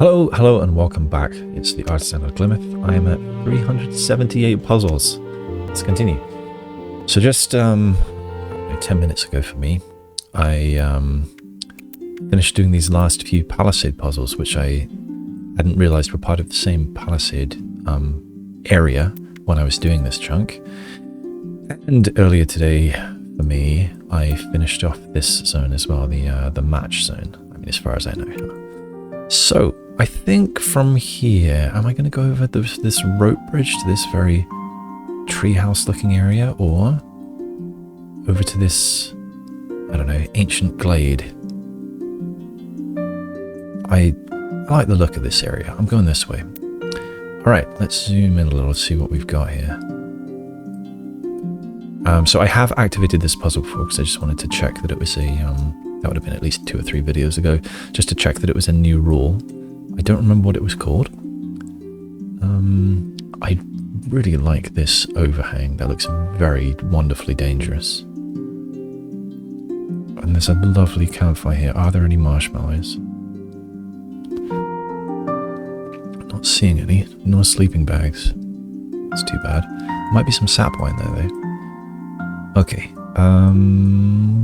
Hello and welcome back. It's the Artisan of Glimmith. I am at 378 puzzles. Let's continue. So just 10 minutes ago for me, I finished doing these last few Palisade puzzles, which I hadn't realized were part of the same Palisade area when I was doing this chunk. And earlier today, for me, I finished off this zone as well, the match zone. I mean, as far as I know. So I think from here, am I going to go over this rope bridge to this very treehouse looking area, or over to this, I don't know, ancient glade? I like the look of this area. I'm going this way. Alright, let's zoom in a little to see what we've got here. So I have activated this puzzle before because I just wanted to check that it was a, that would have been at least 2 or 3 videos ago, just to check that it was a new rule. I don't remember what it was called. I really like this overhang. That looks very wonderfully dangerous. And there's a lovely campfire here. Are there any marshmallows? Not seeing any. No sleeping bags. That's too bad. Might be some sap wine there though. Okay.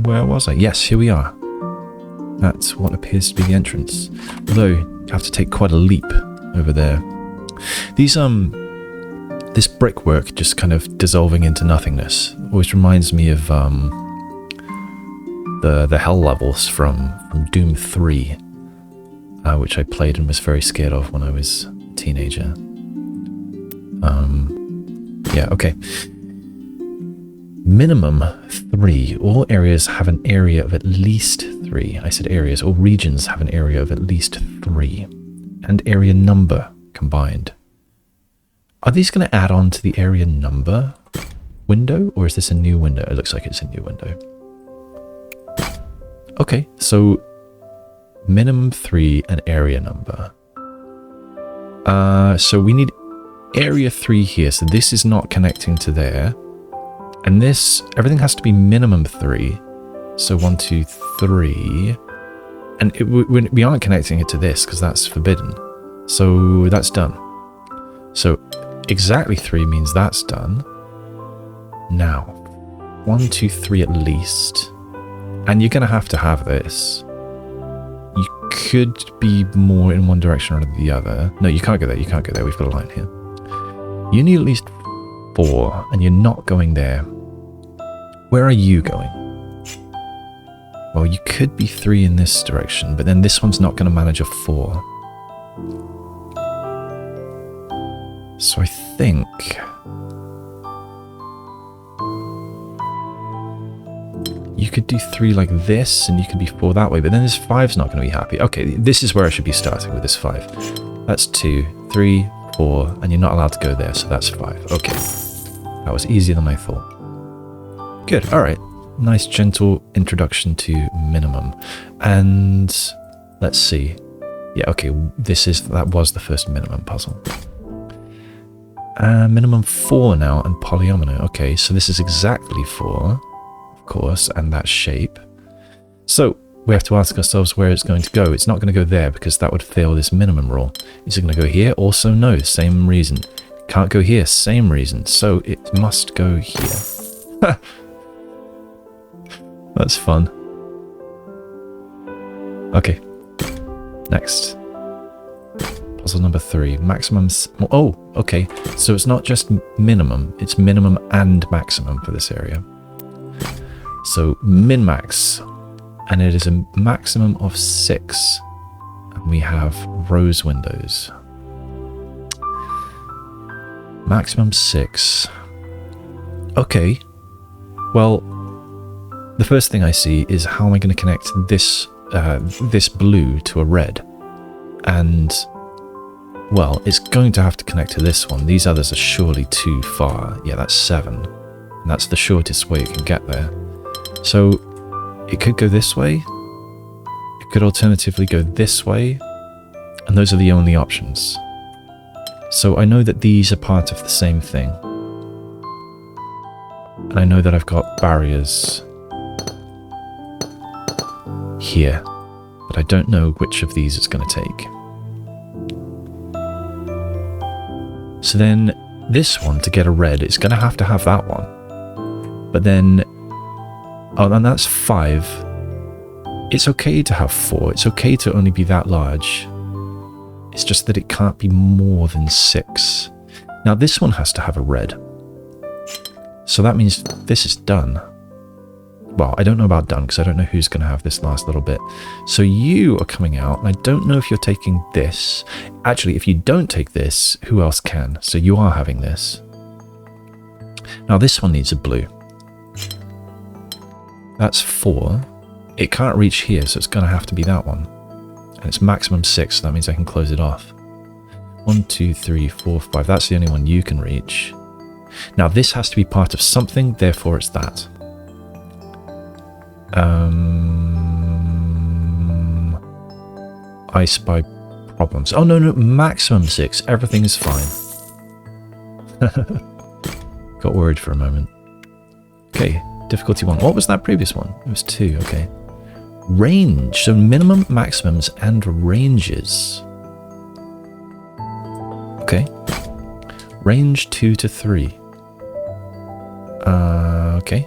Where was I? Yes, here we are. That's what appears to be the entrance. Although, you have to take quite a leap over there. These, this brickwork just kind of dissolving into nothingness always reminds me of, the hell levels from Doom 3, which I played and was very scared of when I was a teenager. Yeah, okay. Minimum 3. All areas have an area of at least 3. I said areas. All regions have an area of at least 3. And area number combined. Are these going to add on to the area number window? Or is this a new window? It looks like it's a new window. Okay, so minimum 3 and area number. So we need area 3 here. So this is not connecting to there. And this, everything has to be minimum 3. So 1, 2, 3. And we aren't connecting it to this because that's forbidden. So that's done. So exactly 3 means that's done. Now, 1, 2, 3 at least. And you're going to have this. You could be more in one direction or the other. No, you can't go there. You can't go there. We've got a line here. You need at least 4, and you're not going there. Where are you going? Well, you could be 3 in this direction, but then this one's not going to manage a 4. So I think you could do 3 like this, and you could be 4 that way, but then this 5's not going to be happy. Okay, this is where I should be starting with this 5. That's 2, 3, 4, and you're not allowed to go there, so that's 5. Okay. That was easier than I thought. Good, alright. Nice gentle introduction to minimum. And let's see. Yeah, okay, that was the first minimum puzzle. Minimum 4 now and polyomino. Okay, so this is exactly 4, of course, and that shape. So we have to ask ourselves where it's going to go. It's not going to go there because that would fail this minimum rule. Is it going to go here? Also no, same reason. Can't go here, same reason. So it must go here. That's fun. Okay. Next. Puzzle number 3. Maximum... Oh, okay. So it's not just minimum. It's minimum and maximum for this area. So min-max. And it is a maximum of 6. And we have rose windows. Maximum 6. Okay. Well, the first thing I see is how am I going to connect this this blue to a red? And, well, it's going to have to connect to this one. These others are surely too far. Yeah, that's 7. And that's the shortest way you can get there. So, it could go this way. It could alternatively go this way. And those are the only options. So I know that these are part of the same thing. And I know that I've got barriers here. But I don't know which of these it's going to take. So then this one, to get a red, it's going to have that one. But then, oh, and that's 5. It's okay to have 4. It's okay to only be that large. It's just that it can't be more than 6. Now this one has to have a red. So that means this is done. Well, I don't know about done because I don't know who's going to have this last little bit. So you are coming out, and I don't know if you're taking this. Actually, if you don't take this, who else can? So you are having this. Now this one needs a blue. That's 4. It can't reach here, so it's going to have to be that one. And it's maximum 6, so that means I can close it off. 1, 2, 3, 4, 5. That's the only one you can reach. Now this has to be part of something, therefore it's that. I spy problems. Oh no, maximum 6. Everything is fine. Got worried for a moment. Okay, difficulty 1. What was that previous one? It was 2, okay. Range, so minimum, maximums, and ranges. Okay. Range 2 to 3. Okay.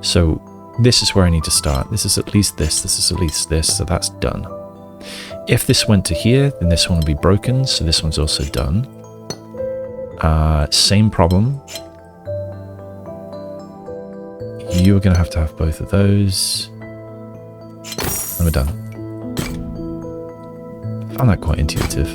So this is where I need to start. This is at least this is at least this, so that's done. If this went to here, then this one will be broken, so this one's also done. Same problem. You're going to have both of those. And we're done. Found that quite intuitive.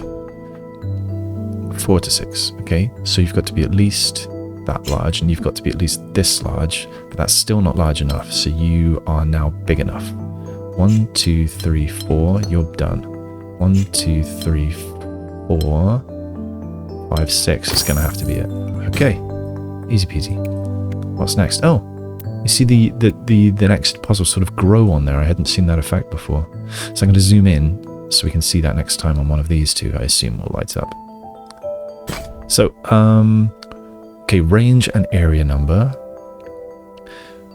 4 to 6, okay? So you've got to be at least that large, and you've got to be at least this large, but that's still not large enough, so you are now big enough. 1, 2, 3, 4, you're done. 1, 2, 3, 4, 5, 6 is going to have to be it. Okay, easy peasy. What's next? Oh, you see the next puzzle sort of grow on there. I hadn't seen that effect before. So I'm going to zoom in so we can see that next time on one of these two. I assume will light up. So, okay, range and area number.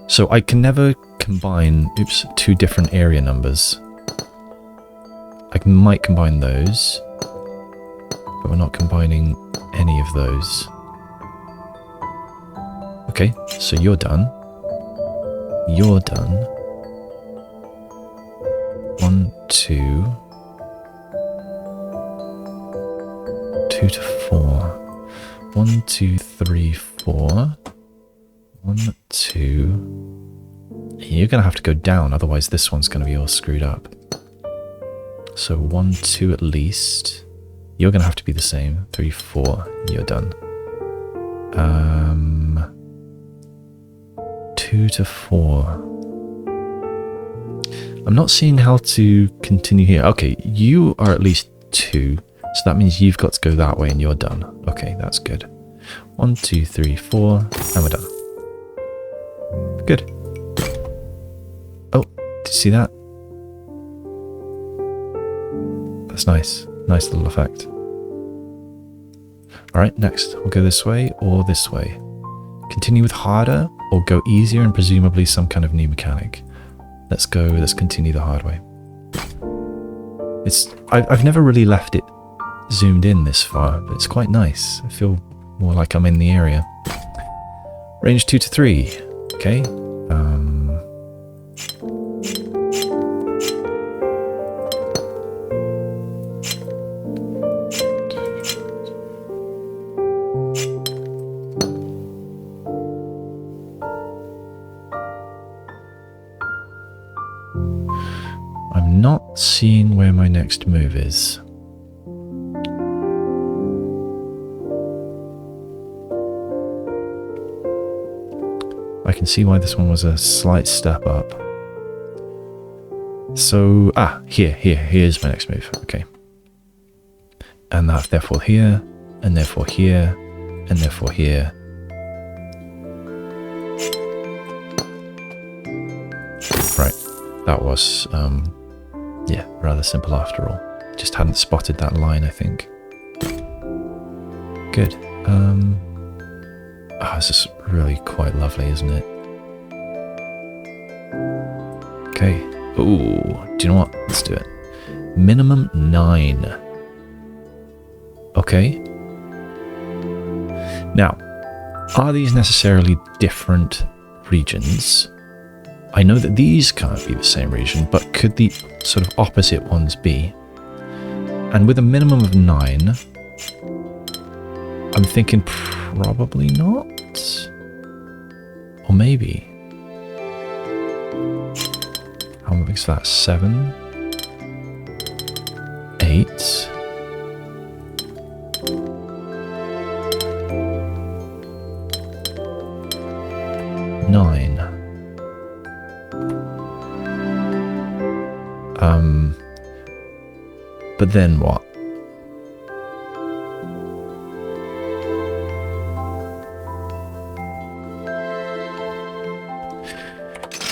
So I can never combine, two different area numbers. I might combine those, but we're not combining any of those. Okay, so you're done. You're done. 1, 2. 2 to 4. 1, 2, 3, 4. 1, 2. You're going to have to go down, otherwise this one's going to be all screwed up. So 1, 2 at least. You're going to have to be the same. 3, 4. You're done. 2 to 4. I'm not seeing how to continue here. Okay, you are at least 2. So that means you've got to go that way and you're done. Okay, that's good. 1, 2, 3, 4, and we're done. Good. Oh, did you see that? That's nice. Nice little effect. Alright, next. We'll go this way or this way. Continue with harder or go easier and presumably some kind of new mechanic. Let's continue the hard way. I've never really left it zoomed in this far, but it's quite nice. I feel more like I'm in the area. Range 2 to 3. Okay. I'm not seeing where my next move is. I can see why this one was a slight step up. So, here's my next move. Okay. And that, therefore here, and therefore here, and therefore here. Right. That was, yeah, rather simple after all. Just hadn't spotted that line, I think. Good. This is really quite lovely, isn't it? Okay. Ooh, do you know what? Let's do it. Minimum 9. Okay. Now, are these necessarily different regions? I know that these can't be the same region, but could the sort of opposite ones be? And with a minimum of 9, I'm thinking probably not. Or maybe. How big is that? 7, 8. Nine. But then what?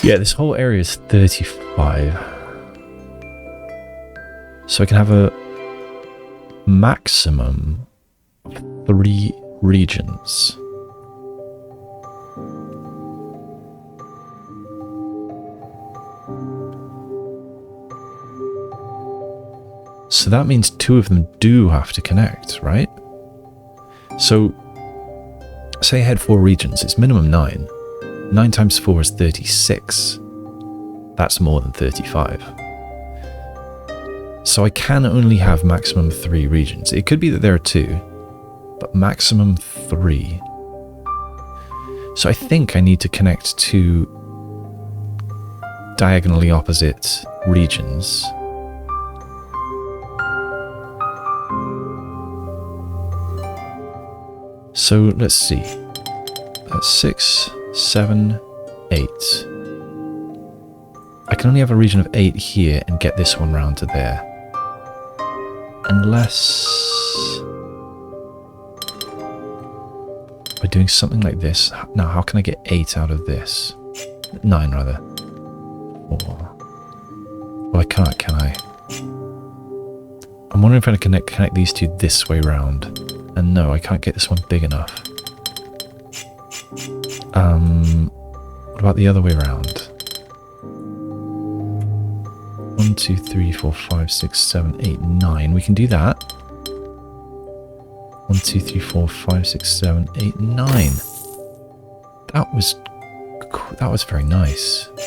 Yeah, this whole area is 35. So I can have a maximum of 3 regions. So that means 2 of them do have to connect, right? So, say I had 4 regions, it's minimum 9. 9 times 4 is 36. That's more than 35. So I can only have maximum 3 regions. It could be that there are 2, but maximum 3. So I think I need to connect 2 diagonally opposite regions. So let's see. That's 6, 7, 8. I can only have a region of 8 here and get this one round to there. Unless we're doing something like this. Now, how can I get 8 out of this? 9 rather. 4. Well, I can't, can I? I'm wondering if I can connect these two this way round. And no, I can't get this one big enough. What about the other way around? 1, 2, 3, 4, 5, 6, 7, 8, 9. We can do that. 1, 2, 3, 4, 5, 6, 7, 8, 9. That was very nice. I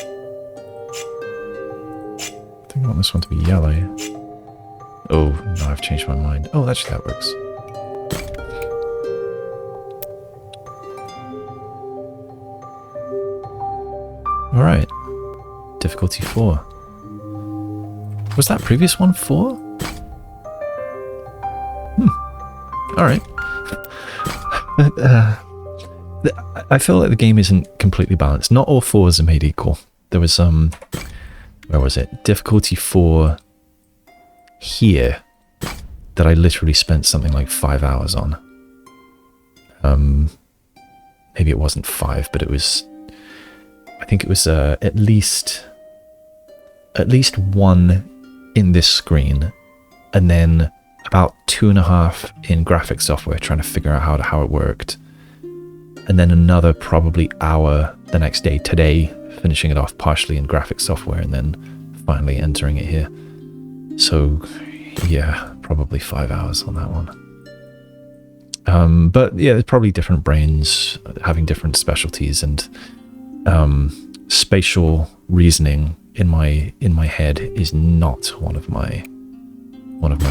think I want this one to be yellow. Oh, no, I've changed my mind. Oh, actually that works. Alright. Difficulty 4. Was that previous one 4? Alright. I feel like the game isn't completely balanced. Not all 4s are made equal. There was where was it? Difficulty 4 here that I literally spent something like 5 hours on. Maybe it wasn't 5, but it was, I think it was at least 1 in this screen, and then about 2.5 in graphics software trying to figure out how it worked, and then another probably hour the next day, today, finishing it off partially in graphics software, and then finally entering it here. So yeah, probably 5 hours on that one. But yeah, there's probably different brains having different specialties, and spatial reasoning in my head is not one of my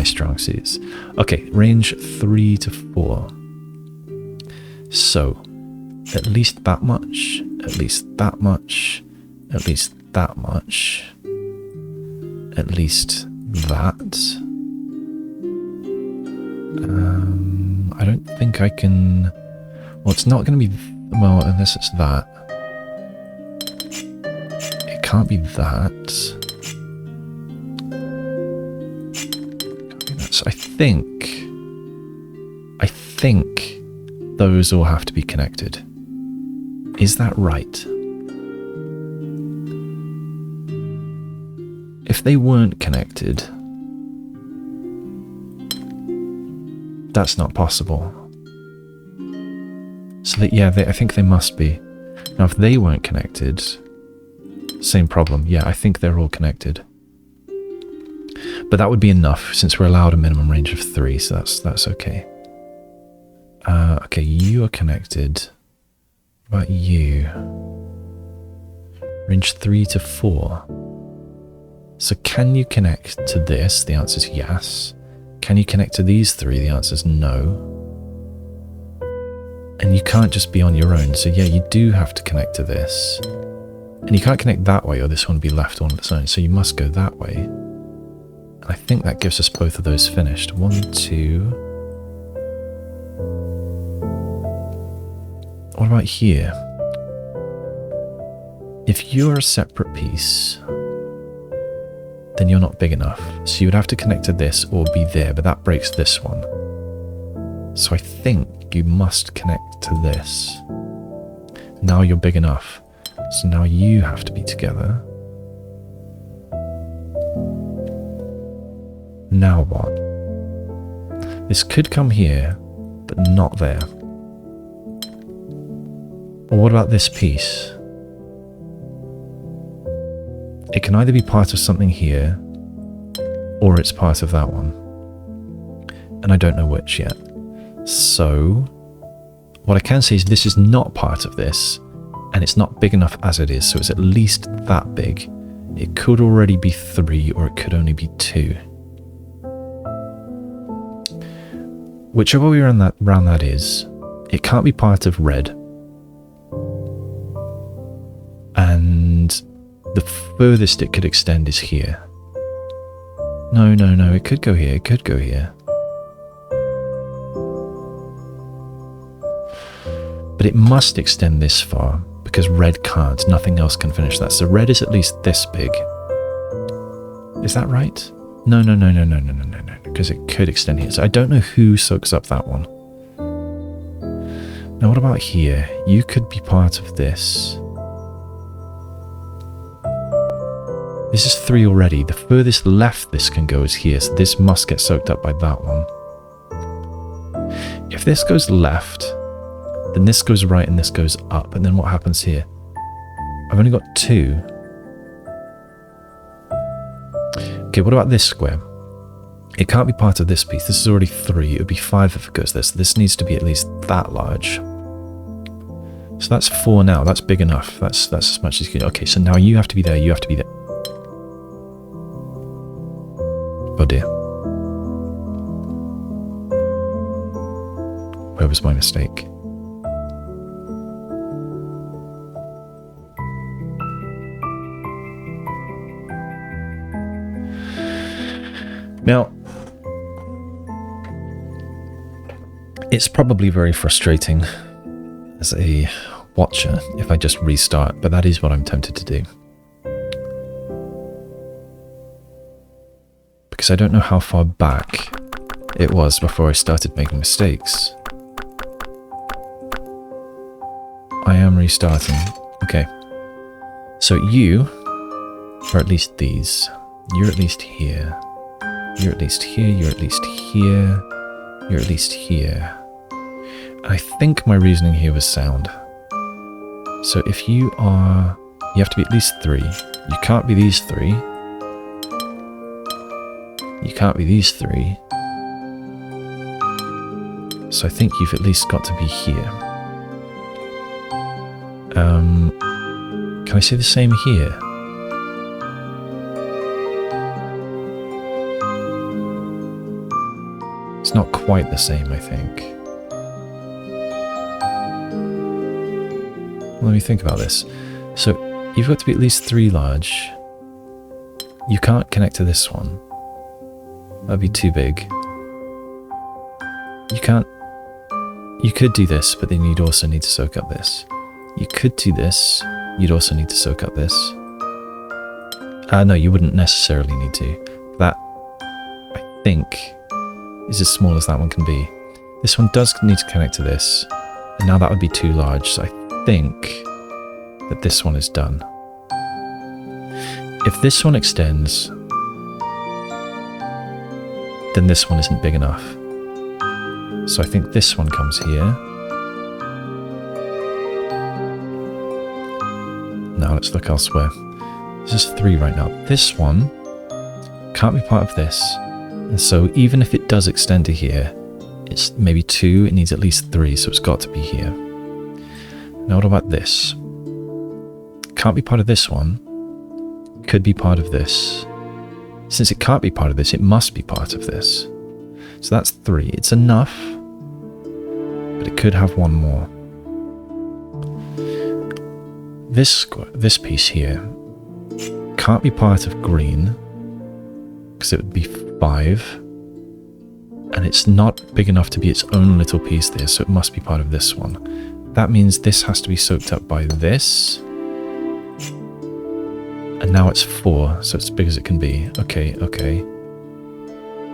strong suits. Okay, range 3 to 4. So at least that much, at least that much, at least that much, at least that. I don't think I can. Well, it's not going to be. Well, unless it's that. It can't be that. Can't be that. So I think those all have to be connected. Is that right? If they weren't connected, that's not possible. So that, yeah, I think they must be. Now, if they weren't connected, same problem. Yeah, I think they're all connected. But that would be enough, since we're allowed a minimum range of 3, so that's okay. Okay, you are connected. What about you? Range 3 to 4. So can you connect to this? The answer is yes. Can you connect to these three? The answer is no. And you can't just be on your own. So yeah, you do have to connect to this. And you can't connect that way or this one will be left on its own. So you must go that way. And I think that gives us both of those finished. 1, 2. What about here? If you're a separate piece, then you're not big enough. So you would have to connect to this or be there, but that breaks this one. So I think you must connect to this. Now you're big enough. So now you have to be together. Now what? This could come here, but not there. Or what about this piece? It can either be part of something here, or it's part of that one. And I don't know which yet. So, what I can say is this is not part of this, and it's not big enough as it is, so it's at least that big. It could already be 3, or it could only be 2. Whichever way around that is, it can't be part of red. And the furthest it could extend is here. No, it could go here, it could go here. But it must extend this far, because red can't, nothing else can finish that. So red is at least this big. Is that right? No, because it could extend here. So I don't know who soaks up that one. Now what about here? You could be part of this. This is 3 already. The furthest left this can go is here, so this must get soaked up by that one. If this goes left, then this goes right and this goes up, and then what happens here? I've only got 2. Okay, what about this square? It can't be part of this piece. This is already 3. It would be 5 if it goes there, so this needs to be at least that large. So that's 4 now. That's big enough. That's as much as you can. Okay, so now you have to be there. You have to be there. Oh dear. Where was my mistake? Now, it's probably very frustrating as a watcher if I just restart, but that is what I'm tempted to do. Because I don't know how far back it was before I started making mistakes. I am restarting. Okay. So you are at least these. You're at least here. You're at least here. You're at least here. You're at least here. I think my reasoning here was sound. So if you are... You have to be at least 3. You can't be these 3. You can't be these 3. So I think you've at least got to be here. Can I say the same here? It's not quite the same, I think. Let me think about this. So you've got to be at least 3 large. You can't connect to this one. That'd be too big. You can't... You could do this, but then you'd also need to soak up this. You could do this. You'd also need to soak up this. No, you wouldn't necessarily need to. That, I think, is as small as that one can be. This one does need to connect to this. And now that would be too large, so I think that this one is done. If this one extends, then this one isn't big enough. So I think this one comes here. Now let's look elsewhere. This is 3 right now. This one can't be part of this. And so even if it does extend to here, It's maybe 2, it needs at least 3, so it's got to be here. Now what about this? Can't be part of this one. Could be part of this. Since it can't be part of this, it must be part of this. So that's 3. It's enough, but it could have one more. This piece here can't be part of green, because it would be 5. And it's not big enough to be its own little piece there, so it must be part of this one. That means this has to be soaked up by this. And now it's 4, so it's as big as it can be. Okay, okay.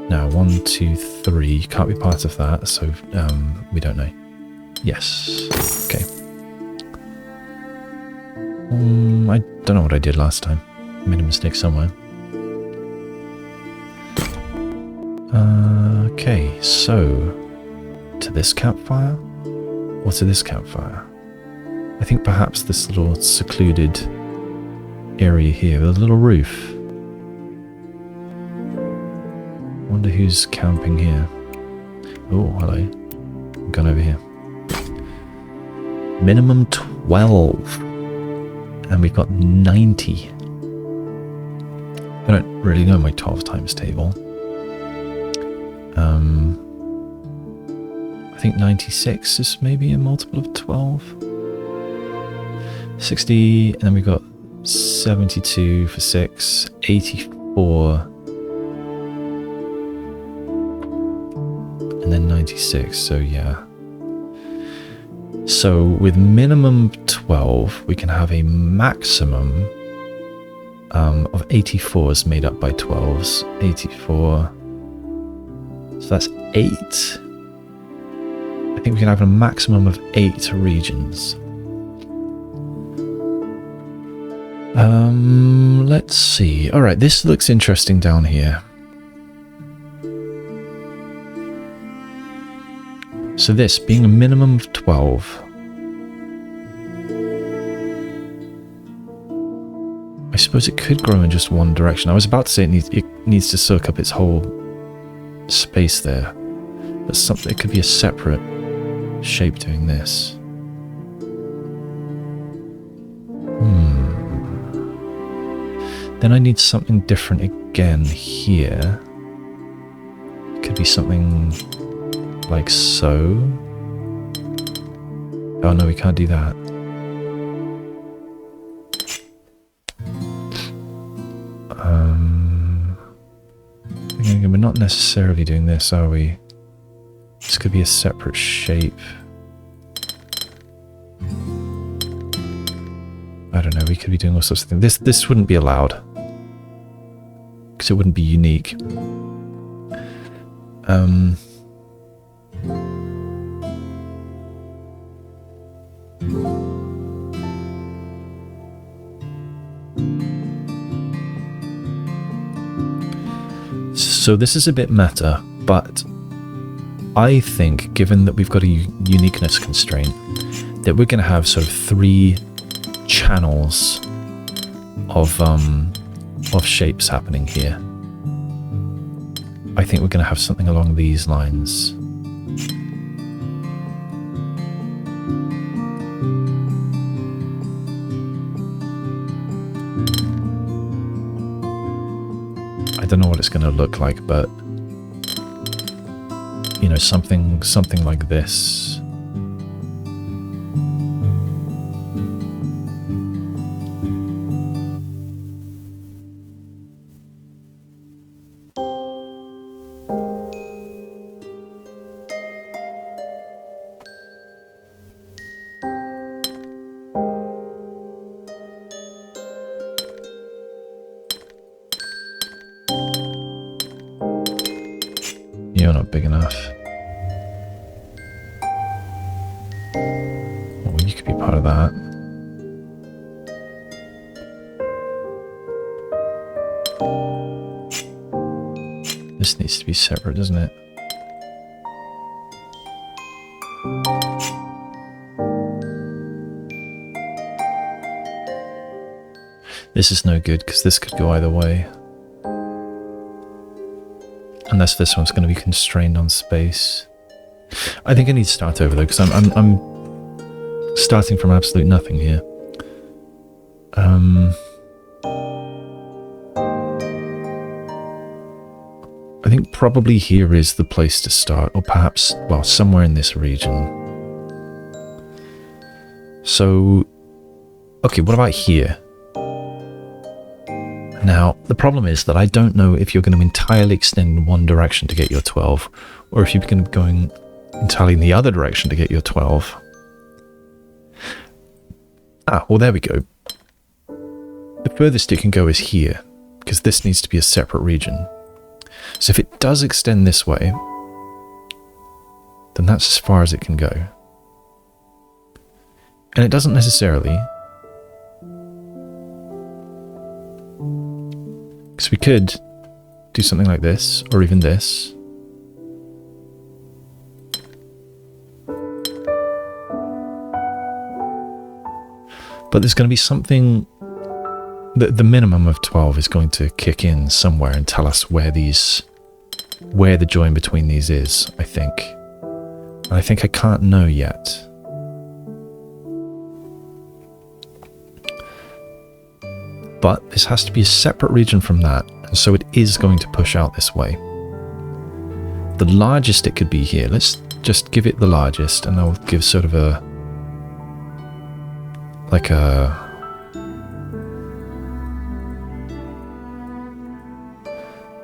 Now, 1, 2, 3. Can't be part of that, so we don't know. Yes. Okay. I don't know what I did last time. I made a mistake somewhere. Okay, so to this campfire or to this campfire? I think perhaps this little secluded area here with a little roof. Wonder who's camping here. Oh, hello. I'm going over here. Minimum 12. And we've got 90. I don't really know my 12 times table. I think 96 is maybe a multiple of 12. 60, and then we've got 72 for 6, 84, and then 96, so yeah. So with minimum 12, we can have a maximum of 84s made up by 12s. 84, so that's 8. I think we can have a maximum of 8 regions. Let's see. Alright, this looks interesting down here. So this, being a minimum of 12. I suppose it could grow in just one direction. I was about to say it needs to soak up its whole space there. But something, it could be a separate shape doing this. Then I need something different again here. It could be something like so. Oh no, we can't do that. Again, we're not necessarily doing this, are we? This could be a separate shape. I don't know, we could be doing all sorts of things. This wouldn't be allowed. Because it wouldn't be unique. So this is a bit meta, but I think, given that we've got a uniqueness constraint, that we're going to have sort of 3 channels of shapes happening here. I think we're going to have something along these lines. I don't know what it's going to look like, but you know, something like this. You're not big enough. Oh, you could be part of that. This needs to be separate, doesn't it? This is no good because this could go either way. Unless this one's going to be constrained on space. I think I need to start over though, because I'm starting from absolute nothing here. I think probably here is the place to start, or perhaps, well, somewhere in this region. So, okay, what about here? Now, the problem is that I don't know if you're going to entirely extend in one direction to get your 12, or if you're going to be going entirely in the other direction to get your 12. Ah, well, there we go. The furthest it can go is here, because this needs to be a separate region. So if it does extend this way, then that's as far as it can go. And it doesn't necessarily. Because we could do something like this, or even this. But there's going to be something, the minimum of 12 is going to kick in somewhere and tell us where the join between these is, I think. And I think I can't know yet. But this has to be a separate region from that, and so it is going to push out this way. The largest it could be here, let's just give it the largest, and I'll give sort of a, like a,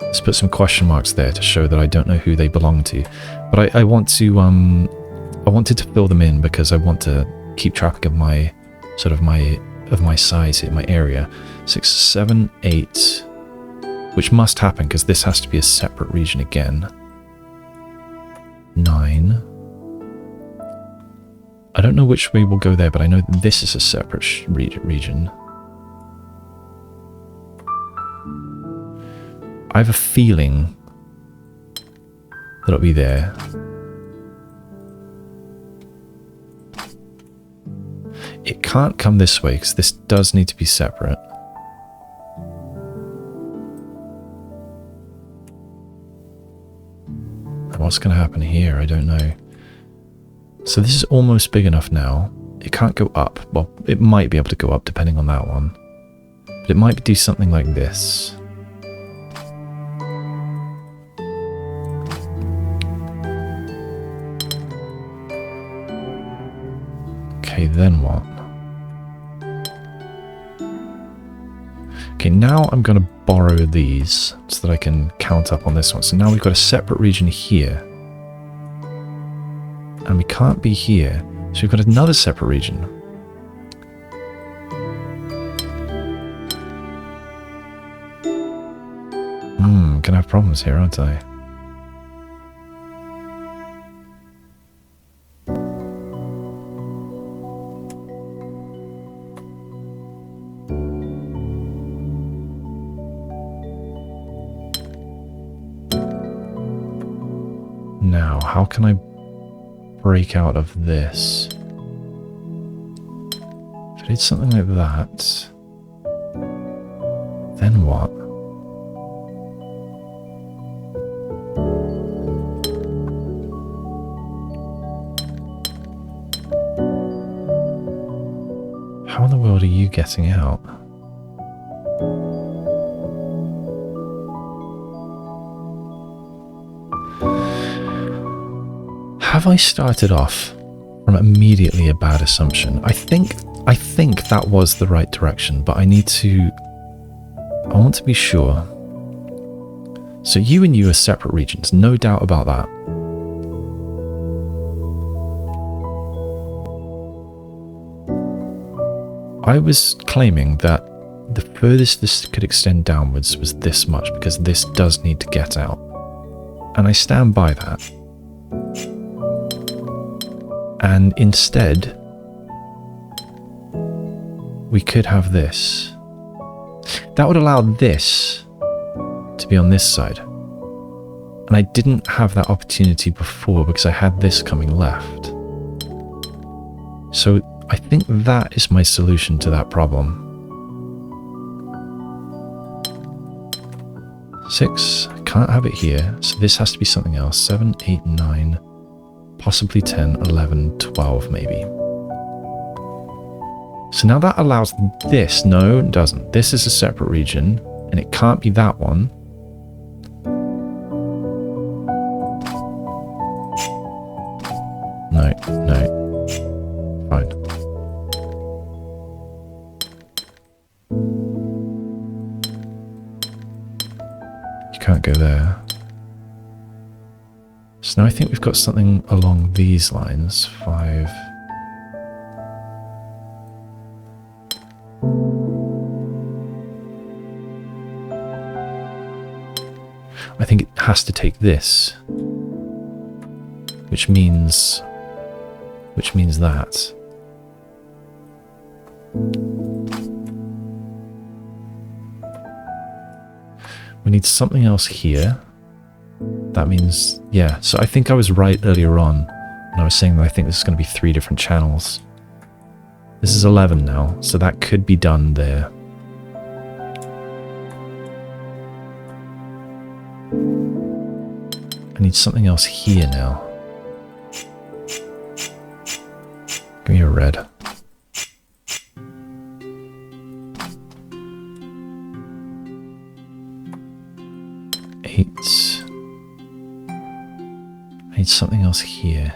let's put some question marks there to show that I don't know who they belong to. But I want to, I wanted to fill them in because I want to keep track of my, sort of my size here, my area. 6, 7, 8, which must happen because this has to be a separate region again. 9. I don't know which way we'll go there, but I know this is a separate region. I have a feeling that it'll be there. It can't come this way because this does need to be separate. What's going to happen here? I don't know. So this is almost big enough now. It can't go up. Well, it might be able to go up depending on that one. But it might do something like this. Okay, then what? Okay, now I'm going to borrow these so that I can count up on this one. So now we've got a separate region here. And we can't be here. So we've got another separate region. Gonna have problems here, aren't I? Now, how can I break out of this? If I did something like that, then what? How in the world are you getting out? Have I started off from immediately a bad assumption? I think that was the right direction, but I want to be sure. So you and you are separate regions, no doubt about that. I was claiming that the furthest this could extend downwards was this much, because this does need to get out. And I stand by that. And instead, we could have this. That would allow this to be on this side. And I didn't have that opportunity before because I had this coming left. So I think that is my solution to that problem. 6, I can't have it here, so this has to be something else. 7, 8, 9. possibly 10, 11, 12 maybe. So now that allows this. No, it doesn't. This is a separate region, and it can't be that one. No, no. Fine. You can't go there. So now I think we've got something along these lines. 5. I think it has to take this, which means that. We need something else here. That means, yeah, so I think I was right earlier on when I was saying that I think this is going to be 3 different channels. This is 11 now, so that could be done there. I need something else here now. Give me a red. I need something else here.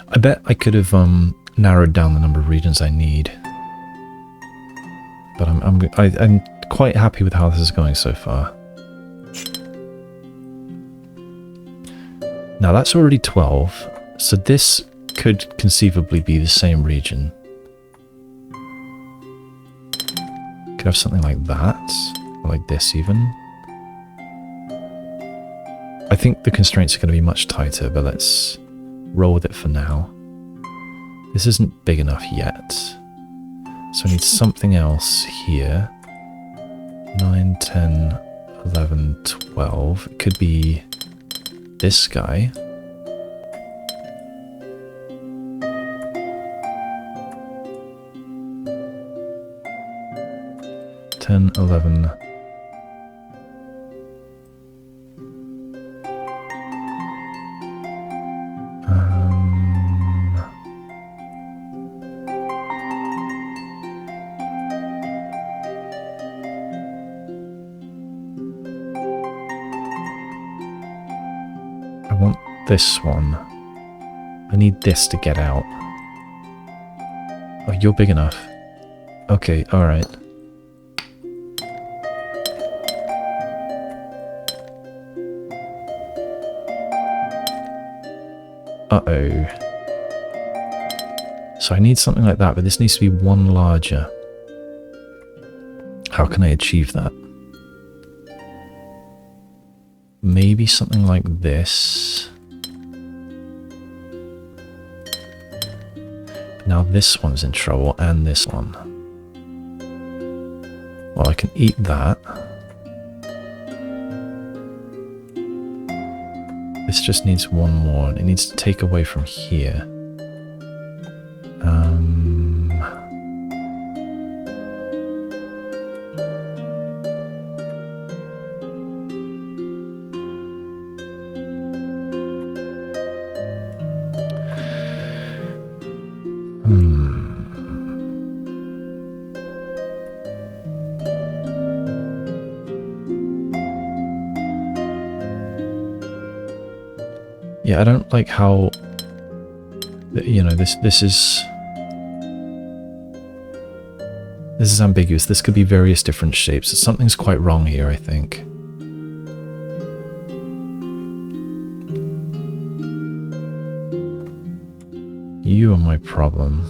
I bet I could have narrowed down the number of regions I need, but I'm quite happy with how this is going so far. Now that's already 12, so this could conceivably be the same region. Could have something like that, or like this even. I think the constraints are going to be much tighter, but let's roll with it for now. This isn't big enough yet, so I need something else here. 9, 10, 11, 12. It could be this guy. Ten, 11. I want this one. I need this to get out. Oh, you're big enough. Okay, alright. Uh-oh. So I need something like that, but this needs to be one larger. How can I achieve that? Maybe something like this. Now this one's in trouble, and this one. Well, I can eat that. This just needs one more, and it needs to take away from here. Yeah, I don't like how, you know, this is ambiguous. This could be various different shapes. Something's quite wrong here, I think. You are my problem.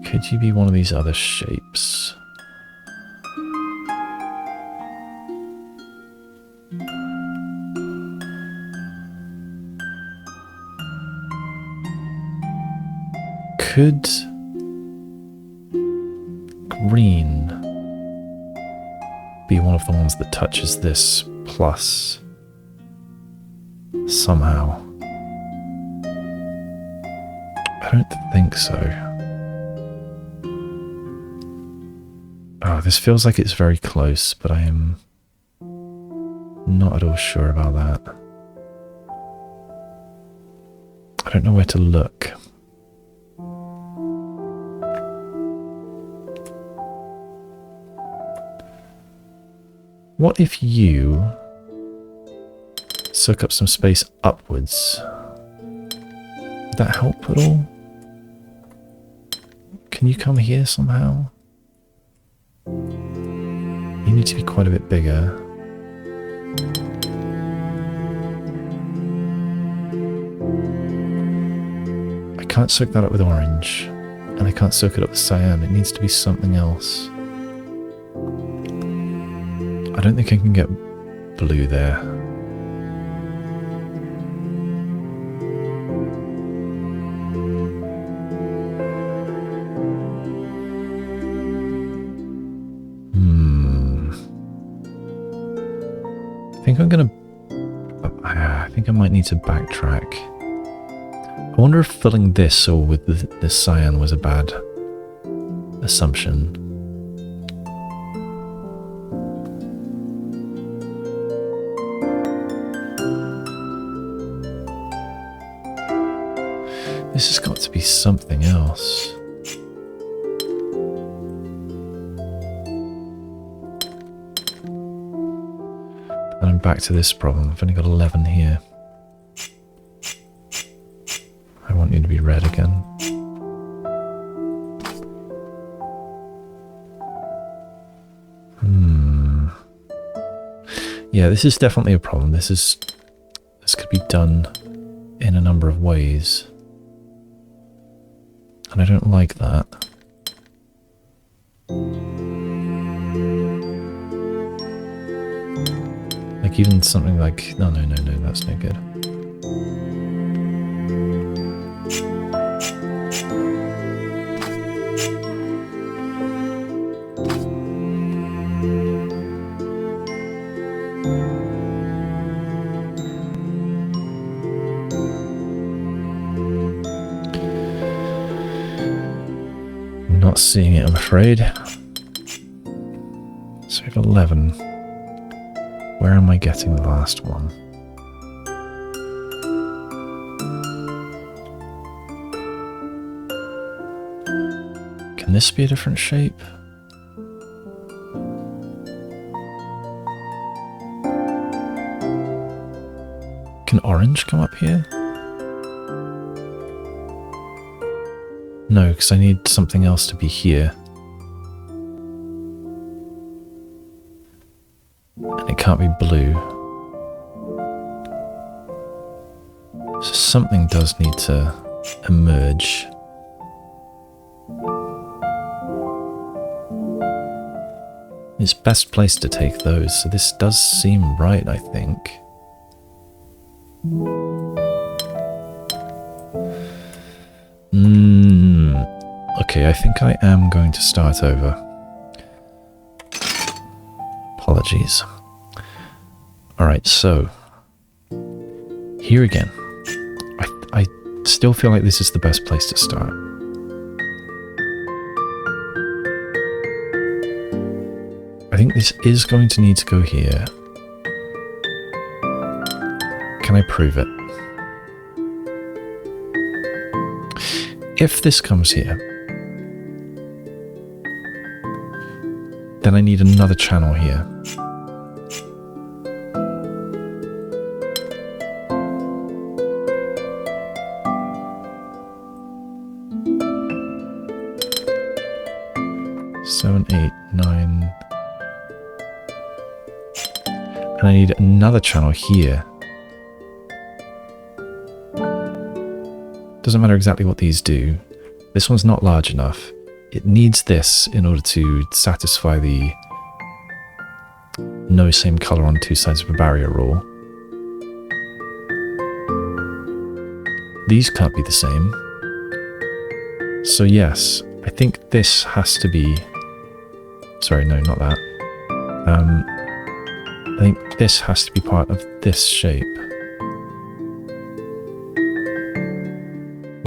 Could you be one of these other shapes? Could green be one of the ones that touches this plus somehow? I don't think so. Oh, this feels like it's very close, but I am not at all sure about that. I don't know where to look. What if you soak up some space upwards? Would that help at all? Can you come here somehow? You need to be quite a bit bigger. I can't soak that up with orange, and I can't soak it up with cyan. It needs to be something else. I don't think I can get blue there. I think I might need to backtrack. I wonder if filling this or with the cyan was a bad assumption. This has got to be something else. And I'm back to this problem. I've only got 11 here. I want you to be red again. Yeah, this is definitely a problem. This could be done in a number of ways. And I don't like that. Like even something like... No, that's no good. Not seeing it, I'm afraid. So we have 11. Where am I getting the last one? Can this be a different shape? Can orange come up here? No, because I need something else to be here. And it can't be blue. So something does need to emerge. It's best place to take those, so this does seem right, I think. Okay, I think I am going to start over. Apologies. Alright, so here again. I still feel like this is the best place to start. I think this is going to need to go here. Can I prove it? If this comes here, then I need another channel here. Seven, 8, 9. And I need another channel here. Doesn't matter exactly what these do. This one's not large enough. It needs this in order to satisfy the no same color on two sides of a barrier rule. These can't be the same. So yes, I think this has to be... Sorry, no, not that. I think this has to be part of this shape.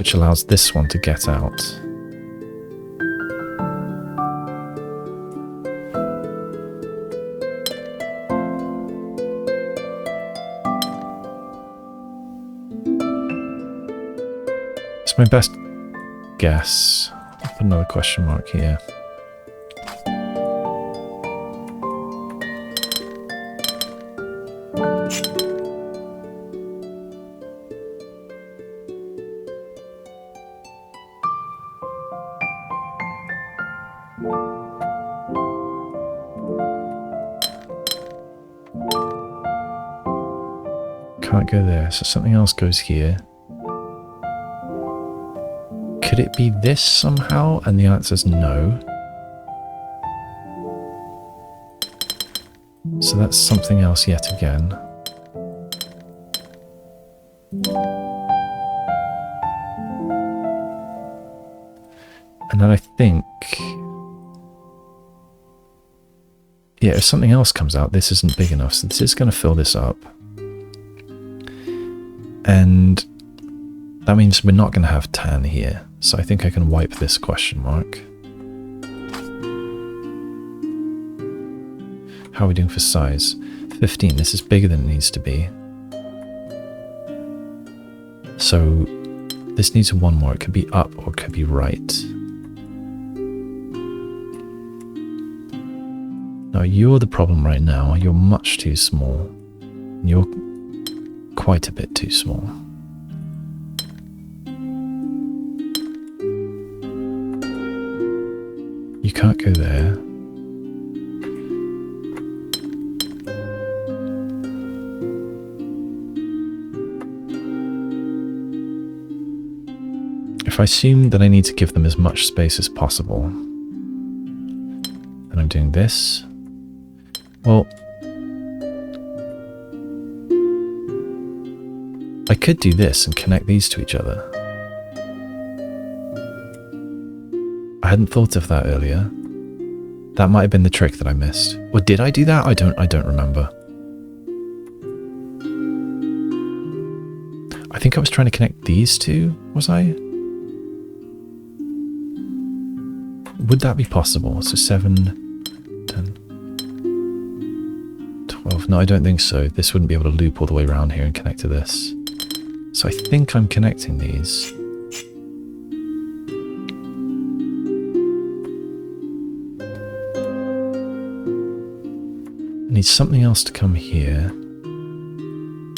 which allows this one to get out. It's my best guess. I'll put another question mark here. Can't go there, so something else goes here. Could it be this somehow? And the answer is no. So that's something else yet again. And then I think... yeah, if something else comes out, this isn't big enough, so this is going to fill this up. And that means we're not going to have tan here. So I think I can wipe this question mark. How are we doing for size? 15. This is bigger than it needs to be. So this needs one more. It could be up or it could be right. Now you're the problem right now. You're much too small. You're quite a bit too small. You can't go there. If I assume that I need to give them as much space as possible, then I'm doing this. Well, I could do this and connect these to each other. I hadn't thought of that earlier. That might have been the trick that I missed. Or did I do that? I don't remember. I think I was trying to connect these two, was I? Would that be possible? So 7, 10, 12. No, I don't think so. This wouldn't be able to loop all the way around here and connect to this. So I think I'm connecting these. I need something else to come here.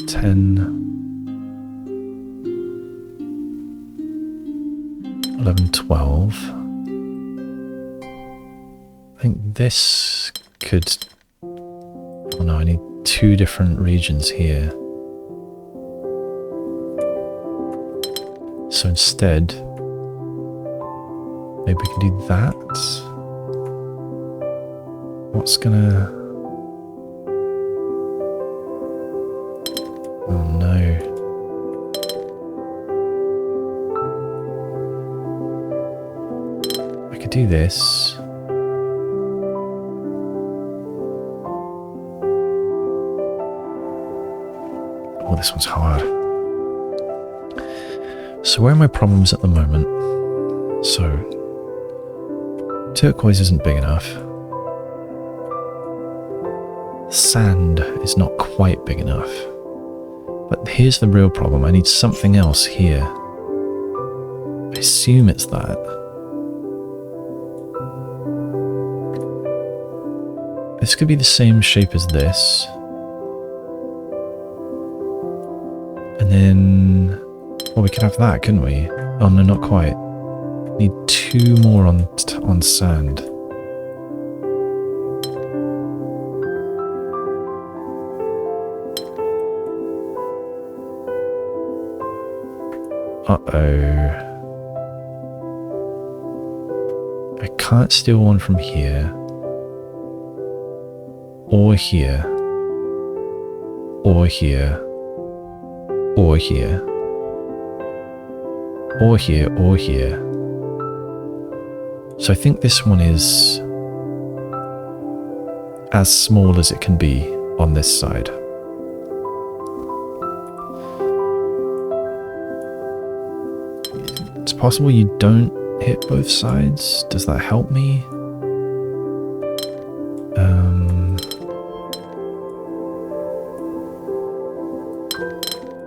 10, 11, 12. I think this could... oh no, I need two different regions here. So instead, maybe we can do that. What's gonna... oh no. I could do this. Oh, this one's hard. So where are my problems at the moment? So, turquoise isn't big enough. Sand is not quite big enough. But here's the real problem. I need something else here. I assume it's that. This could be the same shape as this. And then... well, we could have that, couldn't we? Oh no, not quite. Need two more on sand. Uh-oh. I can't steal one from here. Or here. Or here. Or here. Or here, or here. So I think this one is as small as it can be on this side. It's possible you don't hit both sides. Does that help me?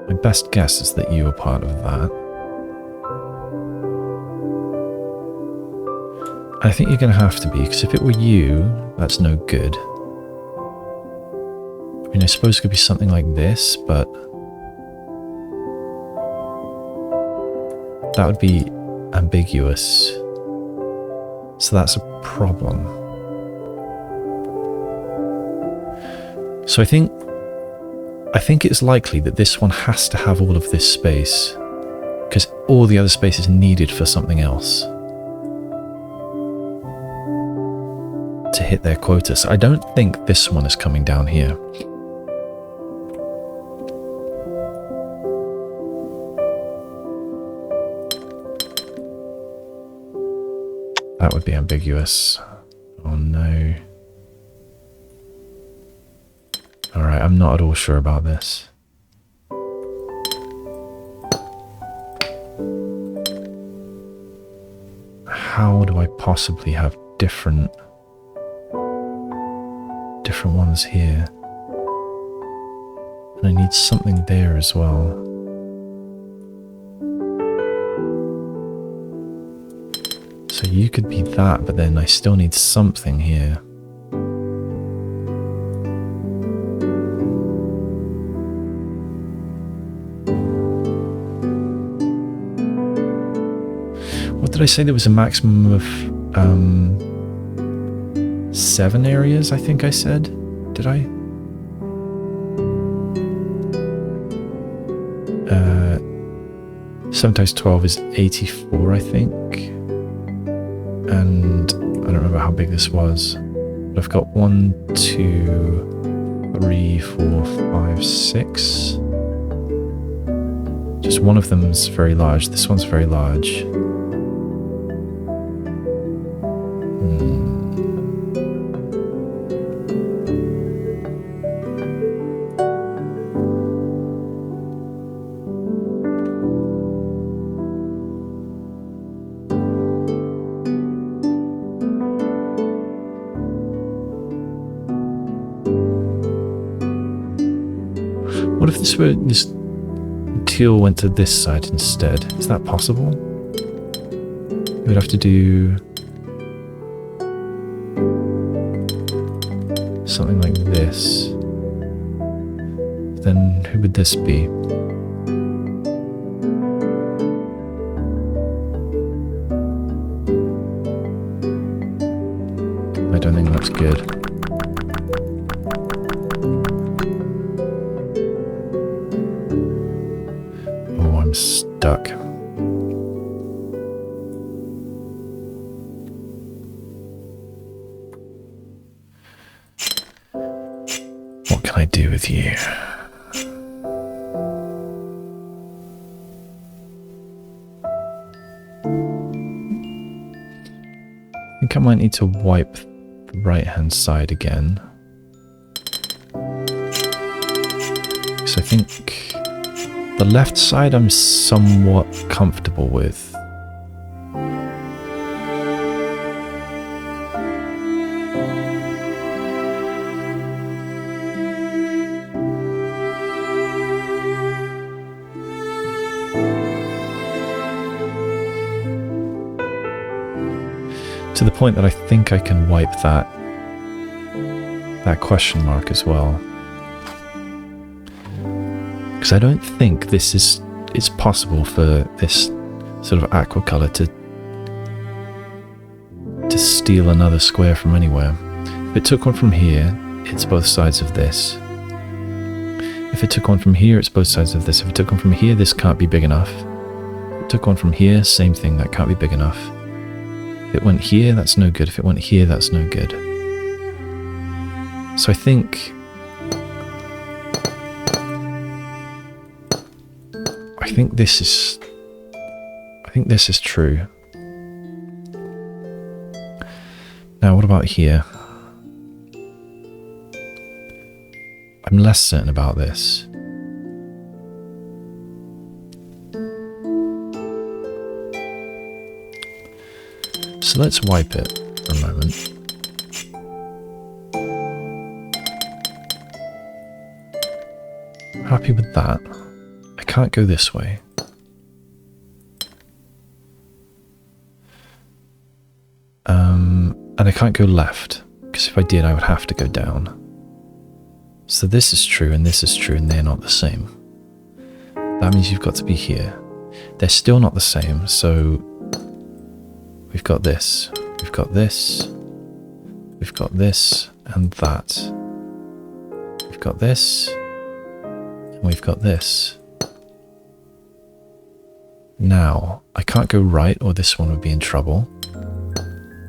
My best guess is that you are part of that. I think you're going to have to be, because if it were you, that's no good. I mean, I suppose it could be something like this, but that would be ambiguous. So that's a problem. So I think it's likely that this one has to have all of this space, because all the other space is needed for something else to hit their quota. So I don't think this one is coming down here. That would be ambiguous. Oh no. Alright, I'm not at all sure about this. How do I possibly have different ones here? And I need something there as well. So you could be that, but then I still need something here. What did I say? There was a maximum of 7 areas, I think I said. Did I? Seven times 12 is 84, I think. And I don't remember how big this was. But I've got 1, 2, 3, 4, 5, 6. Just one of them's very large. This one's very large. What if this teal went to this side instead? Is that possible? You would have to do something like this. Then who would this be? I don't think that's good. Stuck. What can I do with you? I think I might need to wipe the right-hand side again. Because I think the left side I'm somewhat comfortable with. To the point that I think I can wipe that question mark as well. Because I don't think it's possible for this sort of aqua colour to steal another square from anywhere. If it took one from here, it's both sides of this. If it took one from here, it's both sides of this. If it took one from here, this can't be big enough. If it took one from here, same thing, that can't be big enough. If it went here, that's no good. If it went here, that's no good. So I think this is true. Now what about here? I'm less certain about this. So let's wipe it for a moment. Happy with that. I can't go this way. And I can't go left, because if I did, I would have to go down. So this is true, and this is true, and they're not the same. That means you've got to be here. They're still not the same, so we've got this, we've got this, we've got this, and that. We've got this, and we've got this. Now, I can't go right, or this one would be in trouble.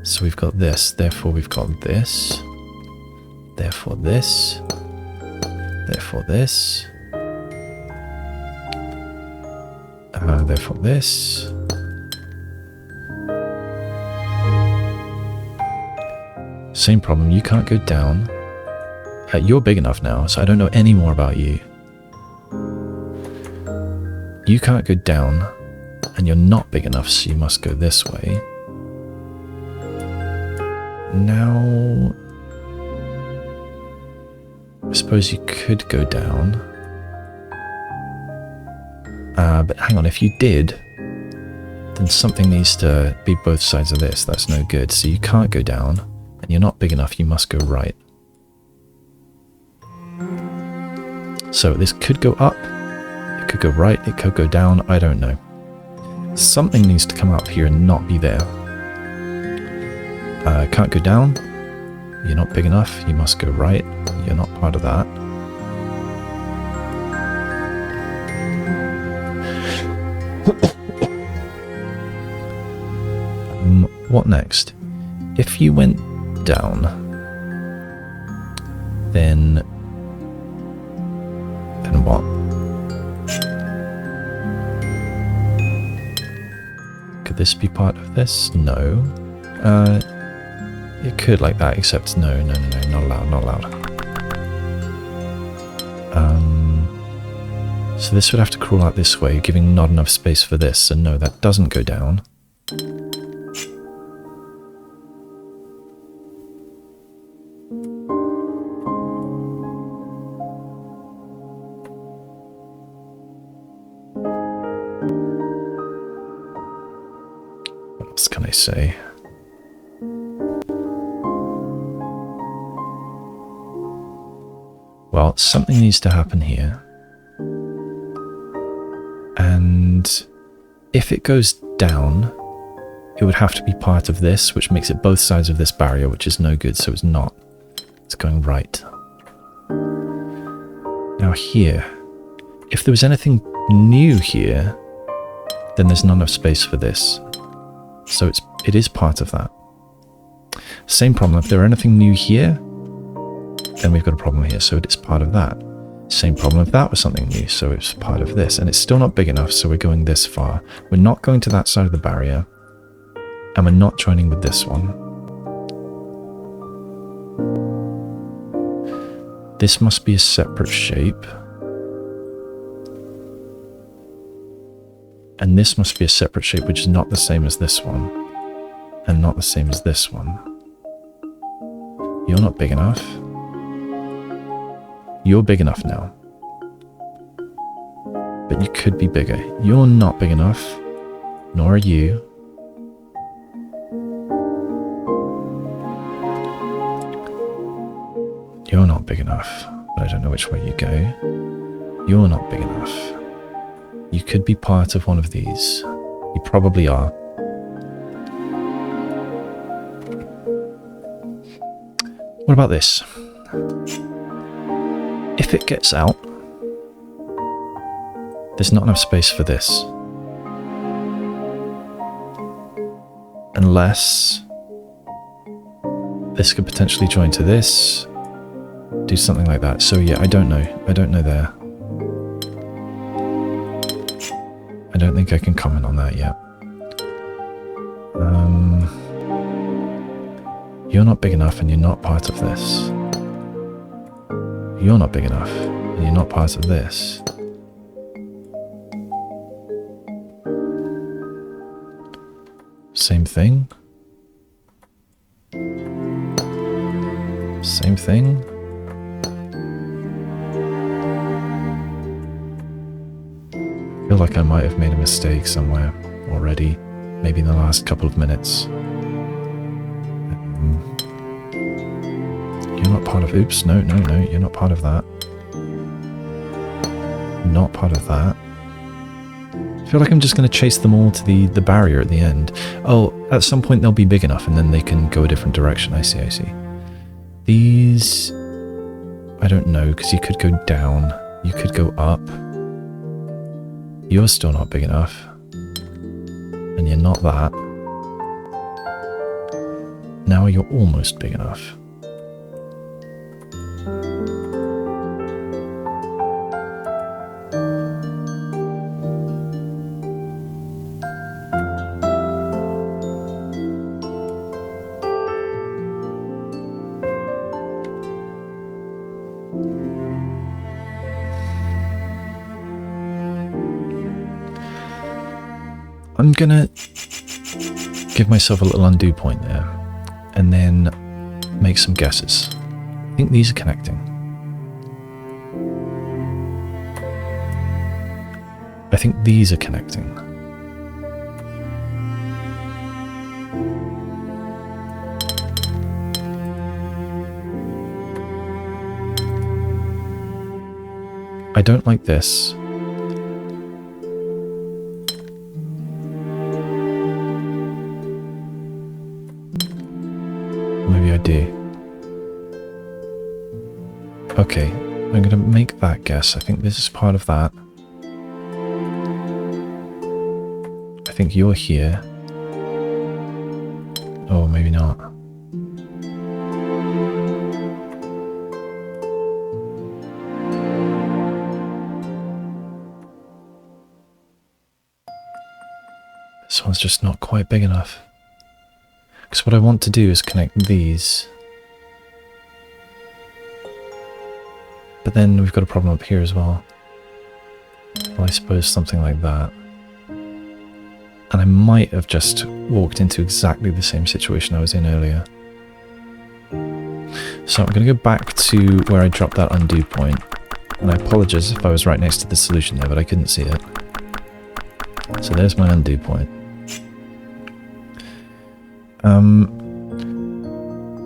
So we've got this, therefore we've got this, therefore this, therefore this, therefore this. Same problem, you can't go down. You're big enough now, so I don't know any more about you. You can't go down, and you're not big enough, so you must go this way. Now, I suppose you could go down. But hang on, if you did, then something needs to be both sides of this. That's no good. So you can't go down, and you're not big enough. You must go right. So this could go up, it could go right, it could go down, I don't know. Something needs to come up here and not be there. Can't go down, you're not big enough, you must go right, you're not part of that. What next? If you went down, then what? Could this be part of this? No. It could like that, except no, not allowed, not allowed. So this would have to crawl out this way, giving not enough space for this, so no, that doesn't go down. What else can I say? Well, something needs to happen here. And if it goes down, it would have to be part of this, which makes it both sides of this barrier, which is no good, so it's not. It's going right. Now here, if there was anything new here, then there's not enough space for this. So it is part of that. Same problem, if there were anything new here, then we've got a problem here, so it is part of that. Same problem if that was something new, so it's part of this. And it's still not big enough, so we're going this far. We're not going to that side of the barrier, and we're not joining with this one. This must be a separate shape. And this must be a separate shape, which is not the same as this one. And not the same as this one. You're not big enough. You're big enough now. But you could be bigger. You're not big enough. Nor are you. You're not big enough. But I don't know which way you go. You're not big enough. You could be part of one of these. You probably are. What about this? If it gets out, there's not enough space for this. Unless this could potentially join to this, do something like that. So yeah, I don't know. I don't know there. I don't think I can comment on that yet. You're not big enough and you're not part of this. You're not big enough and you're not part of this. Same thing. thing? I feel like I might have made a mistake somewhere already, maybe in the last couple of minutes. You're not part of... Oops, no, you're not part of that. Not part of that. I feel like I'm just going to chase them all to the barrier at the end. Oh, at some point they'll be big enough and then they can go a different direction. I see. These... I don't know, because you could go down. You could go up. You're still not big enough. And you're not that. Now you're almost big enough. I'm gonna give myself a little undo point there and then make some guesses. I think these are connecting. I think these are connecting. I don't like this. Maybe I do. Okay, I'm going to make that guess. I think this is part of that. I think you're here. Oh, maybe not. This one's just not quite big enough. Because what I want to do is connect these. But then we've got a problem up here as well. Well, I suppose something like that. And I might have just walked into exactly the same situation I was in earlier. So I'm going to go back to where I dropped that undo point. And I apologize if I was right next to the solution there, but I couldn't see it. So there's my undo point.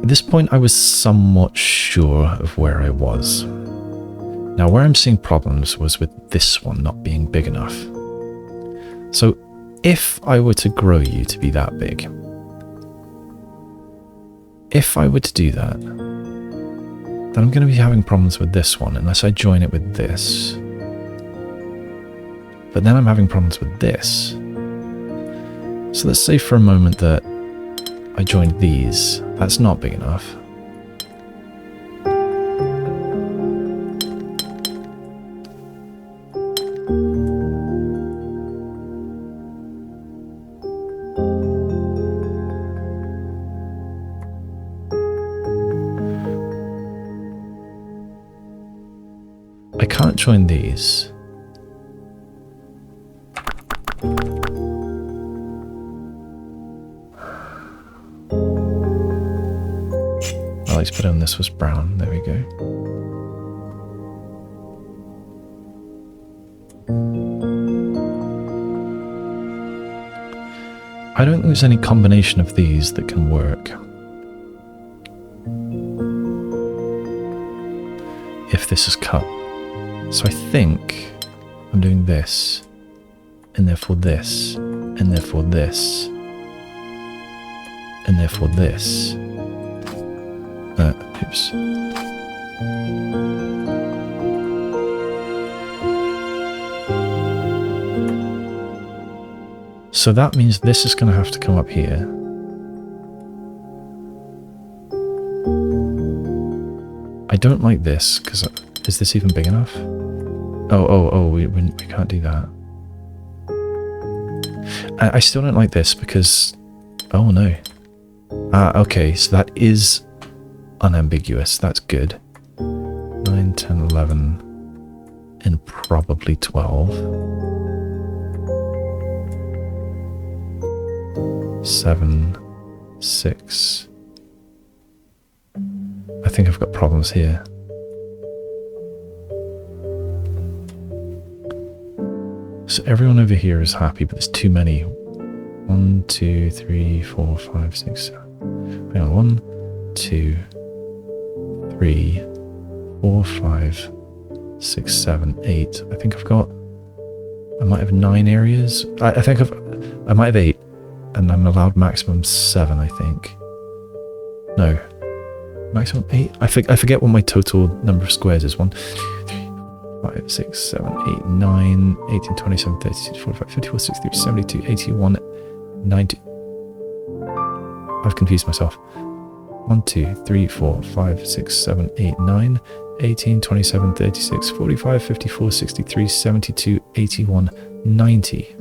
At this point I was somewhat sure of where I was. Now where I'm seeing problems was with this one not being big enough. So if I were to grow you to be that big, if I were to do that, then I'm going to be having problems with this one unless I join it with this. But then I'm having problems with this. So let's say for a moment that I joined these. That's not big enough. I can't join these. Let's put on this was brown. There we go. I don't think there's any combination of these that can work. If this is cut. So I think I'm doing this, and therefore this, and therefore this, and therefore this. Oops. So that means this is going to have to come up here. I don't like this, because is this even big enough? Oh, we can't do that. I still don't like this because... Oh no. Okay, so that is unambiguous. That's good. 9, 10, 11, and probably 12. 7, 6. I think I've got problems here. So everyone over here is happy, but there's too many. 1, 2, 3, 4, 5, 6, 7. Hang on. 1, 2, 3, 4, 5, 6, 7, 8. I think I've got. I might have 9 areas. I think I might have 8, and I'm allowed maximum 7. I think. No, maximum 8. I forget what my total number of squares is. 1, 2, 3, 5, 6, 7, 8, 9, 18, 27, 32, 45, 54, 63, 72, 81, 90. I've confused myself. 1, 2, 3, 4, 5, 6, 7, 8, 9, 18, 27, 36, 45, 54, 63, 72, 81, 90.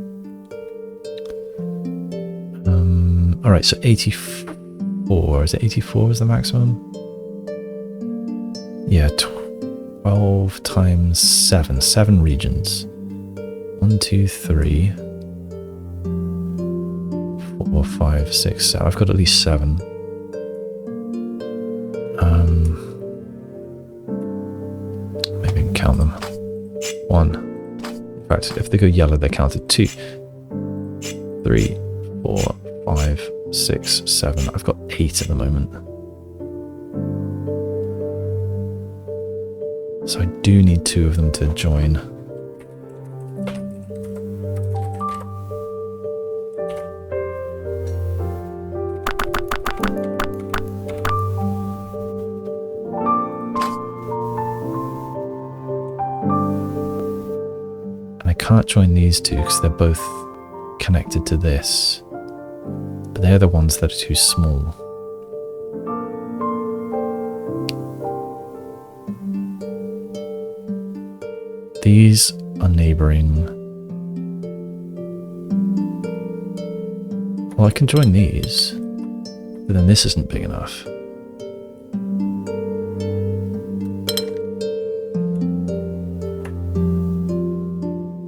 Alright, so 84. Is it 84 is the maximum? Yeah, 12 times 7. 7 regions. 1, 2, 3, 4, 5, 6, 7. I've got at least 7. Maybe I can count them. 1. In fact, if they go yellow, they're counted. 2, 3, 4, 5, 6, 7. I've got 8 at the moment. So I do need 2 of them to join. And I can't join these 2 because they're both connected to this. But they're the ones that are too small. These are neighbouring. Well, I can join these, but then this isn't big enough.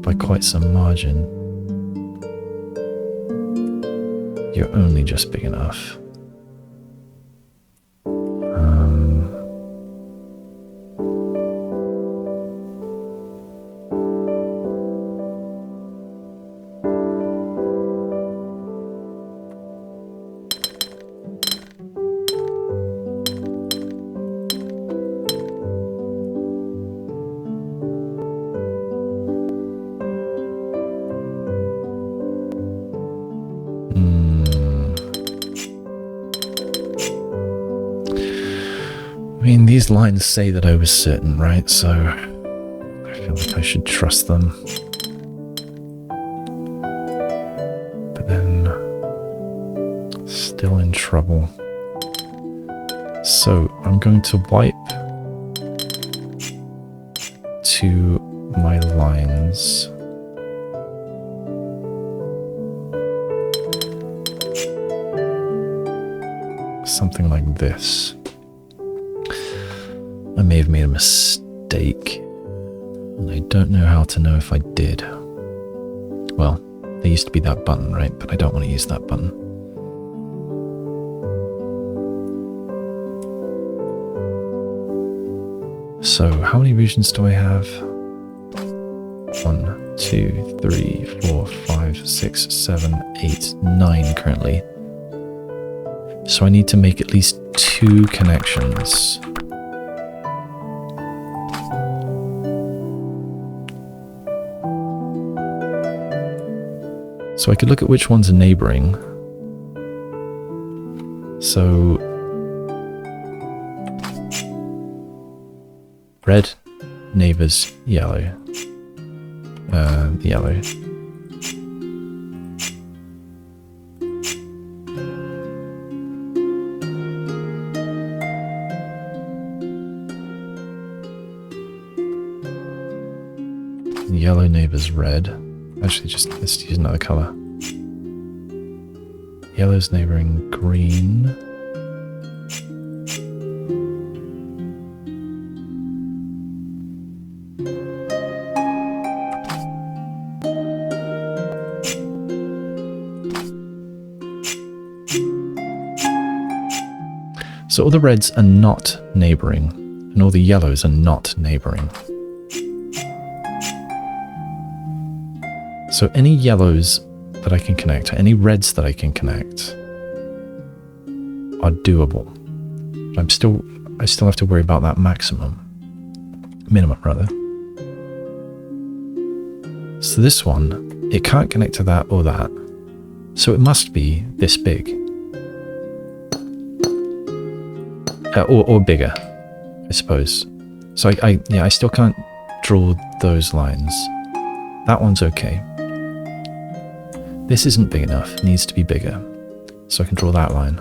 By quite some margin. You're only just big enough. I mean, these lines say that I was certain, right? So I feel like I should trust them. But then, still in trouble. So I'm going to wipe 2 my lines. Something like this. I may have made a mistake, and I don't know how to know if I did. Well, there used to be that button, right? But I don't want to use that button. So, how many regions do I have? 1, 2, 3, 4, 5, 6, 7, 8, 9 currently. So I need to make at least 2 connections. So I could look at which ones are neighbouring. So red neighbours yellow. Yellow. Yellow neighbours red. Actually, let's use another colour. Yellow's neighbouring green. So all the reds are not neighboring, and all the yellows are not neighboring. So any yellows that I can connect, or any reds that I can connect, are doable. But I still have to worry about that minimum rather. So this one, it can't connect to that or that. So it must be this big. Or bigger, I suppose. So I still can't draw those lines. That one's okay. This isn't big enough, it needs to be bigger. So I can draw that line.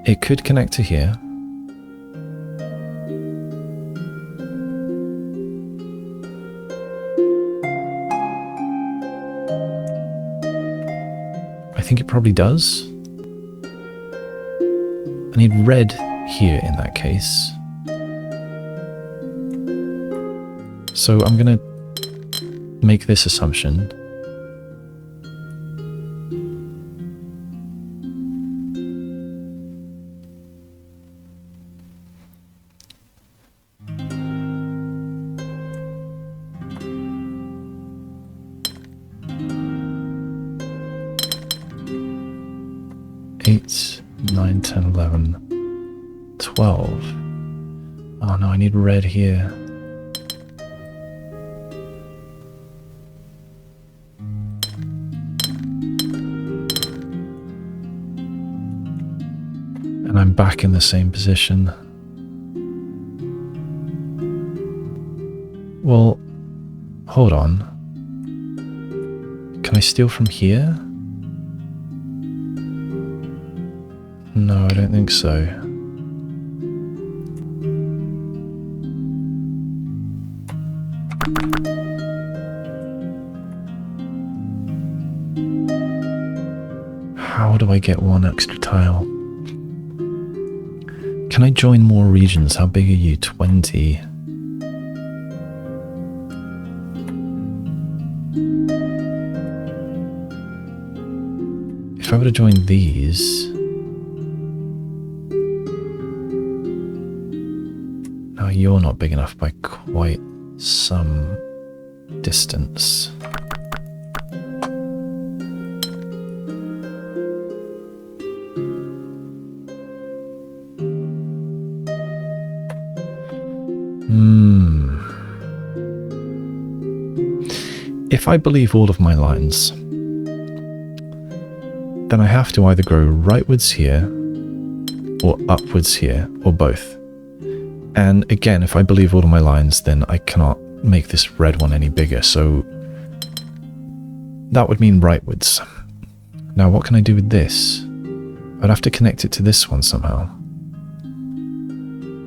It could connect to here. I think it probably does. I need red here in that case. So I'm going to make this assumption. Eight, 9, 10, 11, 12. Oh no, I need red here. And I'm back in the same position. Well, hold on. Can I steal from here? No, I don't think so. How do I get one extra tile? Can I join more regions? How big are you? 20. If I were to join these... No, you're not big enough by quite some distance. If I believe all of my lines, then I have to either go rightwards here, or upwards here, or both. And again, if I believe all of my lines, then I cannot make this red one any bigger, so that would mean rightwards. Now what can I do with this? I'd have to connect it to this one somehow.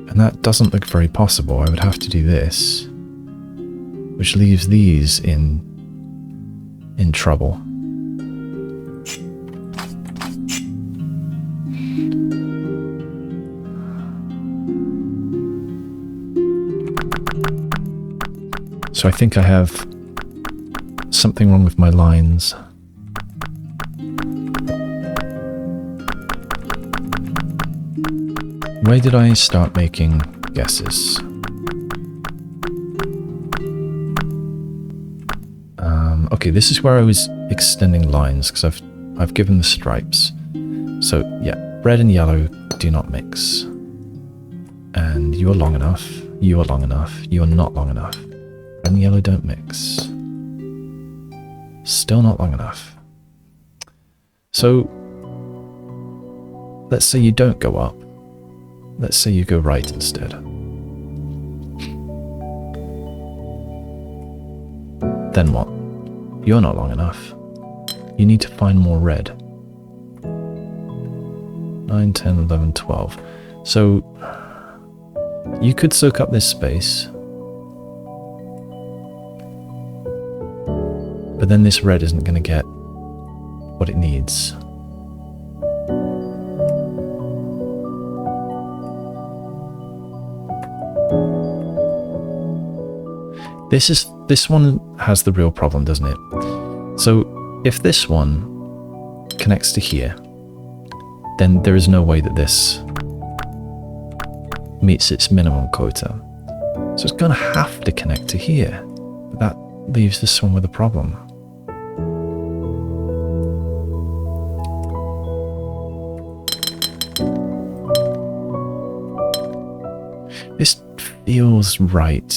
And that doesn't look very possible. I would have to do this, which leaves these in trouble. So I think I have something wrong with my lines. Where did I start making guesses? Okay, this is where I was extending lines because I've given the stripes. So yeah, red and yellow do not mix. And you are long enough, you are long enough, you are not long enough. Red and yellow don't mix. Still not long enough. So let's say you don't go up. Let's say you go right instead. Then what? You're not long enough. You need to find more red. 9, 10, 11, 12. So you could soak up this space. But then this red isn't going to get what it needs. This one has the real problem, doesn't it? So if this one connects to here, then there is no way that this meets its minimum quota. So it's going to have to connect to here. That leaves this one with a problem. This feels right.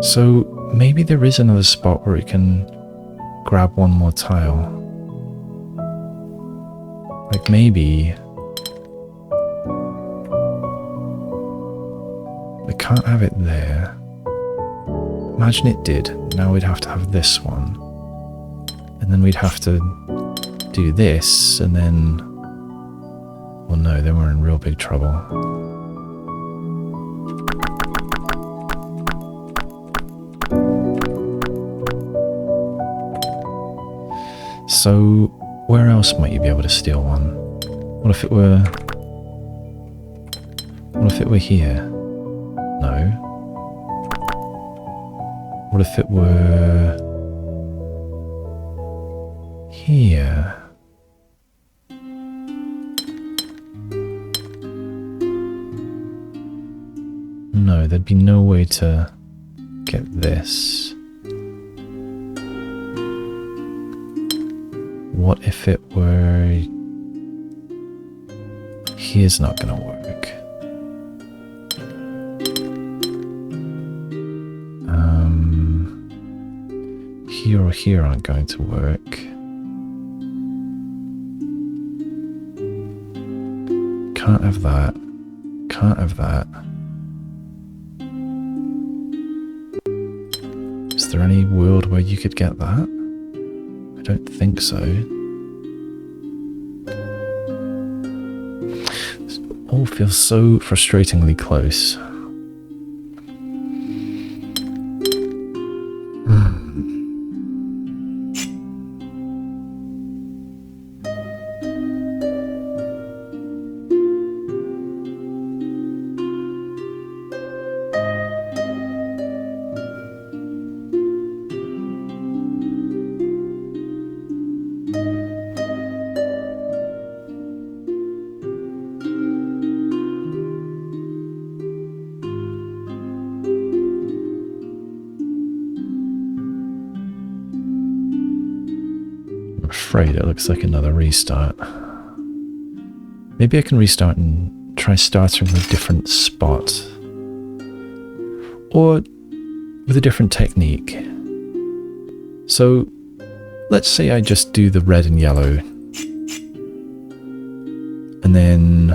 So maybe there is another spot where it can grab one more tile. Like maybe we can't have it there. Imagine it did. Now we'd have to have this one. And then we'd have to do this, and then... well, no, then we're in real big trouble. So, where else might you be able to steal one? What if it were... what if it were here? No. What if it were... here? No, there'd be no way to get this. What if it were... here's not gonna work. Here or here aren't going to work. Can't have that. Can't have that. Is there any world where you could get that? I don't think so. This all feels so frustratingly close. Afraid it looks like another restart. Maybe I can restart and try starting with a different spot. Or with a different technique. So let's say I just do the red and yellow. And then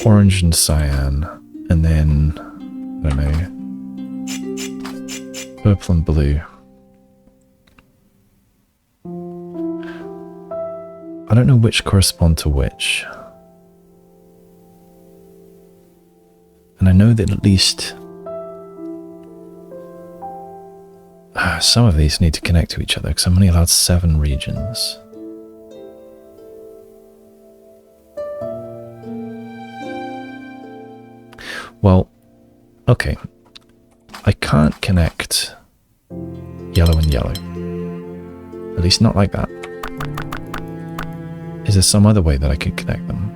orange and cyan. And then, I don't know, purple and blue. I don't know which correspond to which. And I know that at least some of these need to connect to each other because I'm only allowed 7 regions. Well, okay. I can't connect yellow and yellow. At least not like that. Is there some other way that I could connect them?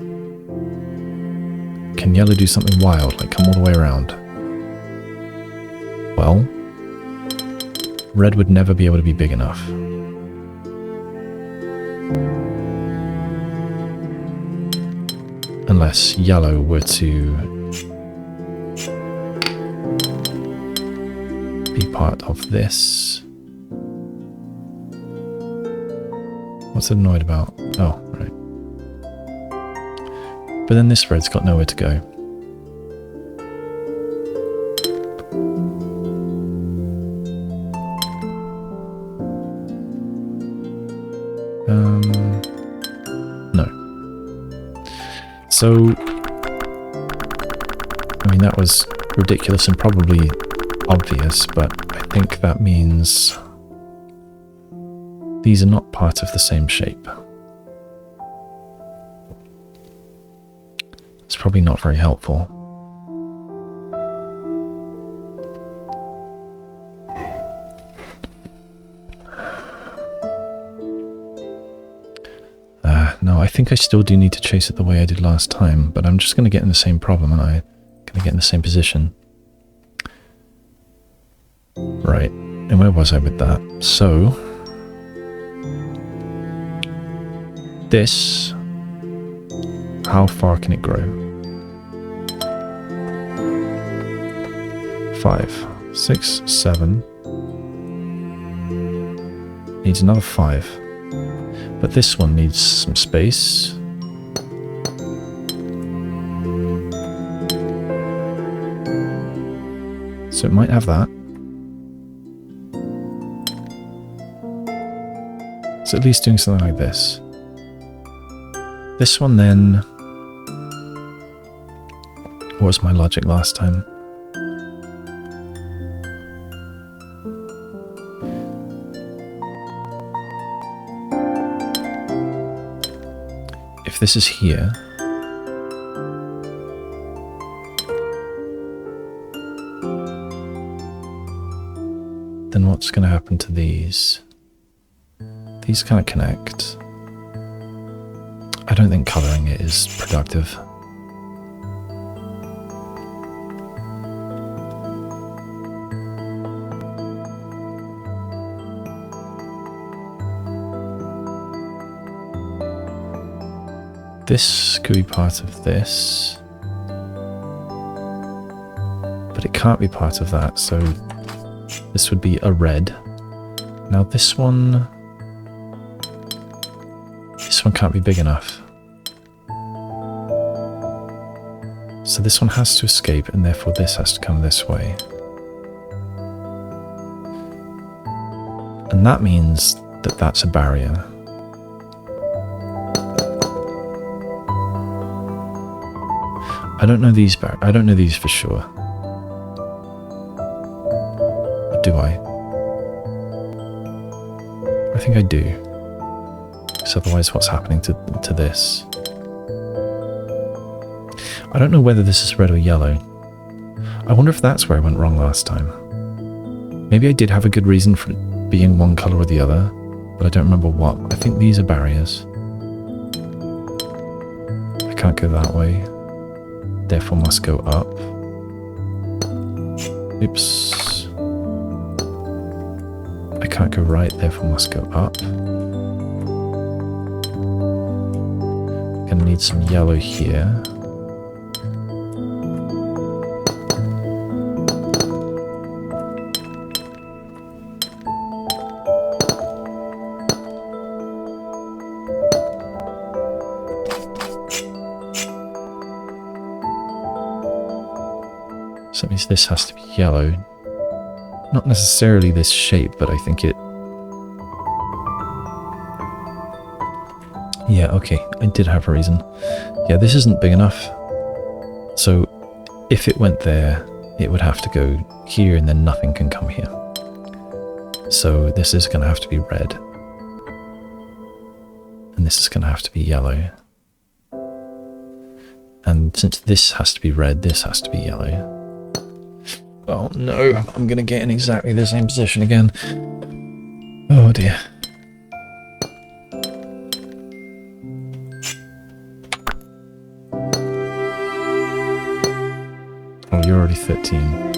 Can yellow do something wild, like come all the way around? Well, red would never be able to be big enough. Unless yellow were to be part of this. What's it annoyed about? Oh, right. But then this red's got nowhere to go. No. So, I mean, that was ridiculous and probably obvious, but I think that means these are not part of the same shape. It's probably not very helpful. think I still do need to chase it the way I did last time, but I'm just going to get in the same problem, and I'm going to get in the same position. Right, and where was I with that? So, this, how far can it grow? 5, 6, 7. Needs another 5. But this one needs some space. So it might have that. It's at least doing something like this. This one then... What was my logic last time? If this is here... Then what's going to happen to these? These kind of connect. I don't think colouring it is productive. This could be part of this. But it can't be part of that, so this would be a red. Now this one can't be big enough. So this one has to escape, and therefore this has to come this way. And that means that that's a barrier. I don't know these for sure. Or do I? I think I do. Because otherwise what's happening to this? I don't know whether this is red or yellow. I wonder if that's where I went wrong last time. Maybe I did have a good reason for it being one colour or the other, but I don't remember what. I think these are barriers. I can't go that way. Therefore must go up. Oops. I can't go right, therefore must go up. Gonna need some yellow here. So that means this has to be yellow. Not necessarily this shape, but I think it... Yeah, okay, I did have a reason. Yeah, this isn't big enough. So if it went there, it would have to go here and then nothing can come here. So this is going to have to be red. And this is going to have to be yellow. And since this has to be red, this has to be yellow. Oh no, I'm going to get in exactly the same position again. Oh dear. Oh, you're already 13.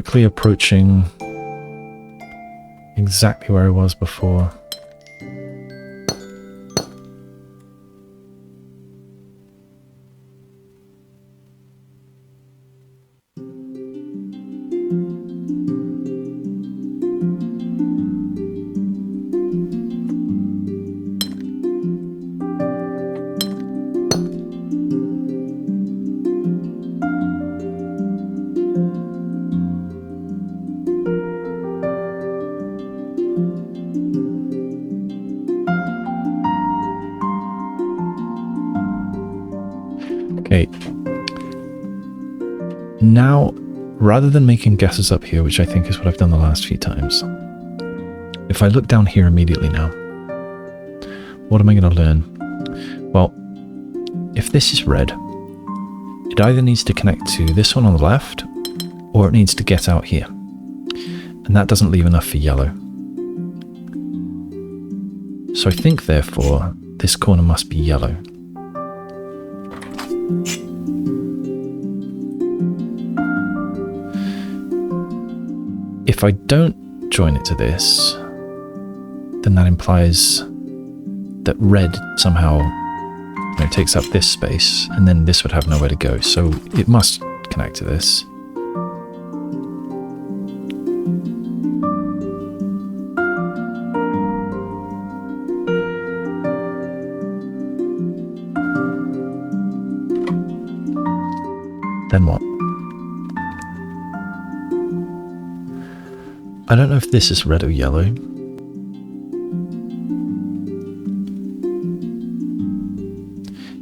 quickly approaching exactly where I was before. Okay. Now, rather than making guesses up here, which I think is what I've done the last few times, if I look down here immediately now, what am I going to learn? Well, if this is red, it either needs to connect to this one on the left, or it needs to get out here. And that doesn't leave enough for yellow. So I think, therefore, this corner must be yellow. If I don't join it to this, then that implies that red somehow, you know, takes up this space, and then this would have nowhere to go. So it must connect to this. Then what? I don't know if this is red or yellow.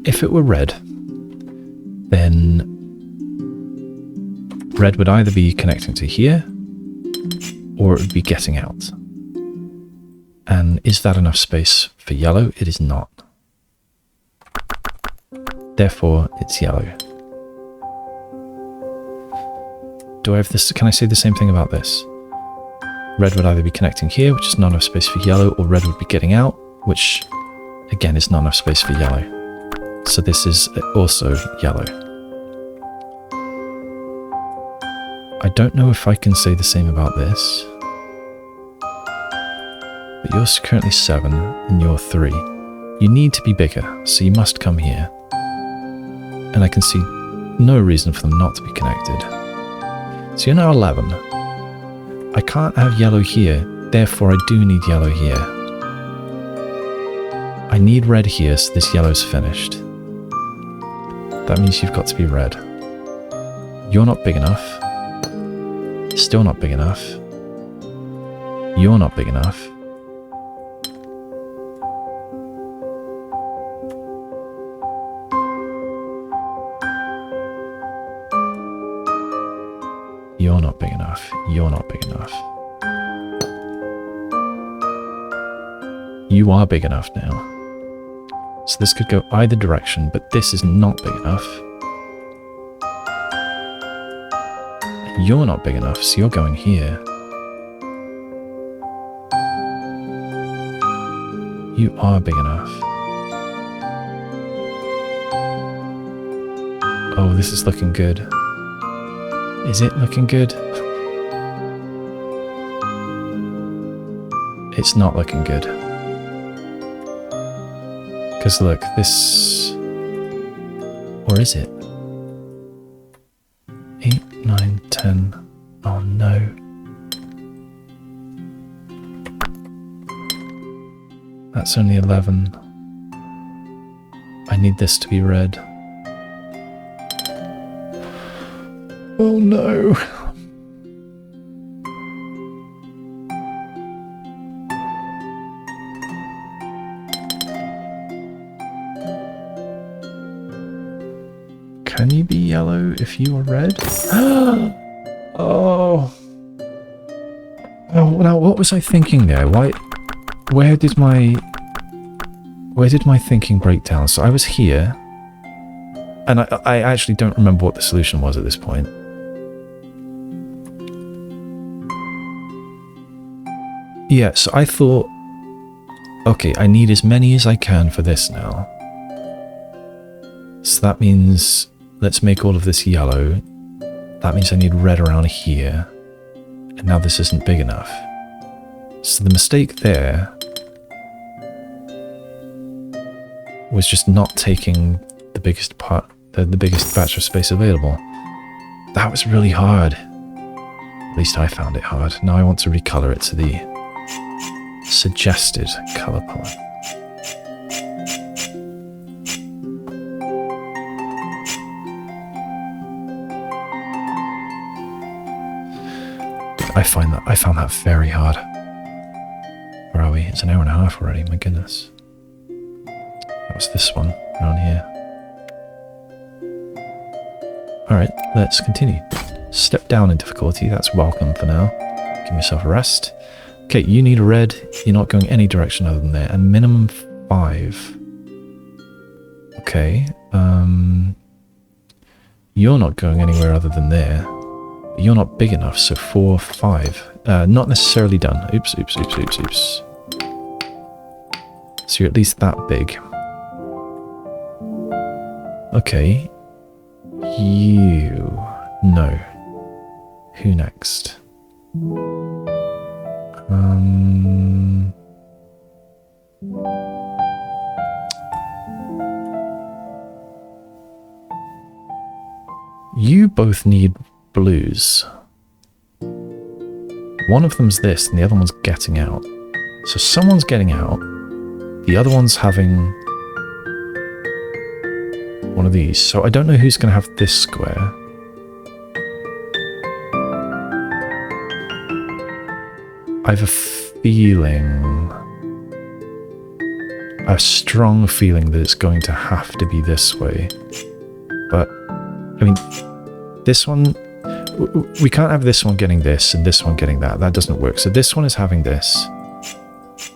If it were red, then red would either be connecting to here, or it would be getting out. And is that enough space for yellow? It is not. Therefore, it's yellow. Do I have this? Can I say the same thing about this? Red would either be connecting here, which is not enough space for yellow, or red would be getting out, which again is not enough space for yellow. So this is also yellow. I don't know if I can say the same about this. But you're currently 7 and you're 3. You need to be bigger, so you must come here. And I can see no reason for them not to be connected. So you're now 11. I can't have yellow here, therefore I do need yellow here. I need red here, so this yellow's finished. That means you've got to be red. You're not big enough. Still not big enough. You're not big enough. You're not big enough. You're not big enough. You are big enough now. So this could go either direction, but this is not big enough. You're not big enough, so you're going here. You are big enough. Oh, this is looking good. Is it looking good? It's not looking good. Because look, this... Or is it? 8, 9, 10. Oh no. That's only 11. I need this to be red. Oh no. Can you be yellow if you are red? Oh. Oh, now what was I thinking there? Where did my thinking break down? So I was here, and I actually don't remember what the solution was at this point. Yeah, so I thought, okay, I need as many as I can for this now. So that means, let's make all of this yellow. That means I need red around here. And now this isn't big enough. So the mistake there was just not taking the biggest part, the biggest batch of space available. That was really hard. At least I found it hard. Now I want to recolor it to the suggested color palette. I found that very hard. Where are we? It's an hour and a half already, my goodness. That was this one, around here. Alright, let's continue. Step down in difficulty, that's welcome for now. Give yourself a rest. Okay, you need a red, you're not going any direction other than there, and minimum 5. Okay, you're not going anywhere other than there. You're not big enough, so 4, 5. Not necessarily done. Oops. So you're at least that big. Okay. You. No. Who next? You both need blues. One of them's this and the other one's getting out. So someone's getting out. The other one's having one of these. So I don't know who's going to have this square. I have a feeling, a strong feeling that it's going to have to be this way. But, I mean, this one, we can't have this one getting this and this one getting that. That doesn't work. So this one is having this.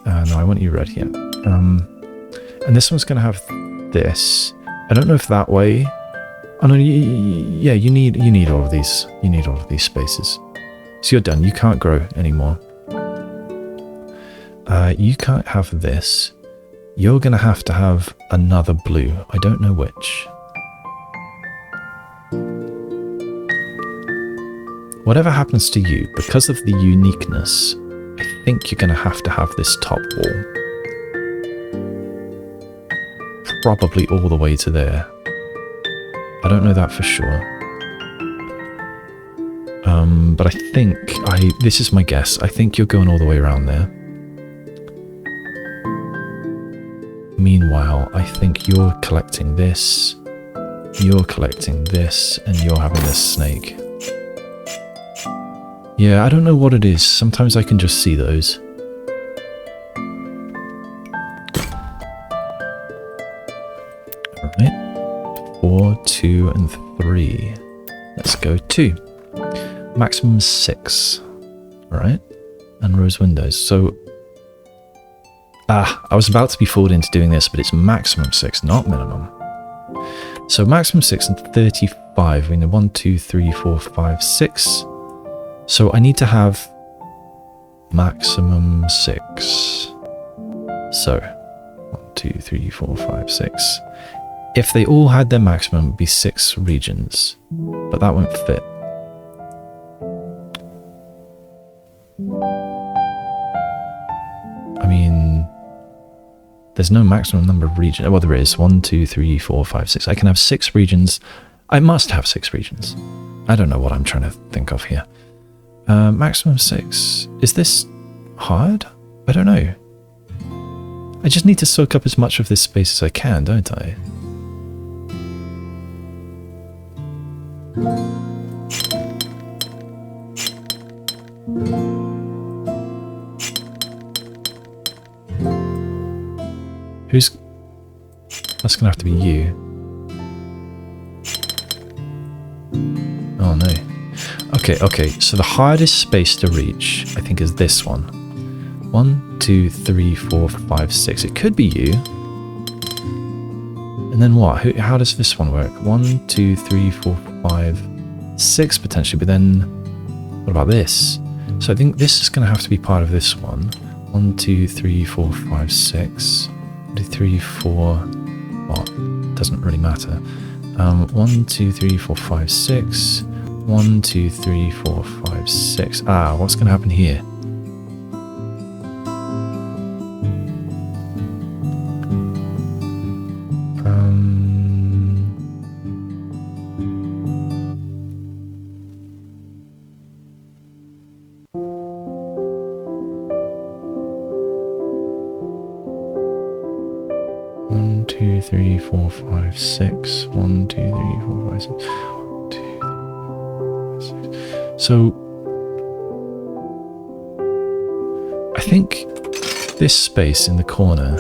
No, I want you red here. And this one's going to have this. I don't know if that way. Oh no, yeah, you need all of these. You need all of these spaces. So you're done. You can't grow anymore. You can't have this. You're going to have another blue. I don't know which. Whatever happens to you, because of the uniqueness, I think you're going to have this top wall. Probably all the way to there. I don't know that for sure. But I think, this is my guess, I think you're going all the way around there. Meanwhile, I think you're collecting this, you're collecting this, and you're having this snake. Yeah, I don't know what it is. Sometimes I can just see those. Alright. 4, 2, and 3. Let's go 2. Maximum 6. Alright. And rose windows. So, I was about to be fooled into doing this, but it's maximum 6, not minimum. So maximum 6 and 35. We need 1, 2, 3, 4, 5, 6. So I need to have maximum 6. So 1, 2, 3, 4, 5, 6. If they all had their maximum, it'd be 6 regions, but that won't fit. I mean, there's no maximum number of regions. Well, there is 1, 2, 3, 4, 5, 6. I can have 6 regions. I must have 6 regions. I don't know what I'm trying to think of here. Maximum 6. Is this hard? I don't know. I just need to soak up as much of this space as I can, don't I? Who's... That's gonna have to be you. Oh no. Okay, so the hardest space to reach, I think, is this one. 1, 2, 3, 4, 5, 6. It could be you. And then what? How does this one work? 1, 2, 3, 4, 5, 6 potentially, but then what about this? So I think this is going to have to be part of this one. 1, 2, 3, 4, 5, 6. 1, 2, 3, 4. What? Doesn't really matter. 1, 2, 3, 4, 5, 6. 1, 2, 3, 4, 5, 6. Ah, what's going to happen here? One, two, three, four, five, six. 1, 2, 3, 4, 5, 6. 1, 2, 3, 4, 5, 6. So I think this space in the corner,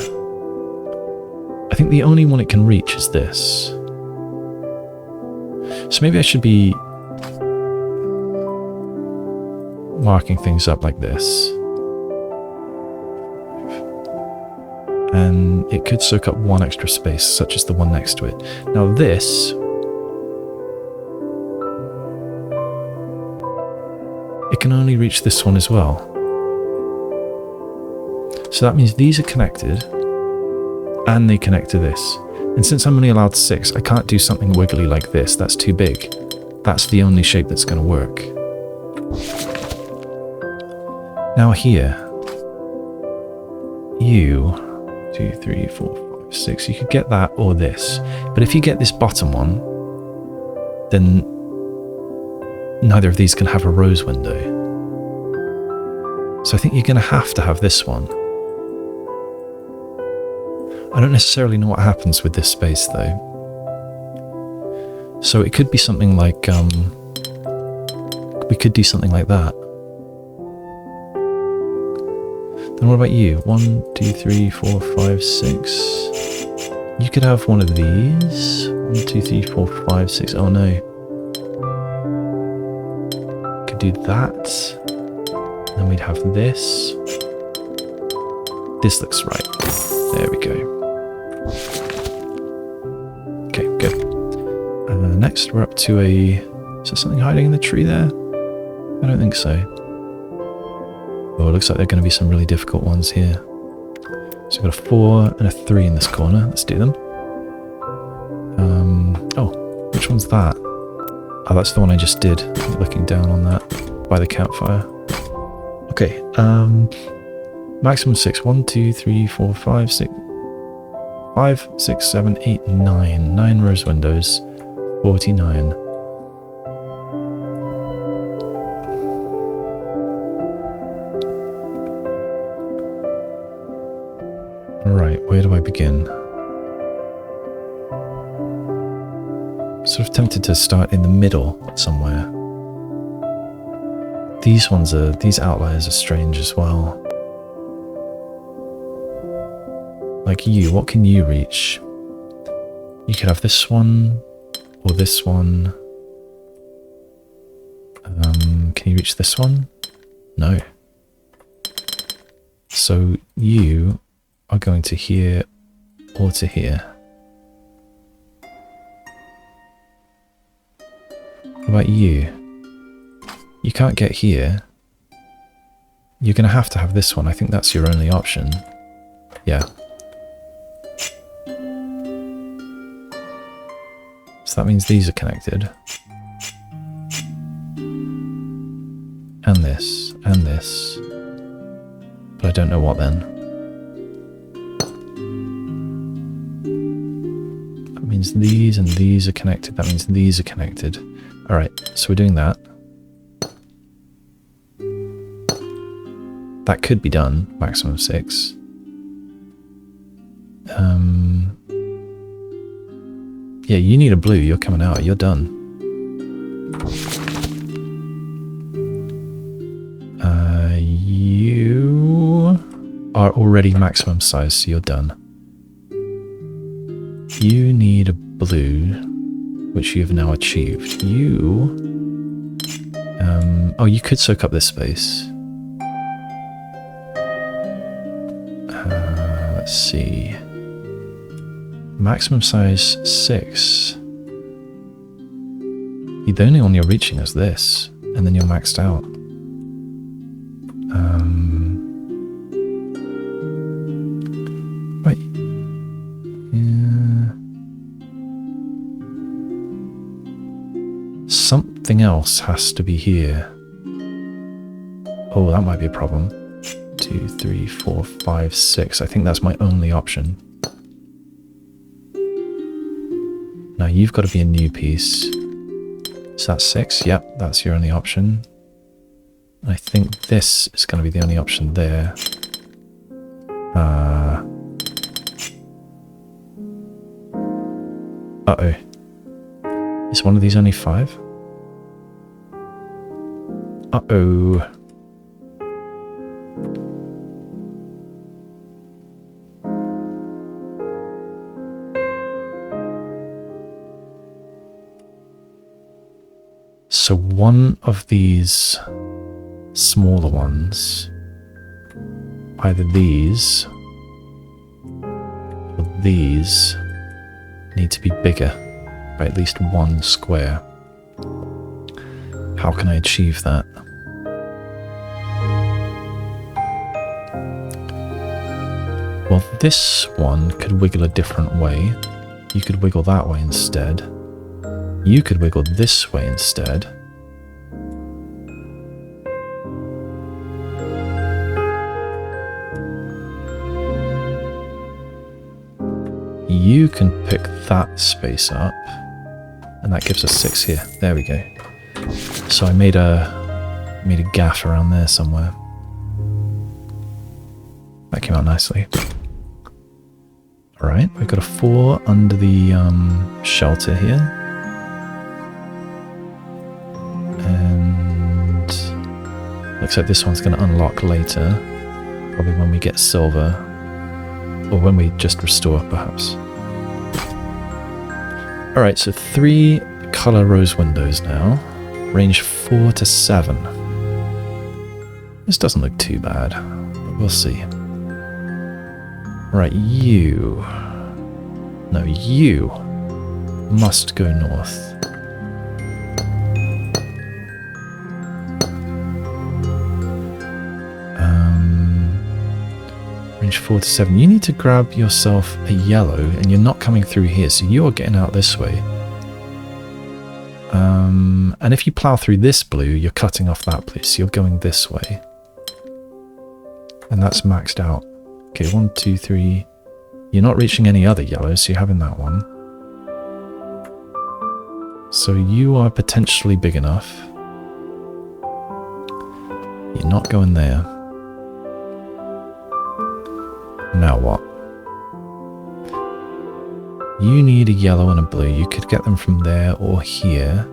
I think the only one it can reach is this. So maybe I should be marking things up like this. And it could soak up one extra space, such as the one next to it. Now this, it can only reach this one as well. So that means these are connected, and they connect to this. And since I'm only allowed 6, I can't do something wiggly like this. That's too big. That's the only shape that's going to work. Now here, you, 2, 3, 4, 5, 6. You could get that or this. But if you get this bottom one, then neither of these can have a rose window. So I think you're going to have this one. I don't necessarily know what happens with this space though. So it could be something like, we could do something like that. Then what about you? 1, 2, 3, 4, 5, 6. You could have one of these. 1, 2, 3, 4, 5, 6. Oh no. Could do that. Then we'd have this. This looks right. There we go. Okay, good. Next we're up to a... Is there something hiding in the tree there? I don't think so. Oh, it looks like there are going to be some really difficult ones here. So we've got a 4 and a 3 in this corner. Let's do them. Oh, which one's that? Oh, that's the one I just did. Looking down on that by the campfire. Okay, maximum 6. 1, 2, 3, 4, 5, 6. 5, 6, 7, 8, 9. 9 rose windows. 49. Right, where do I begin? Sort of tempted to start in the middle somewhere. These outliers are strange as well. Like you, what can you reach? You could have this one, or this one. Can you reach this one? No. So you are going to here or to here. What about you? You can't get here. You're going to have this one. I think that's your only option. Yeah. So that means these are connected. And this, and this. But I don't know what then. That means these and these are connected. That means these are connected. Alright, so we're doing that. That could be done, maximum 6. Yeah, you need a blue, you're coming out, you're done. You are already maximum size, so you're done. You need a blue, which you have now achieved. You... oh, you could soak up this space. Let's see. Maximum size 6. The only one you're reaching is this, and then you're maxed out. Right. Yeah. something else has to be here. Oh, that might be a problem. 2, 3, 4, 5, 6. I think that's my only option. Now you've got to be a new piece. So that's 6. Yep, that's your only option. I think this is going to be the only option there. Uh-oh. Is one of these only 5? Uh-oh. So one of these smaller ones, either these or these, need to be bigger by at least 1 square. How can I achieve that? Well, this one could wiggle a different way. You could wiggle that way instead. You could wiggle this way instead. You can pick that space up, and that gives us 6 here. There we go. So I made a gaff around there somewhere. That came out nicely. Alright, we've got a 4 under the shelter here. And looks like this one's going to unlock later. Probably when we get silver. Or when we just restore, perhaps. Alright, so 3 color rose windows now. Range 4 to 7. This doesn't look too bad, but we'll see. Right, you... No, you must go north. Range 4 to 7. You need to grab yourself a yellow, and you're not coming through here, so you're getting out this way. And if you plow through this blue, you're cutting off that blue, so you're going this way. And that's maxed out. Okay, 1, 2, 3. You're not reaching any other yellows, so you're having that one. So you are potentially big enough. You're not going there. Now what? You need a yellow and a blue. You could get them from there or here.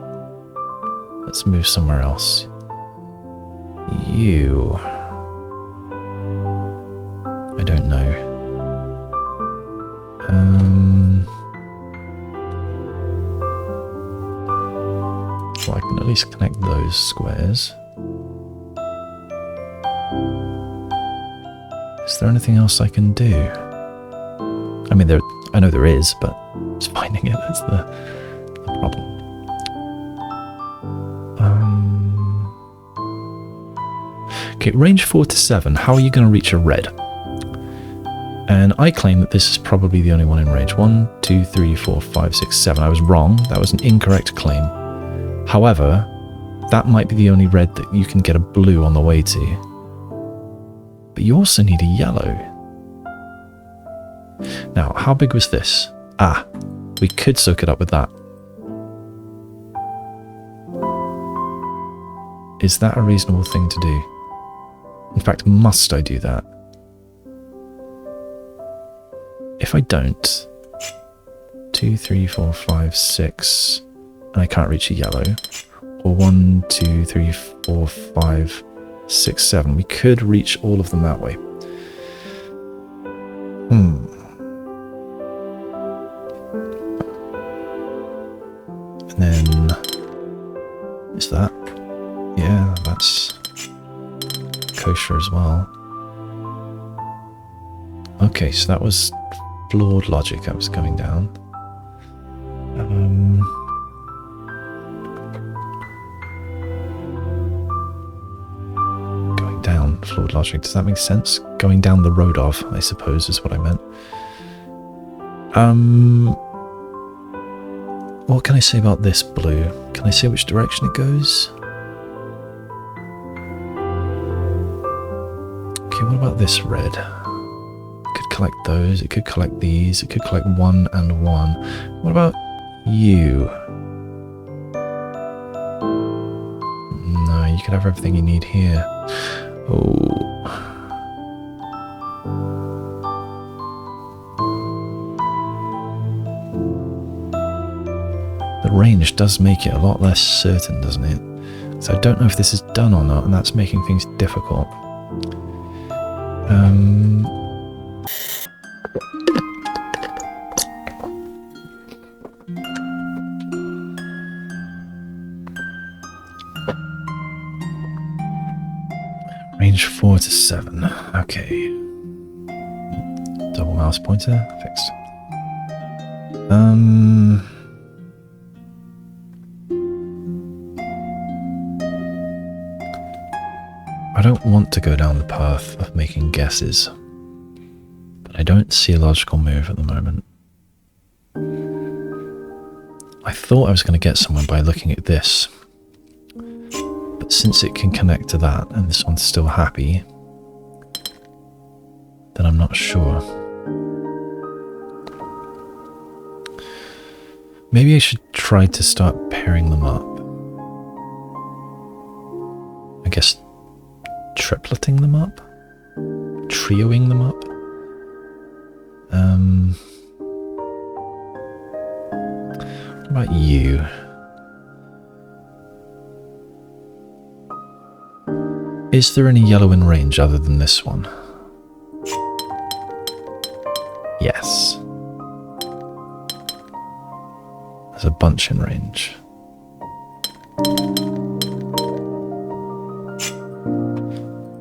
Let's move somewhere else. You... I don't know. Well, I can at least connect those squares. Is there anything else I can do? I mean, I know there is, but just finding it is the problem. Okay, range 4 to 7. How are you going to reach a red? And I claim that this is probably the only one in range. 1, 2, 3, 4, 5, 6, 7. I was wrong. That was an incorrect claim. However, that might be the only red that you can get a blue on the way to. But you also need a yellow. Now, how big was this? Ah, we could soak it up with that. Is that a reasonable thing to do? In fact, must I do that? If I don't... 2, 3, 4, 5, 6... and I can't reach a yellow. Or 1, 2, 3, 4, 5... 6, 7. We could reach all of them that way. And then... is that? Yeah, that's kosher as well. Okay, so that was flawed logic that was going down. Down flawed logic. Does that make sense? Going down the road of, I suppose, is what I meant. What can I say about this blue? Can I see which direction it goes? Okay, what about this red? It could collect those, it could collect these, it could collect 1 and 1. What about you? No, you could have everything you need here. Oh. The range does make it a lot less certain, doesn't it? So I don't know if this is done or not, and that's making things difficult. Range 4 to 7. Okay. Double mouse pointer. Fixed. I don't want to go down the path of making guesses, but I don't see a logical move at the moment. I thought I was going to get somewhere by looking at this, but since it can connect to that and this one's still happy, then I'm not sure. Maybe I should try to start pairing them up. I guess tripleting them up? Trioing them up? What about you? Is there any yellow in range other than this one? Yes. There's a bunch in range.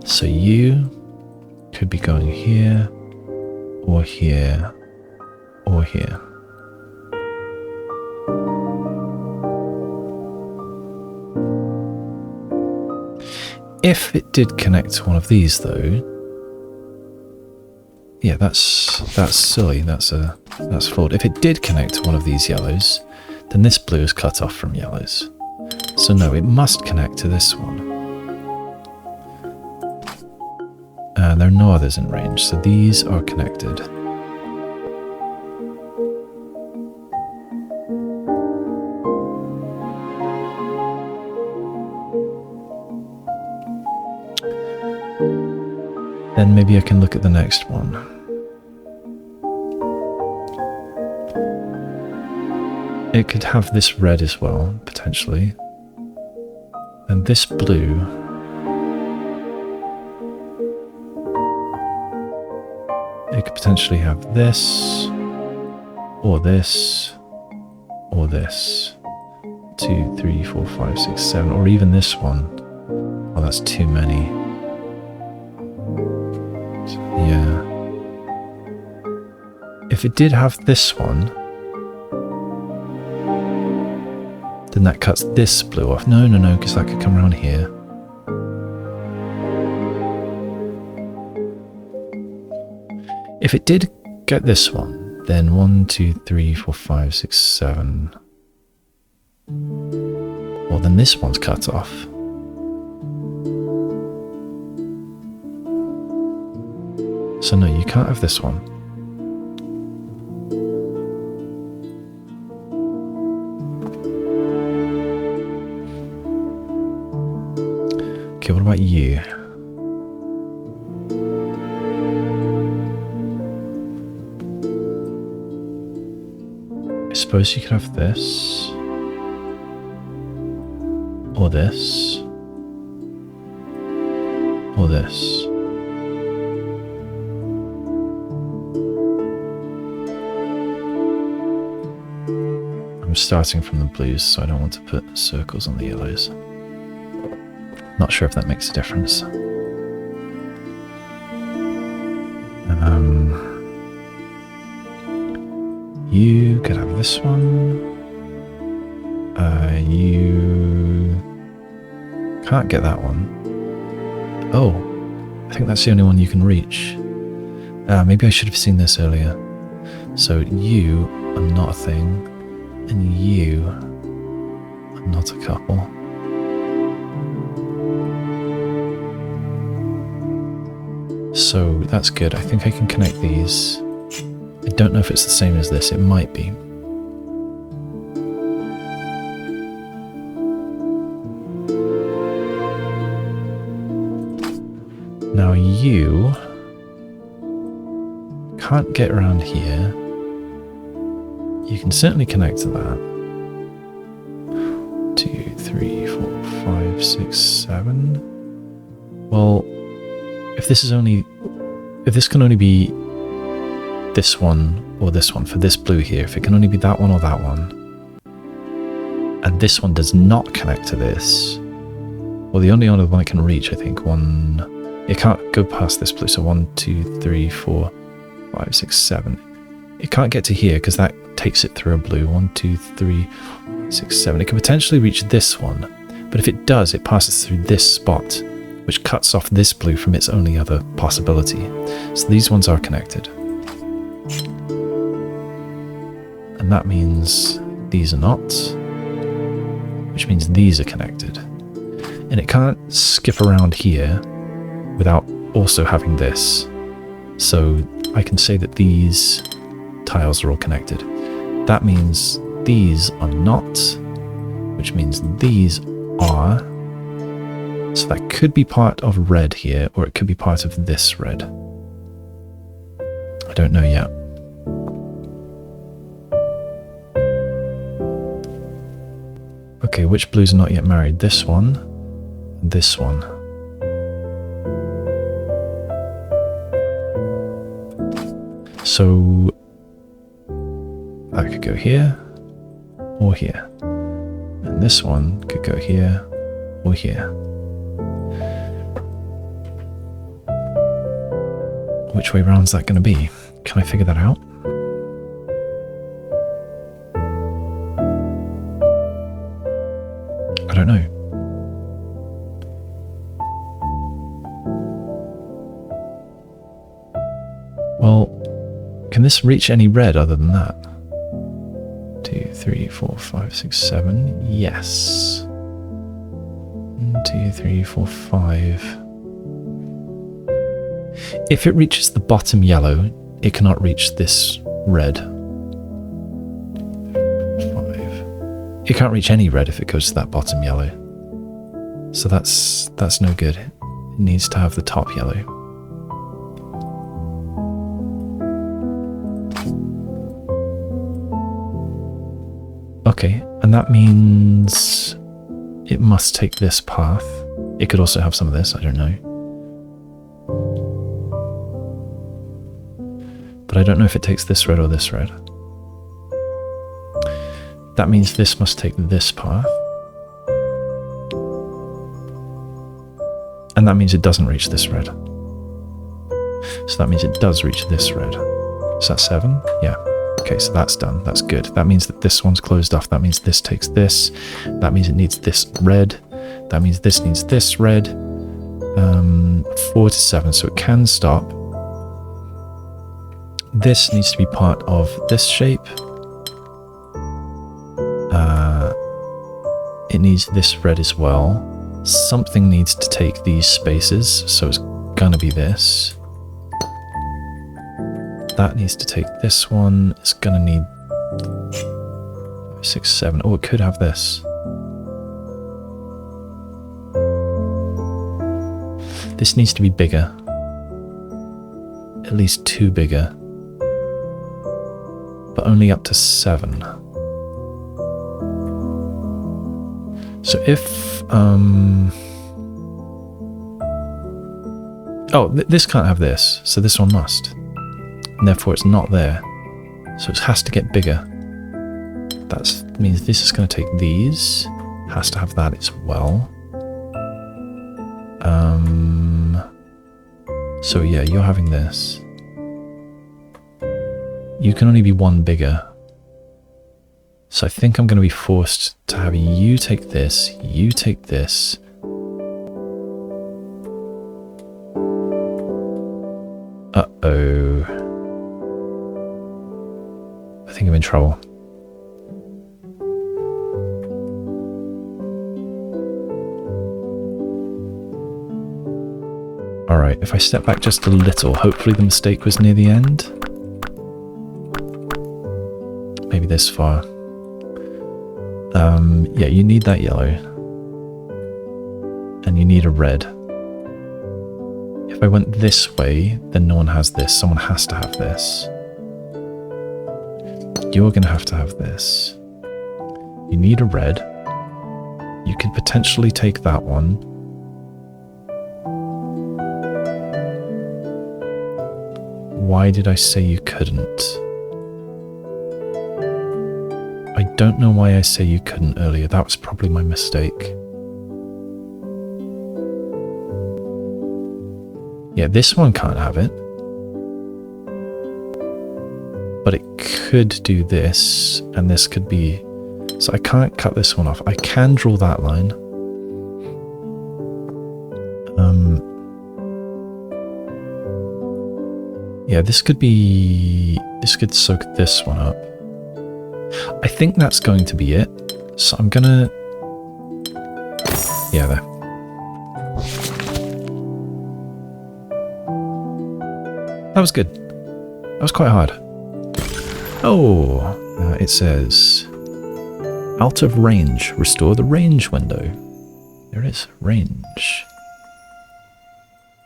So you could be going here, or here, or here. If it did connect to one of these, though, yeah, that's silly. That's flawed. If it did connect to one of these yellows, then this blue is cut off from yellows. So no, it must connect to this one. There are no others in range, so these are connected. Then maybe I can look at the next one. It could have this red as well, potentially. And this blue. It could potentially have this, or this, or this. 2, 3, 4, 5, 6, 7, or even this one. Oh, that's too many. Yeah. If it did have this one, then that cuts this blue off. No, because that could come around here. If it did get this one, then 1, 2, 3, 4, 5, 6, 7. Well, then this one's cut off. So no, you can't have this one. Okay, what about you? I suppose you could have this, or this, or this. I'm starting from the blues, so I don't want to put circles on the yellows. Not sure if that makes a difference. You could have this one. You can't get that one. Oh, I think that's the only one you can reach. Maybe I should have seen this earlier. So you are not a thing, and you are not a couple. So that's good. I think I can connect these. I don't know if it's the same as this. It might be. Now you can't get around here. You can certainly connect to that. 2, 3, 4, 5, 6, 7. Well, if this can only be this one or this one for this blue here, if it can only be that one or that one, and this one does not connect to this, well, the only other one it can reach, I think, it can't go past this blue, so 1, 2, 3, 4, 5, 6, 7. It can't get to here because that takes it through a blue. 1, 2, 3, 6, 7. It can potentially reach this one, but if it does, it passes through this spot, which cuts off this blue from its only other possibility. So these ones are connected. And that means these are not, which means these are connected. And it can't skip around here without also having this. So I can say that these tiles are all connected. That means these are not, which means these are. So that could be part of red here, or it could be part of this red. I don't know yet. Okay, which blues are not yet married? This one, and this one. So that could go here, or here. And this one could go here, or here. Which way round is that going to be? Can I figure that out? I don't know. Well, can this reach any red other than that? 2, 3, 4, 5, 6, 7. Yes. 1, 2, 3, 4, 5. If it reaches the bottom yellow, it cannot reach this red. 5. It can't reach any red if it goes to that bottom yellow. So that's no good. It needs to have the top yellow. Okay, and that means it must take this path. It could also have some of this, I don't know. But I don't know if it takes this red or this red. That means this must take this path. And that means it doesn't reach this red. So that means it does reach this red. Is that 7? Yeah. Okay, so that's done. That's good. That means that this one's closed off. That means this takes this. That means it needs this red. That means this needs this red. 4 to 7, so it can stop. This needs to be part of this shape. It needs this red as well. Something needs to take these spaces, so it's gonna be this. That needs to take this one. It's gonna need 6, 7. Oh, it could have this. This needs to be bigger. At least 2 bigger. But only up to 7. So if this can't have this, so this one must, and therefore it's not there, so it has to get bigger. That means this is going to take these, has to have that as well. So yeah, you're having this. You can only be one bigger. So I think I'm going to be forced to have you take this, you take this. Uh-oh. I think I'm in trouble. Alright, if I step back just a little, hopefully the mistake was near the end. Maybe this far. Yeah, you need that yellow. And you need a red. If I went this way, then no one has this. Someone has to have this. You're going to have this. You need a red. You could potentially take that one. Why did I say you couldn't? I don't know why I say you couldn't earlier. That was probably my mistake. Yeah, this one can't have it. But it could do this, and this could be... So I can't cut this one off. I can draw that line. Yeah, this could be... This could soak this one up. I think that's going to be it. So I'm gonna... Yeah, there. That was good. That was quite hard. Oh, it says... Out of range. Restore the range window. There it is. Range.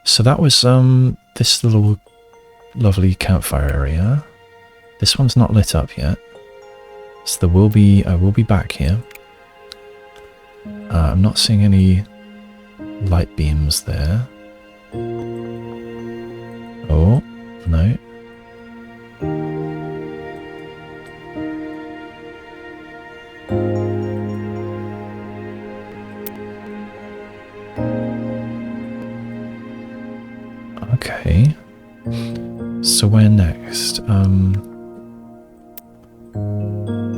So that was this little lovely campfire area. This one's not lit up yet. So there will be... I will be back here. I'm not seeing any light beams there. Oh, no. Okay. So where next?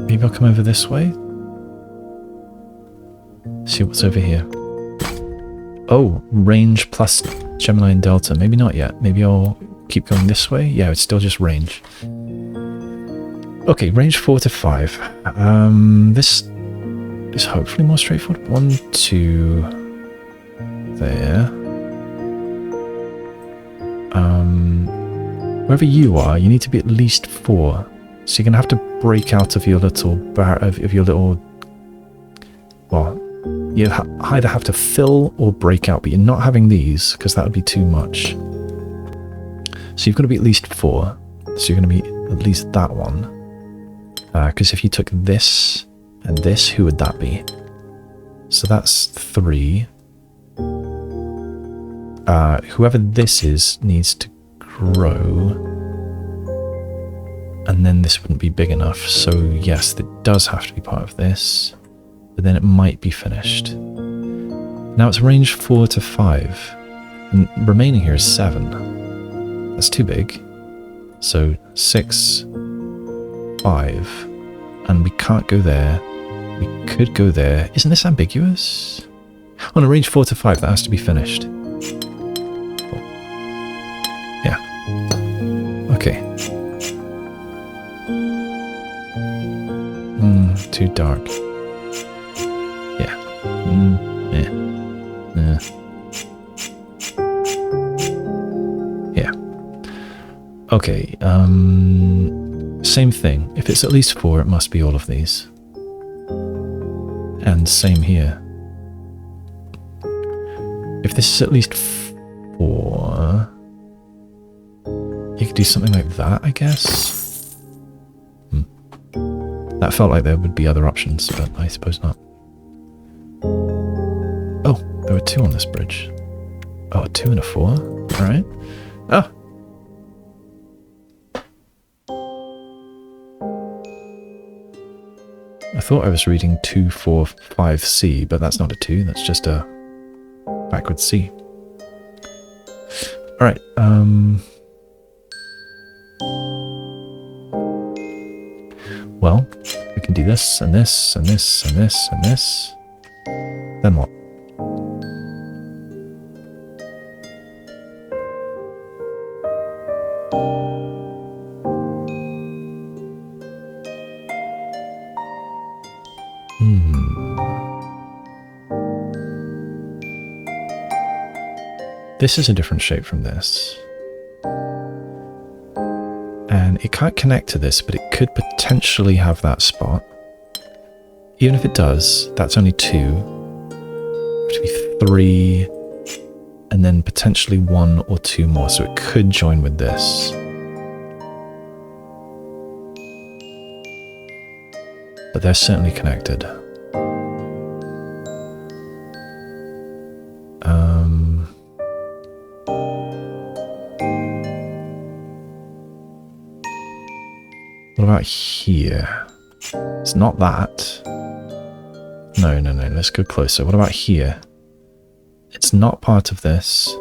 Maybe I'll come over this way. See what's over here. Oh, range plus Gemini and Delta. Maybe not yet. Maybe I'll keep going this way. Yeah, it's still just range. Okay, range 4 to 5. This is hopefully more straightforward. 1, 2, there. Wherever you are, you need to be at least 4. So you're gonna have to break out of your little well, you either have to fill or break out, but you're not having these because that would be too much. So you've got to be at least 4. So you're going to be at least that one. Because if you took this and this, who would that be? So that's 3. Whoever this is needs to grow. And then this wouldn't be big enough. So yes, it does have to be part of this. But then it might be finished. Now it's range 4 to 5. And remaining here is 7. That's too big. So 6, 5. And we can't go there. We could go there. Isn't this ambiguous? On a range 4 to 5, that has to be finished. Yeah. Okay. Too dark. Yeah. Yeah. Okay. Same thing. If it's at least 4, it must be all of these. And same here. If this is at least 4, you could do something like that, I guess. That felt like there would be other options, but I suppose not. Oh, there were 2 on this bridge. Oh, a 2 and a 4. Alright. Oh! I thought I was reading 2, 4, 5C, but that's not a 2, that's just a backwards C. Alright, well, we can do this, and this, and this, and this, and this. Then what? this is a different shape from this. And it can't connect to this, but it could potentially have that spot. Even if it does, that's only 2. It would be 3, and then potentially 1 or 2 more, so it could join with this. But they're certainly connected. What about here? It's not that. No, let's go closer. What about here? It's not part of this.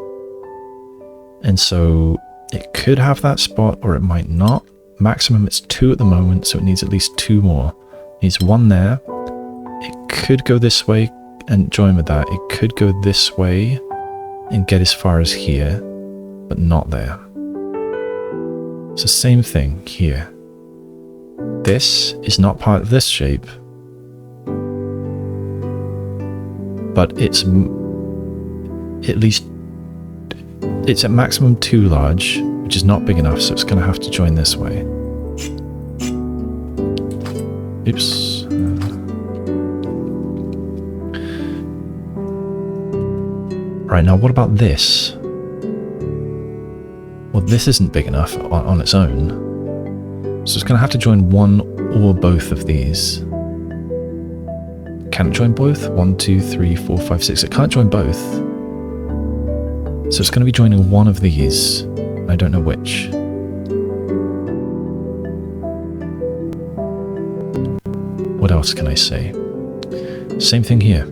And so it could have that spot or it might not. Maximum it's 2 at the moment, so it needs at least 2 more. It needs 1 there. It could go this way and join with that. It could go this way and get as far as here, but not there. So same thing here. This is not part of this shape, but it's at least, it's at maximum 2 large, which is not big enough, so it's going to have to join this way. Oops. Right, now what about this? Well, this isn't big enough on its own. So it's going to have to join 1 or both of these. Can it join both? 1, 2, 3, 4, 5, 6. It can't join both. So it's going to be joining 1 of these. I don't know which. What else can I say? Same thing here.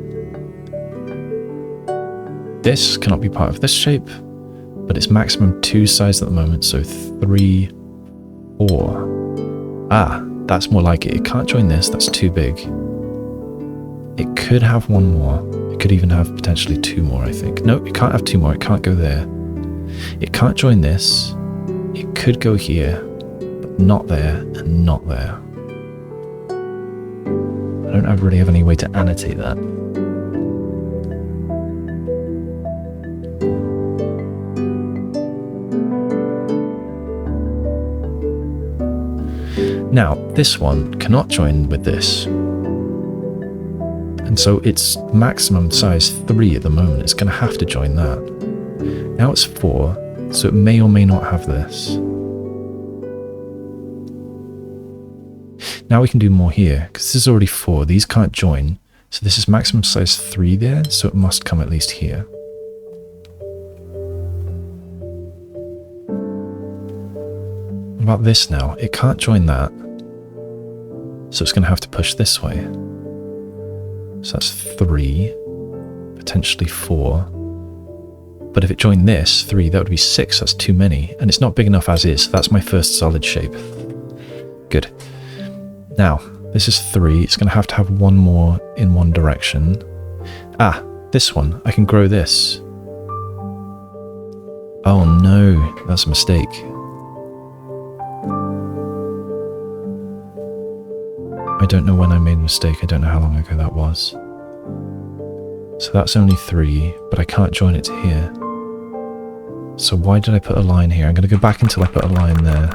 This cannot be part of this shape, but it's maximum 2 size at the moment, so 3, 4. Ah, that's more like it. It can't join this, that's too big. It could have 1 more. It could even have potentially 2 more, I think. No, it can't have 2 more. It can't go there. It can't join this. It could go here, but not there and not there. I don't really have any way to annotate that. Now, this one cannot join with this. And so it's maximum size 3 at the moment. It's going to have to join that. Now it's 4, so it may or may not have this. Now we can do more here, because this is already 4. These can't join. So this is maximum size 3 there, so it must come at least here. What about this now? It can't join that. So it's going to have to push this way. So that's 3, potentially 4. But if it joined this, 3, that would be 6. That's too many. And it's not big enough as is. So that's my first solid shape. Good. Now, this is 3. It's going to have 1 more in one direction. Ah, this one. I can grow this. Oh no, that's a mistake. I don't know when I made a mistake. I don't know how long ago that was. So that's only 3, but I can't join it to here. So why did I put a line here? I'm going to go back until I put a line there.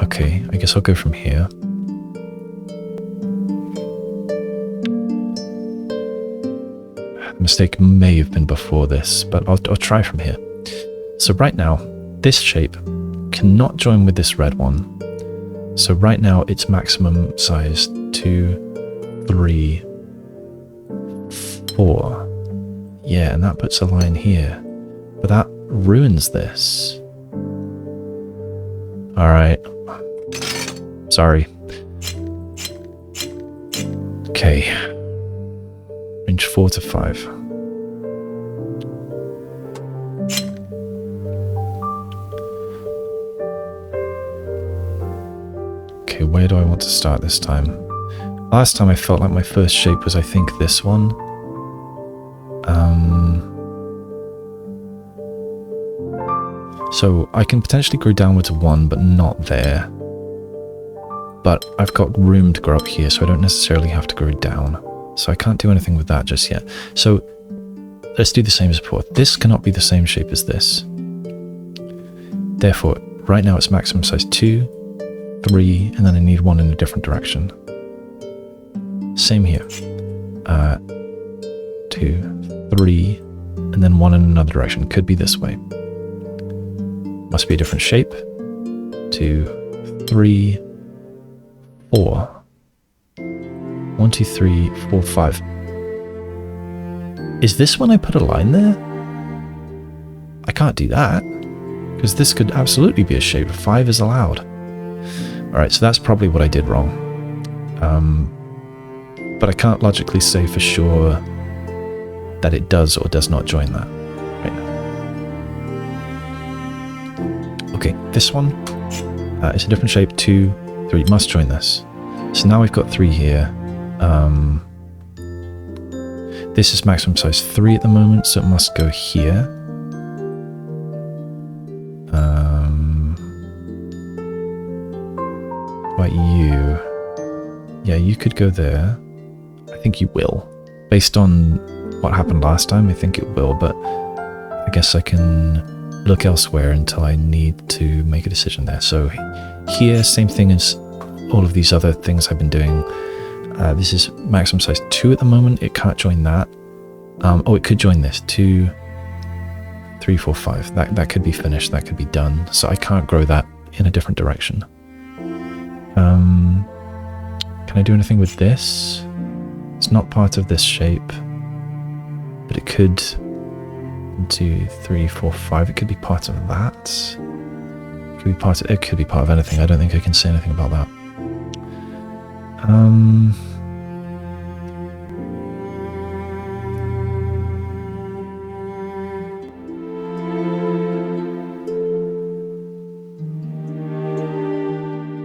Okay, I guess I'll go from here. The mistake may have been before this, but I'll try from here. So right now, this shape cannot join with this red one. So right now it's maximum size 2, 3, 4. Yeah, and that puts a line here. But that ruins this. Alright. Sorry. Okay. Range 4 to 5. Okay, where do I want to start this time? Last time I felt like my first shape was, I think, this one. So I can potentially grow downward to 1, but not there. But I've got room to grow up here, so I don't necessarily have to grow down. So I can't do anything with that just yet. So let's do the same as before. This cannot be the same shape as this. Therefore, right now it's maximum size 2, 3, and then I need one in a different direction. Same here. 2, 3, and then one in another direction. Could be this way. Must be a different shape. 2, 3, 4. 1, 2, 3, 4, 5. Is this when I put a line there? I can't do that, because this could absolutely be a shape. 5 is allowed. Alright, so that's probably what I did wrong. But I can't logically say for sure that it does or does not join that right now. Okay, this one is a different shape. 2, 3, must join this. So now we've got 3 here. This is maximum size 3 at the moment, so it must go here. About you. Yeah, you could go there. I think you will. Based on what happened last time, I think it will, but I guess I can look elsewhere until I need to make a decision there. So here, same thing as all of these other things I've been doing. This is maximum size 2 at the moment. It can't join that. Oh, it could join this. 2, 3, 4, 5. That could be finished. That could be done. So I can't grow that in a different direction. Can I do anything with this? It's not part of this shape, but it could. 1, 2, 3, 4, 5. It could be part of that. It could be part of. It could be part of anything. I don't think I can say anything about that.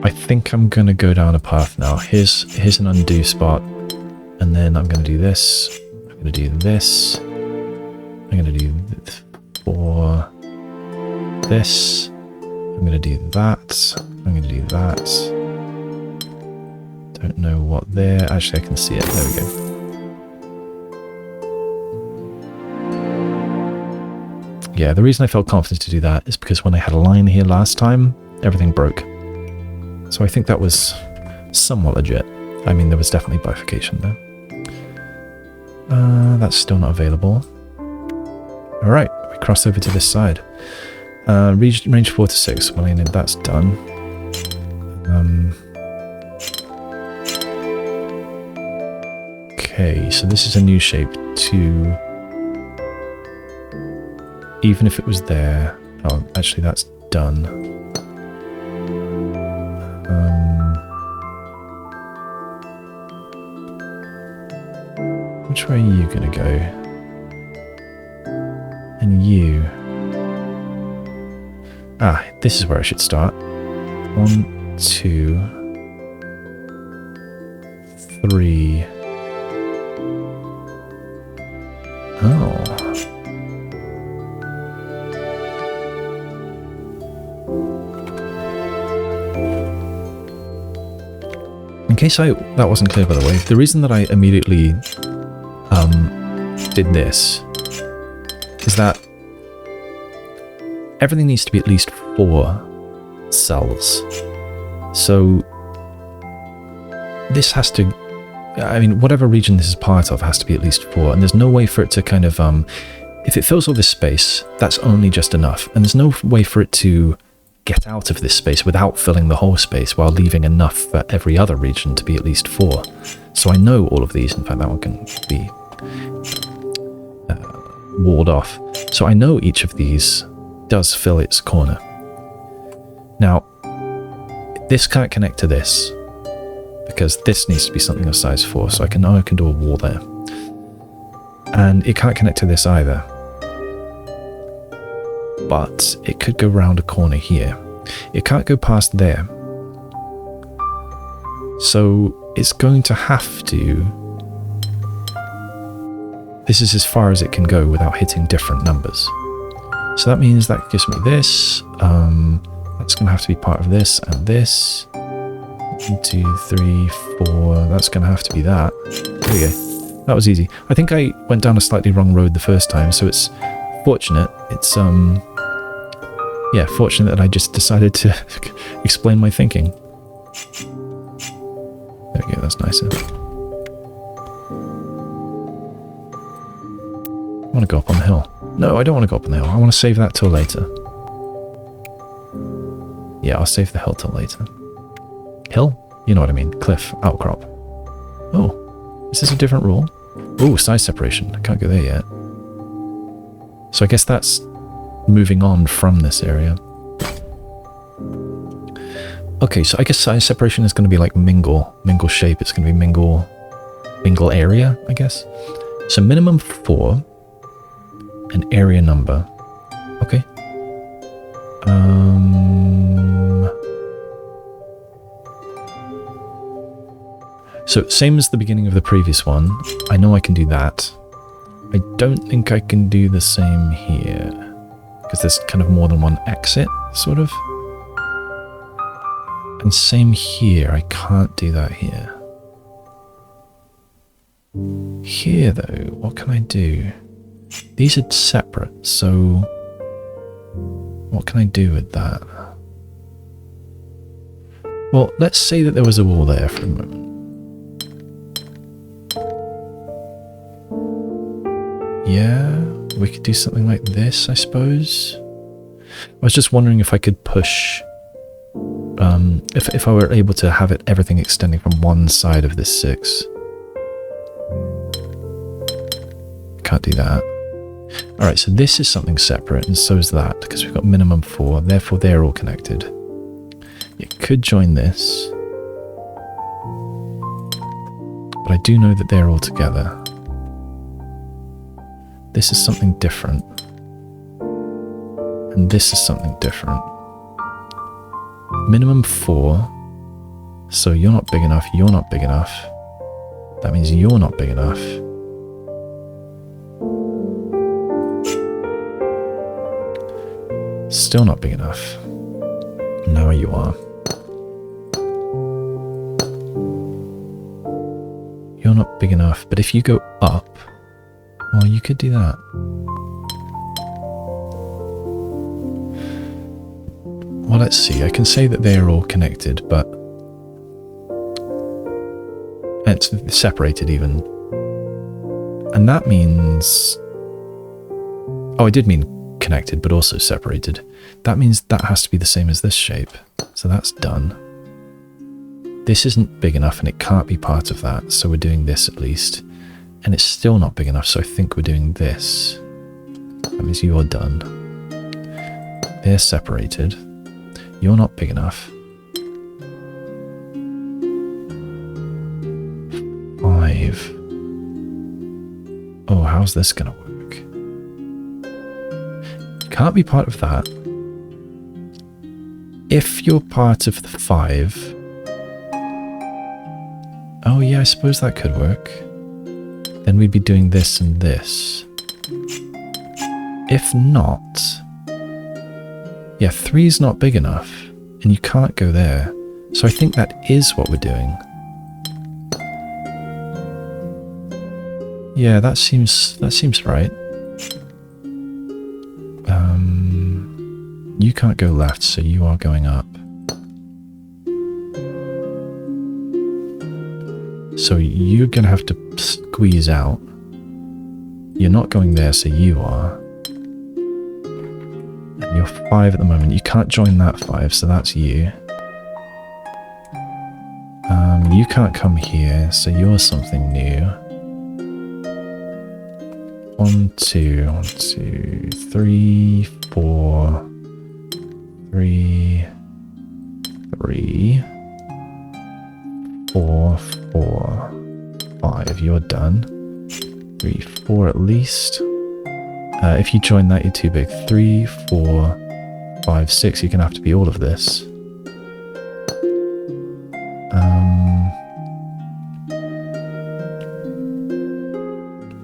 I think I'm going to go down a path now. Here's an undo spot, and then I'm going to do this. I'm going to do this. I'm going to do for this. I'm going to do that. I'm going to do that. Don't know what there. Actually, I can see it. There we go. Yeah, the reason I felt confident to do that is because when I had a line here last time, everything broke. So I think that was somewhat legit. I mean, there was definitely bifurcation there. That's still not available. Alright, we cross over to this side. Range 4 to 6. Well, that's done. Okay, so this is a new shape 2. Even if it was there... Oh, actually that's done. Which way are you going to go? And you... Ah, this is where I should start. 1, 2... 3... Oh. In case that wasn't clear, by the way, the reason that I immediately did this is that everything needs to be at least 4 cells. So this has to, I mean, whatever region this is part of has to be at least 4, and there's no way for it to kind of, if it fills all this space, that's only just enough, and there's no way for it to get out of this space without filling the whole space while leaving enough for every other region to be at least 4. So I know all of these. In fact, that one can be walled off. So I know each of these does fill its corner. Now, this can't connect to this because this needs to be something of size 4. So I can do a wall there. And it can't connect to this either. But it could go round a corner here. It can't go past there. So it's going to have to... This is as far as it can go without hitting different numbers. So that means that gives me this. That's going to have to be part of this and this. 1, 2, 3, 4. That's going to have to be that. There we go. that was easy. I think I went down a slightly wrong road the first time, so it's fortunate. It's, yeah, fortunate that I just decided to explain my thinking. There we go, that's nicer. I want to go up on the hill. No, I don't want to go up on the hill. I want to save that till later. Yeah, I'll save the hill till later. Hill? You know what I mean. Cliff, outcrop. Oh, is this a different rule? Oh, size separation. I can't go there yet. So I guess that's moving on from this area. Okay, so I guess size separation is going to be like mingle shape. It's going to be mingle area, I guess. So minimum 4, an area number. Okay. So same as the beginning of the previous one. I know I can do that. I don't think I can do the same here, because there's kind of more than one exit, sort of. And same here, I can't do that here. Here though, what can I do? These are separate, so what can I do with that? Well, let's say that there was a wall there for a moment. Yeah, we could do something like this, I suppose. I was just wondering if I could push, if I were able to have everything extending from one side of this 6. Can't do that. Alright, so this is something separate, and so is that, because we've got minimum 4, therefore they're all connected. You could join this, but I do know that they're all together. This is something different. And this is something different. Minimum 4. So you're not big enough, you're not big enough. That means you're not big enough. Still not big enough. Now you are. You're not big enough, but if you go up, well, you could do that. Well, let's see. I can say that they are all connected, but it's separated even. And that means... Oh, I did mean connected, but also separated. That means that has to be the same as this shape. So that's done. This isn't big enough, and it can't be part of that, so we're doing this at least. And it's still not big enough, so I think we're doing this. That means you're done. They're separated. You're not big enough. 5. Oh, how's this gonna work? You can't be part of that. If you're part of the 5... Oh yeah, I suppose that could work. Then we'd be doing this and this. If not... Yeah, 3's not big enough, and you can't go there. So I think that is what we're doing. Yeah, that seems right. You can't go left, so you are going up. So you're gonna have to squeeze out. You're not going there, so you are. And you're 5 at the moment. You can't join that 5, so that's you. You can't come here, so you're something new. 1, 2, 1, 2, 3, 4, 3, 3, 4, 4, 5. You're done. 3, 4 at least. If you join that, you're too big. 3, 4, 5, 6. You're gonna have to be all of this.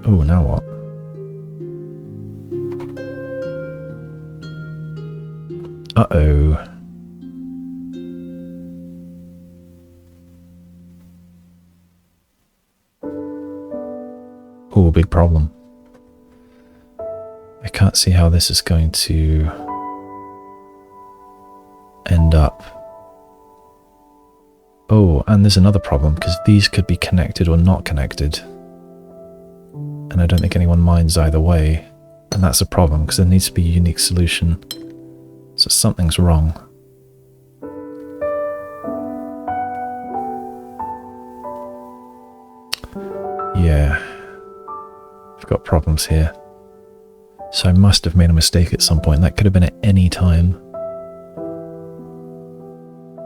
Oh, now what? Uh-oh. big problem. I can't see how this is going to end up. Oh, and there's another problem, because these could be connected or not connected. And I don't think anyone minds either way. And that's a problem, because there needs to be a unique solution. So something's wrong. Yeah. I've got problems here. So I must have made a mistake at some point. That could have been at any time.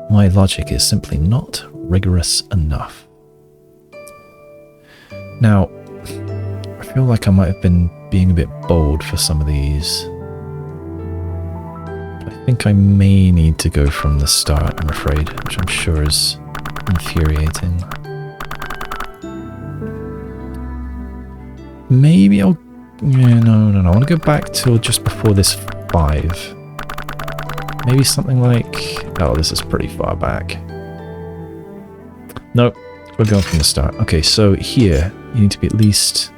My logic is simply not rigorous enough. Now, I feel like I might have been being a bit bold for some of these. But I think I may need to go from the start, I'm afraid, which I'm sure is infuriating. Maybe I'll... Yeah, no. I want to go back till just before this 5. Maybe something like... Oh, this is pretty far back. Nope, we're going from the start. Okay, so here, you need to be at least...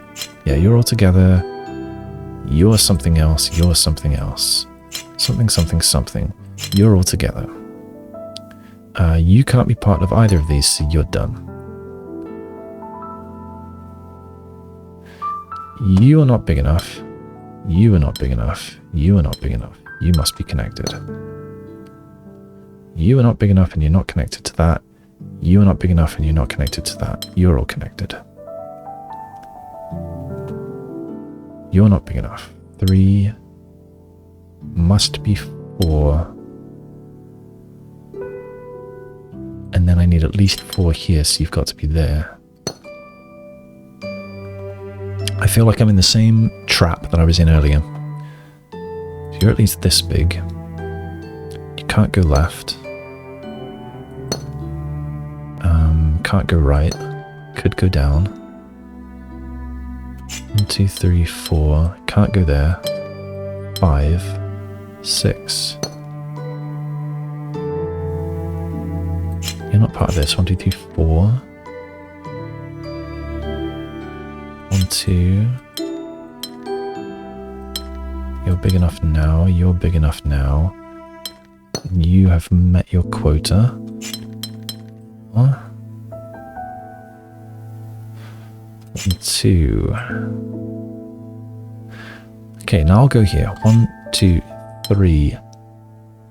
Yeah, you're all together. You're something else. You're something else. Something. You're all together. You can't be part of either of these, so you're done. You are not big enough. You are not big enough. You are not big enough. You must be connected. You are not big enough and you're not connected to that. You are not big enough and you're not connected to that. You're all connected. You're not big enough. 3 must be 4. And then I need at least 4 here, so you've got to be there. I feel like I'm in the same trap that I was in earlier. So you're at least this big. You can't go left. Can't go right. Could go down. 1, 2, 3, 4. Can't go there. 5, 6. You're not part of this. 1, 2, 3, 4. 1, 2. You're big enough now. You're big enough now. You have met your quota. What? 1, 2. Okay, now I'll go here. 1, 2, 3.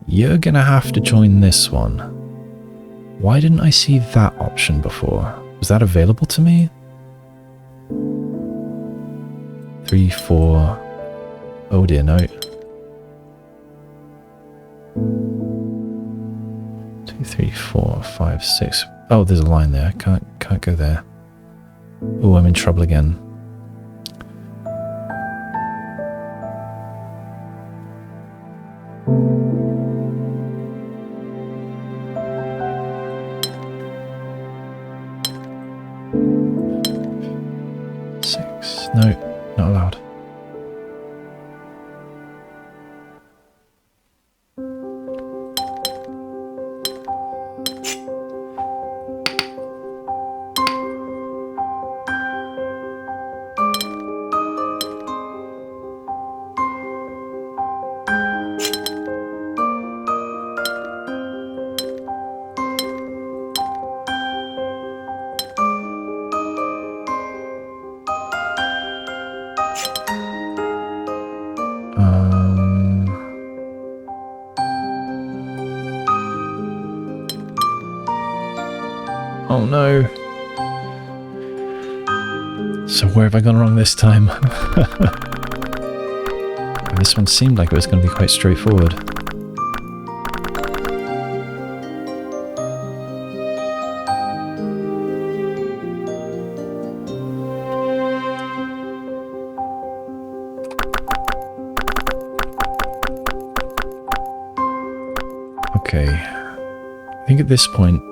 You're gonna have to join this one. Why didn't I see that option before? Was that available to me? 3, 4. Oh dear, no. 2, 3, 4, 5, 6. Oh, there's a line there. Can't go there. Oh, I'm in trouble again. No, not allowed. Oh no. So where have I gone wrong this time? This one seemed like it was going to be quite straightforward. Okay. I think at this point...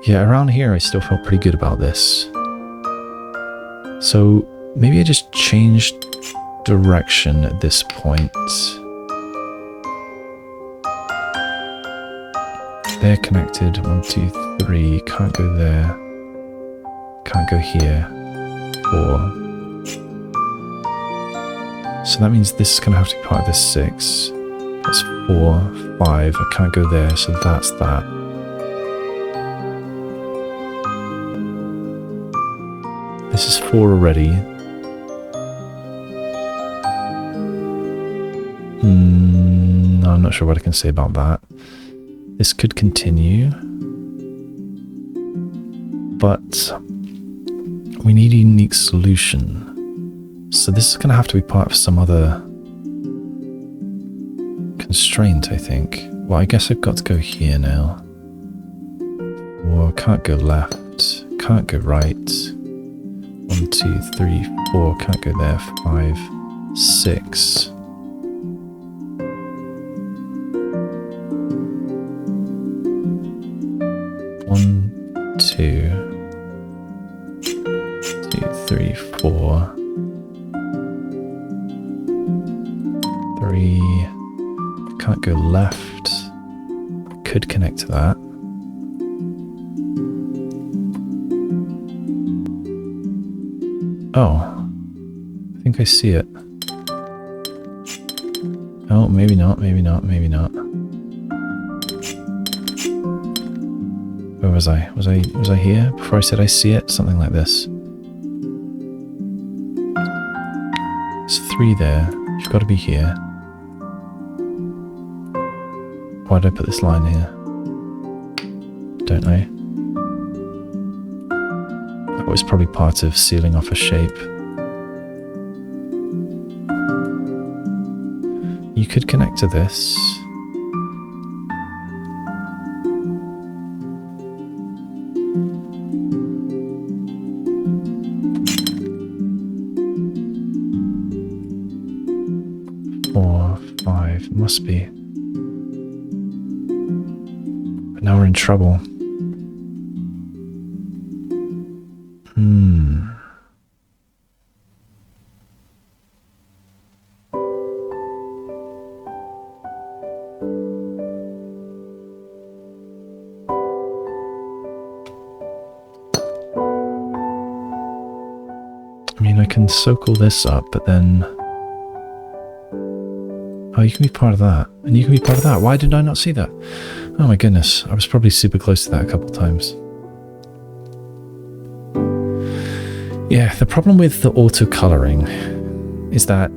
Yeah, around here I still felt pretty good about this. So maybe I just changed direction at this point. They're connected. 1, 2, 3. Can't go there. Can't go here. 4. So that means this is going to have to be part of this 6. That's 4, 5. I can't go there, so that's that. This is 4 already. No, I'm not sure what I can say about that. This could continue. But we need a unique solution. So this is going to have to be part of some other constraint, I think. Well, I guess I've got to go here now. Or can't go left. Can't go right. 1, 2, 3, 4. Can't go there. 5, 6. One, 2, 3, 4. 3. Can't go left. Could connect to that. Oh, I think I see it. Oh, maybe not, maybe not, maybe not. Where was I? Was I here before I said I see it? Something like this. There's 3 there. You've got to be here. Why did I put this line here? Don't know. That was probably part of sealing off a shape. You could connect to this. Must be. But now we're in trouble. I mean, I can soak all this up, but then... Oh, you can be part of that. And you can be part of that. Why did I not see that? Oh my goodness. I was probably super close to that a couple of times. Yeah, the problem with the auto coloring is that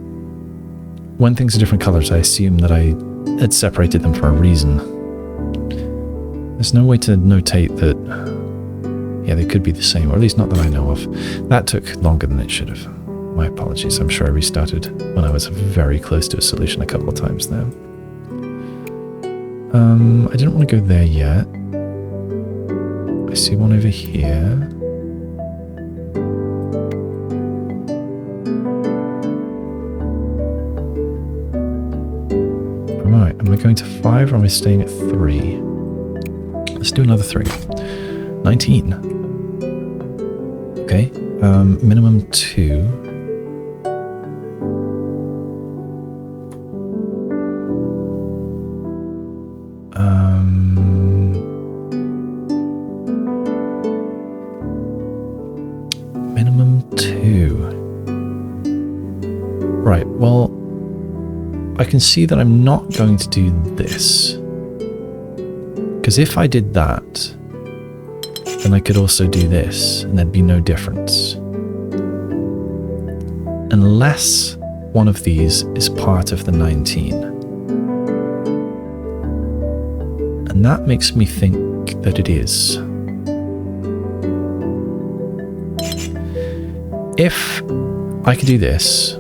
when things are different colors, I assume that I had separated them for a reason. There's no way to notate that, yeah, they could be the same, or at least not that I know of. That took longer than it should have. My apologies, I'm sure I restarted when I was very close to a solution a couple of times there. I didn't want to go there yet. I see one over here. Alright, am I going to 5 or am I staying at 3? Let's do another 3. 19. Okay, minimum 2. Minimum 2. Right, well, I can see that I'm not going to do this. Because if I did that, then I could also do this, and there'd be no difference. Unless one of these is part of the 19. And that makes me think that it is. If I could do this,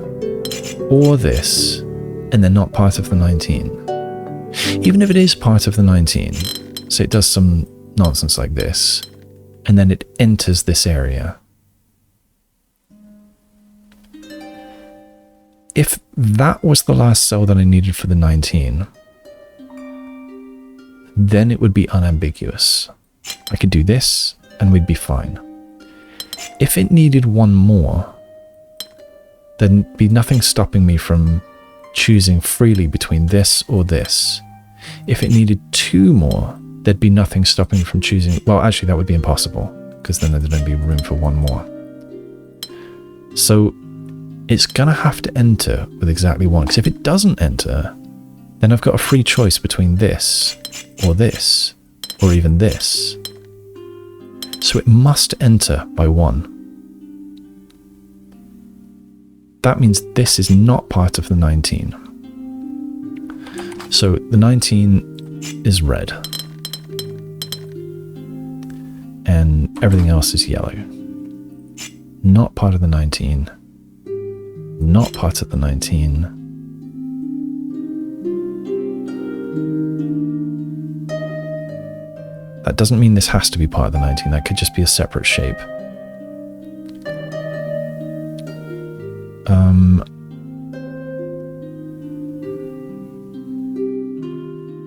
or this, and they're not part of the 19. Even if it is part of the 19, so it does some nonsense like this, and then it enters this area. If that was the last cell that I needed for the 19, then it would be unambiguous. I could do this, and we'd be fine. If it needed one more, then there'd be nothing stopping me from choosing freely between this or this. If it needed 2 more, there'd be nothing stopping me from choosing... Well, actually, that would be impossible, because then there's going to be room for one more. So it's going to have to enter with exactly one, because if it doesn't enter, then I've got a free choice between this, or even this. So it must enter by 1. That means this is not part of the 19. So the 19 is red. And everything else is yellow. Not part of the 19. Not part of the 19. That doesn't mean this has to be part of the 19. That could just be a separate shape.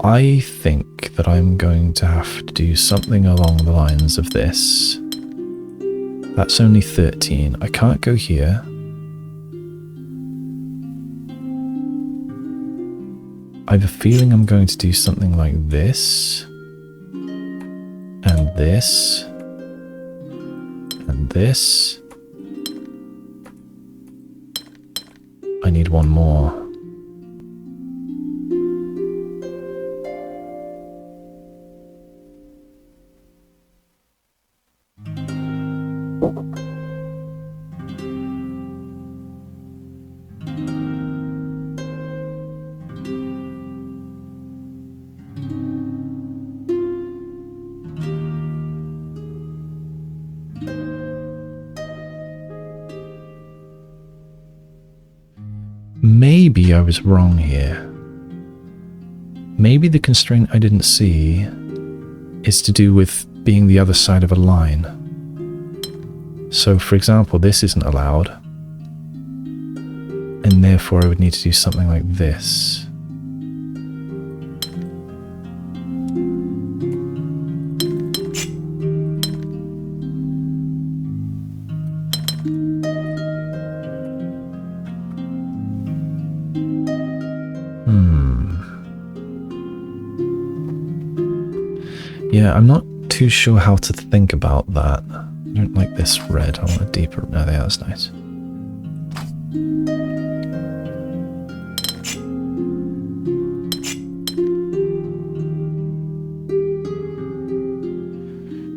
I think that I'm going to have to do something along the lines of this. That's only 13. I can't go here. I have a feeling I'm going to do something like this. And this. And this. I need one more. Maybe I was wrong here. Maybe the constraint I didn't see is to do with being the other side of a line. So, for example, this isn't allowed, and therefore I would need to do something like this. Yeah, I'm not too sure how to think about that. I don't like this red. I want a deeper... No, yeah, that's nice.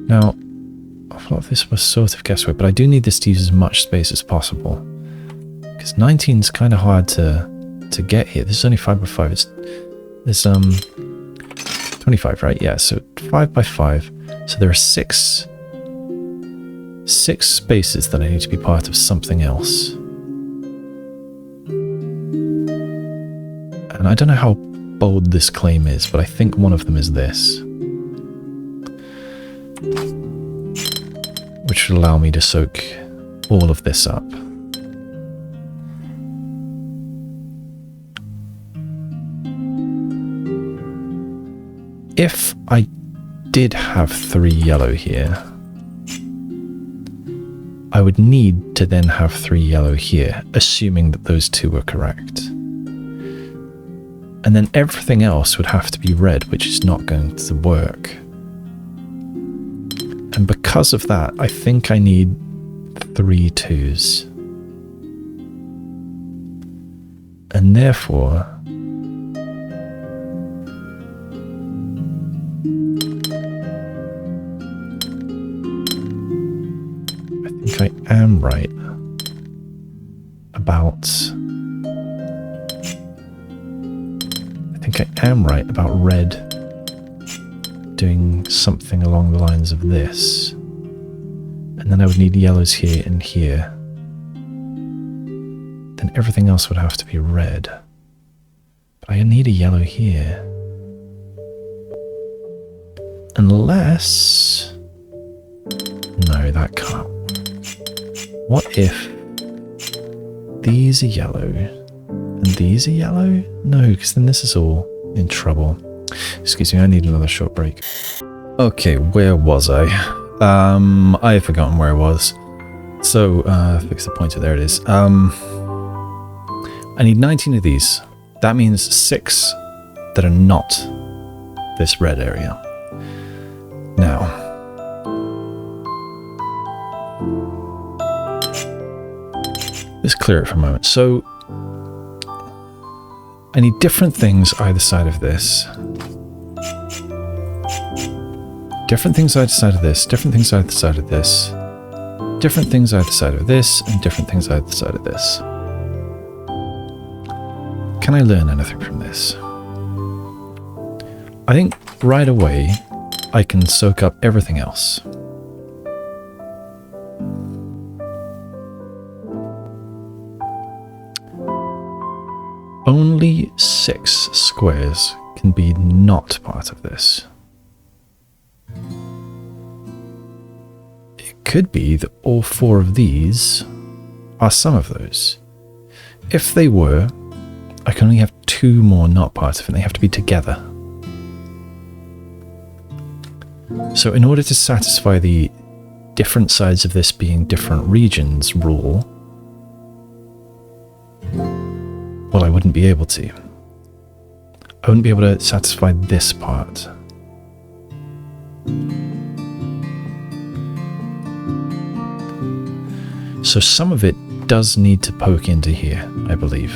Now, I thought this was sort of guesswork, but I do need this to use as much space as possible. Because 19 is kind of hard to get here. This is only 5 by 5. There's 25, right? Yeah, so 5 by 5. So there are six spaces that I need to be part of something else. And I don't know how bold this claim is, but I think one of them is this. Which should allow me to soak all of this up. If I did have 3 yellow here, I would need to then have 3 yellow here, assuming that those 2 were correct. And then everything else would have to be red, which is not going to work. And because of that, I think I need 3 2s. And therefore... I am right about... I think I am right about red doing something along the lines of this. And then I would need yellows here and here. Then everything else would have to be red. But I need a yellow here. Unless... No, that can't. What if these are yellow and these are yellow? No, because then this is all in trouble. Excuse me, I need another short break. Okay, where was I? I've forgotten where I was. So, fix the pointer, there it is. I need 19 of these. That means 6 that are not this red area. Now, clear it for a moment. So I need different things either side of this. Different things either side of this. Different things either side of this. Different things either side of this. And different things either side of this. Can I learn anything from this? I think right away I can soak up everything else. Only 6 squares can be not part of this. It could be that all 4 of these are some of those. If they were, I can only have 2 more not part of it. They have to be together. So in order to satisfy the different sides of this being different regions rule, well, I wouldn't be able to. I wouldn't be able to satisfy this part. So some of it does need to poke into here, I believe.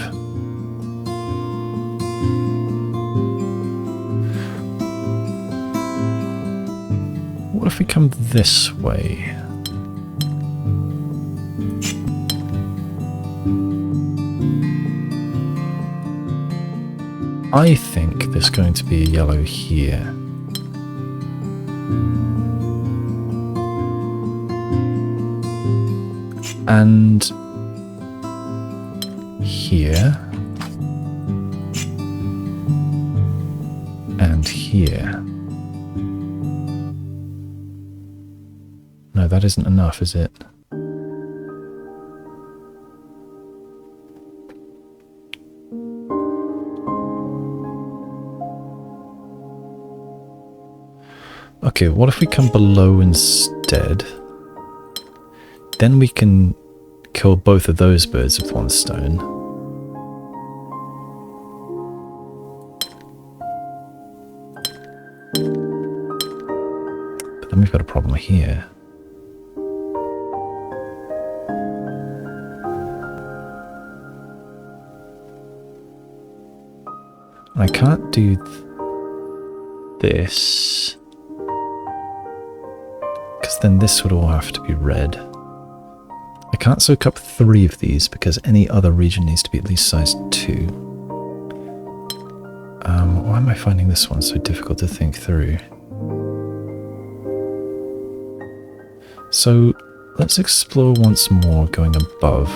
What if we come this way? I think there's going to be a yellow here. And here. And here. No, that isn't enough, is it? Okay, what if we come below instead? Then we can kill both of those birds with one stone. But then we've got a problem here. I can't do this, because then this would all have to be red. I can't soak up 3 of these because any other region needs to be at least size 2. Why am I finding this one so difficult to think through? So let's explore once more going above.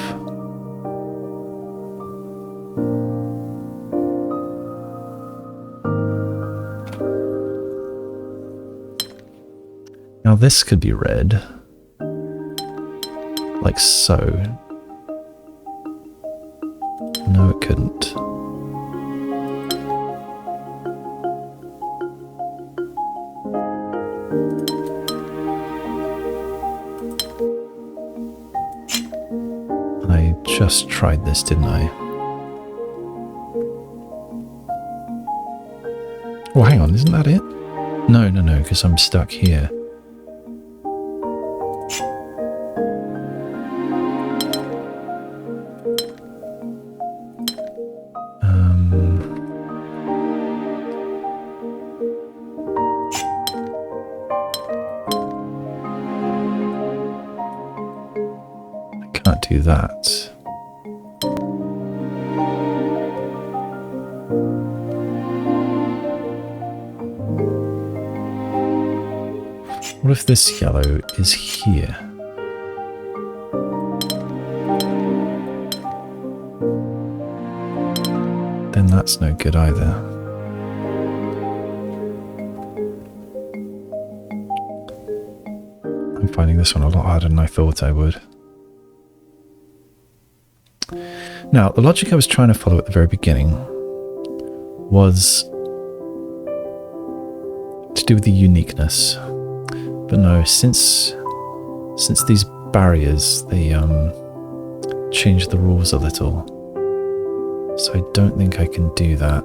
Now this could be red, like so. No, it couldn't. I just tried this, didn't I? Oh, hang on, isn't that it? No, because I'm stuck here. Do that. What if this yellow is here? Then that's no good either. I'm finding this one a lot harder than I thought I would. Now, the logic I was trying to follow at the very beginning was to do with the uniqueness. But no, since these barriers, they change the rules a little. So I don't think I can do that.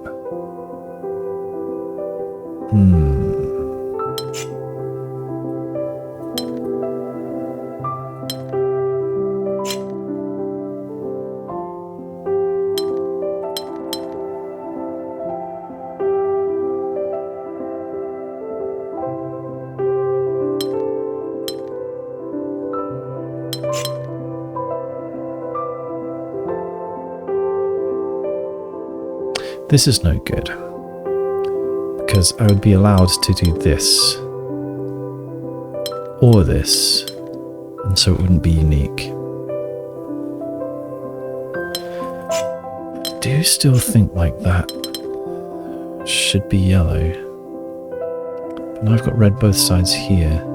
This is no good, because I would be allowed to do this, or this, and so it wouldn't be unique. I do still think like that should be yellow, but now I've got red both sides here.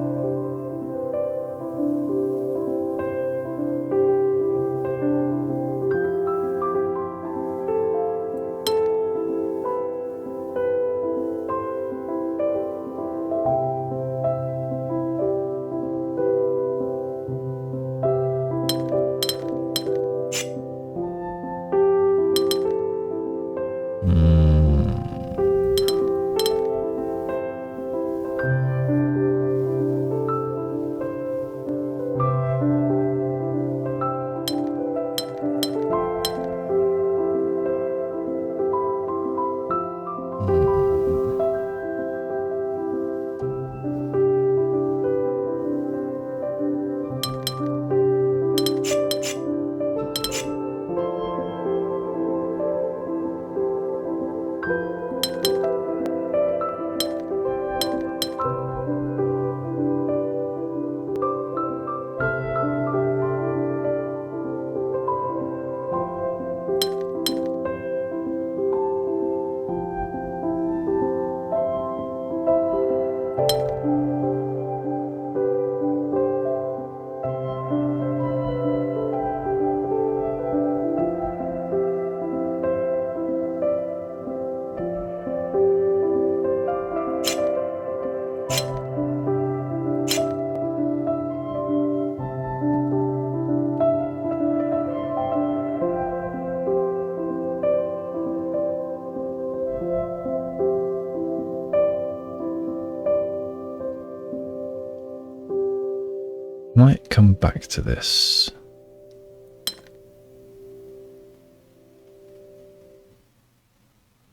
Might come back to this.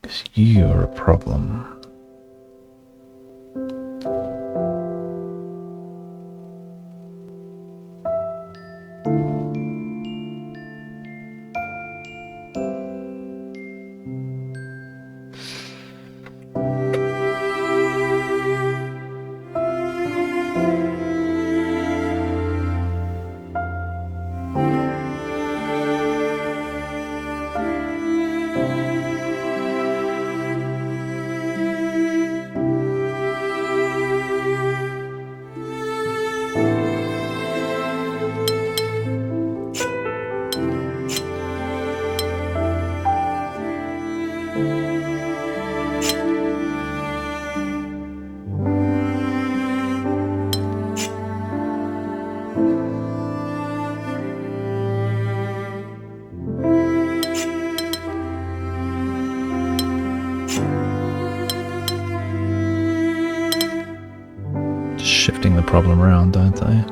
Because you are a problem. Shifting the problem around, aren't they?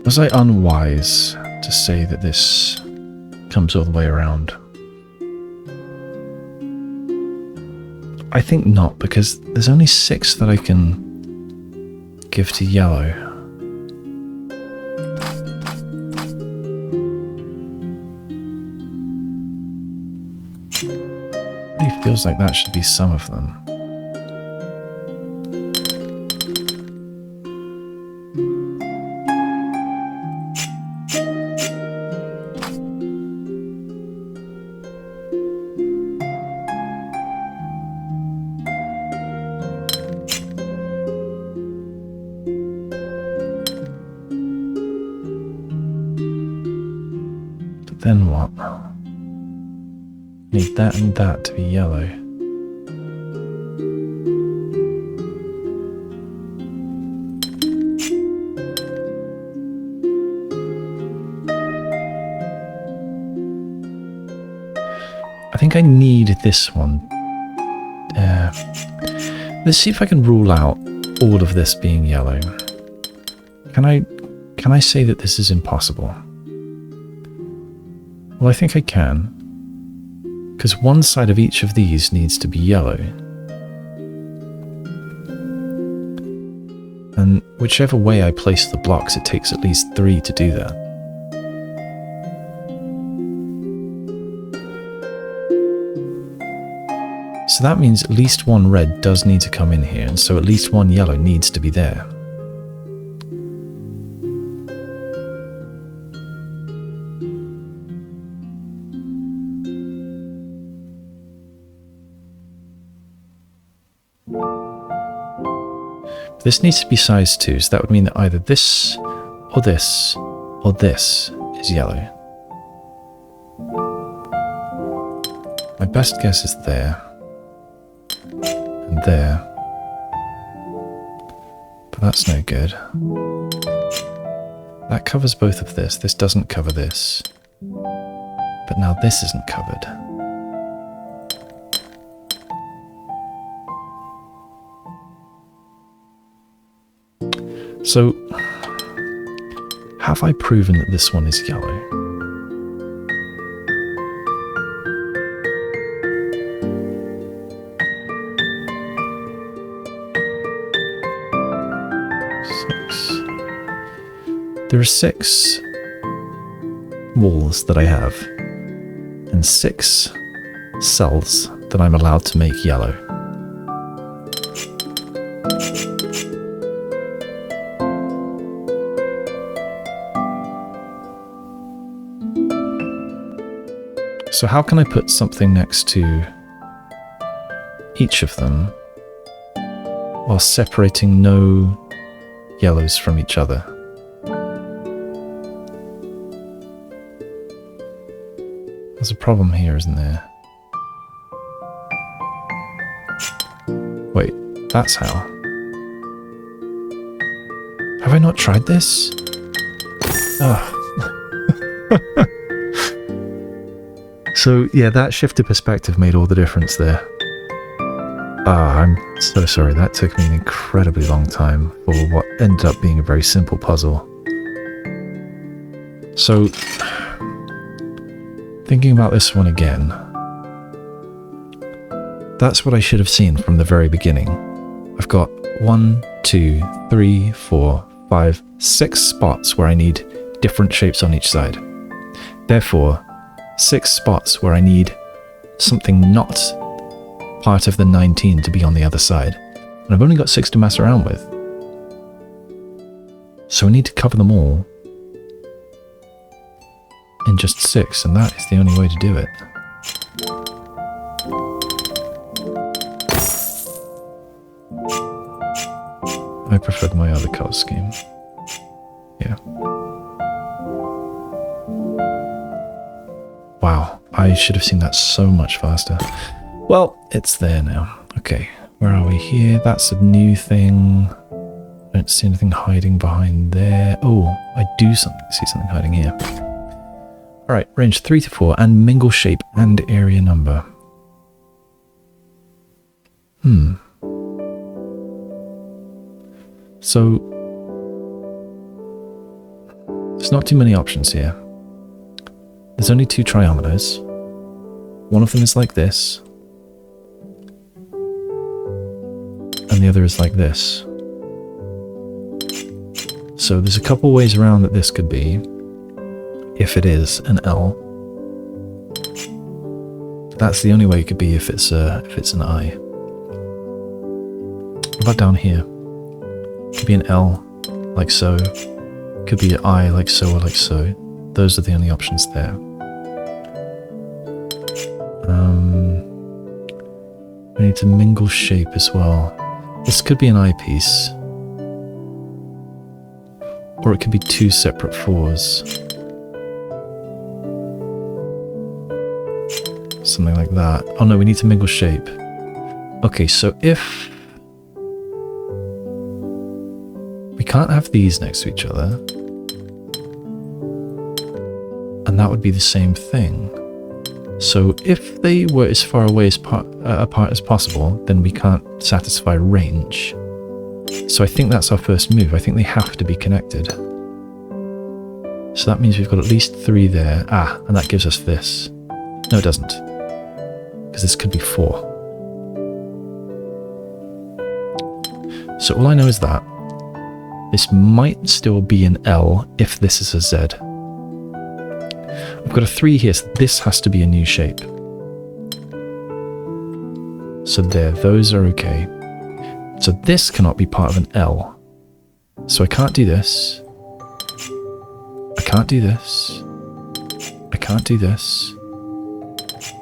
Was I unwise to say that this comes all the way around? I think not, because there's only 6 that I can give to yellow. It really feels like that should be some of them. Then what? Need that and that to be yellow. I think I need this one. Let's see if I can rule out all of this being yellow. Can I say that this is impossible? Well, I think I can, because one side of each of these needs to be yellow. And whichever way I place the blocks, it takes at least 3 to do that. So that means at least one red does need to come in here, and so at least one yellow needs to be there. This needs to be size 2, so that would mean that either this, or this, or this is yellow. My best guess is there. And there. But that's no good. That covers both of this. This doesn't cover this. But now this isn't covered. So, have I proven that this one is yellow? There are 6 walls that I have, and 6 cells that I'm allowed to make yellow. So how can I put something next to each of them while separating no yellows from each other? There's a problem here, isn't there? Wait, that's how. Have I not tried this? Ugh. So, yeah, that shift of perspective made all the difference there. I'm so sorry. That took me an incredibly long time for what ended up being a very simple puzzle. So, thinking about this one again, that's what I should have seen from the very beginning. I've got 1, 2, 3, 4, 5, 6 spots where I need different shapes on each side. Therefore, 6 spots where I need something not part of the 19 to be on the other side. And I've only got 6 to mess around with. So I need to cover them all in just 6, and that is the only way to do it. I preferred my other colour scheme. Yeah. Wow, I should have seen that so much faster. Well, it's there now. Okay, where are we here? That's a new thing. I don't see anything hiding behind there. Oh, I do see something hiding here. Alright, range 3 to 4 and mingle shape and area number. So, not too many options here. There's only two triometers. One of them is like this, and the other is like this. So there's a couple ways around that this could be, if it is an L. That's the only way it could be if it's an I. What about down here? Could be an L, like so. Could be an I, like so or like so. Those are the only options there. We need to mingle shape as well. This could be an eyepiece. Or it could be two separate 4s. Something like that. Oh no, we need to mingle shape. Okay, so if... we can't have these next to each other. And that would be the same thing. So if they were as far away as apart as possible, then we can't satisfy range. So I think that's our first move. I think they have to be connected. So that means we've got at least 3 there. Ah, and that gives us this. No, it doesn't. Because this could be 4. So all I know is that this might still be an L if this is a Z. We've got a 3 here, so this has to be a new shape. So there, those are okay. So this cannot be part of an L. So I can't do this. I can't do this. I can't do this.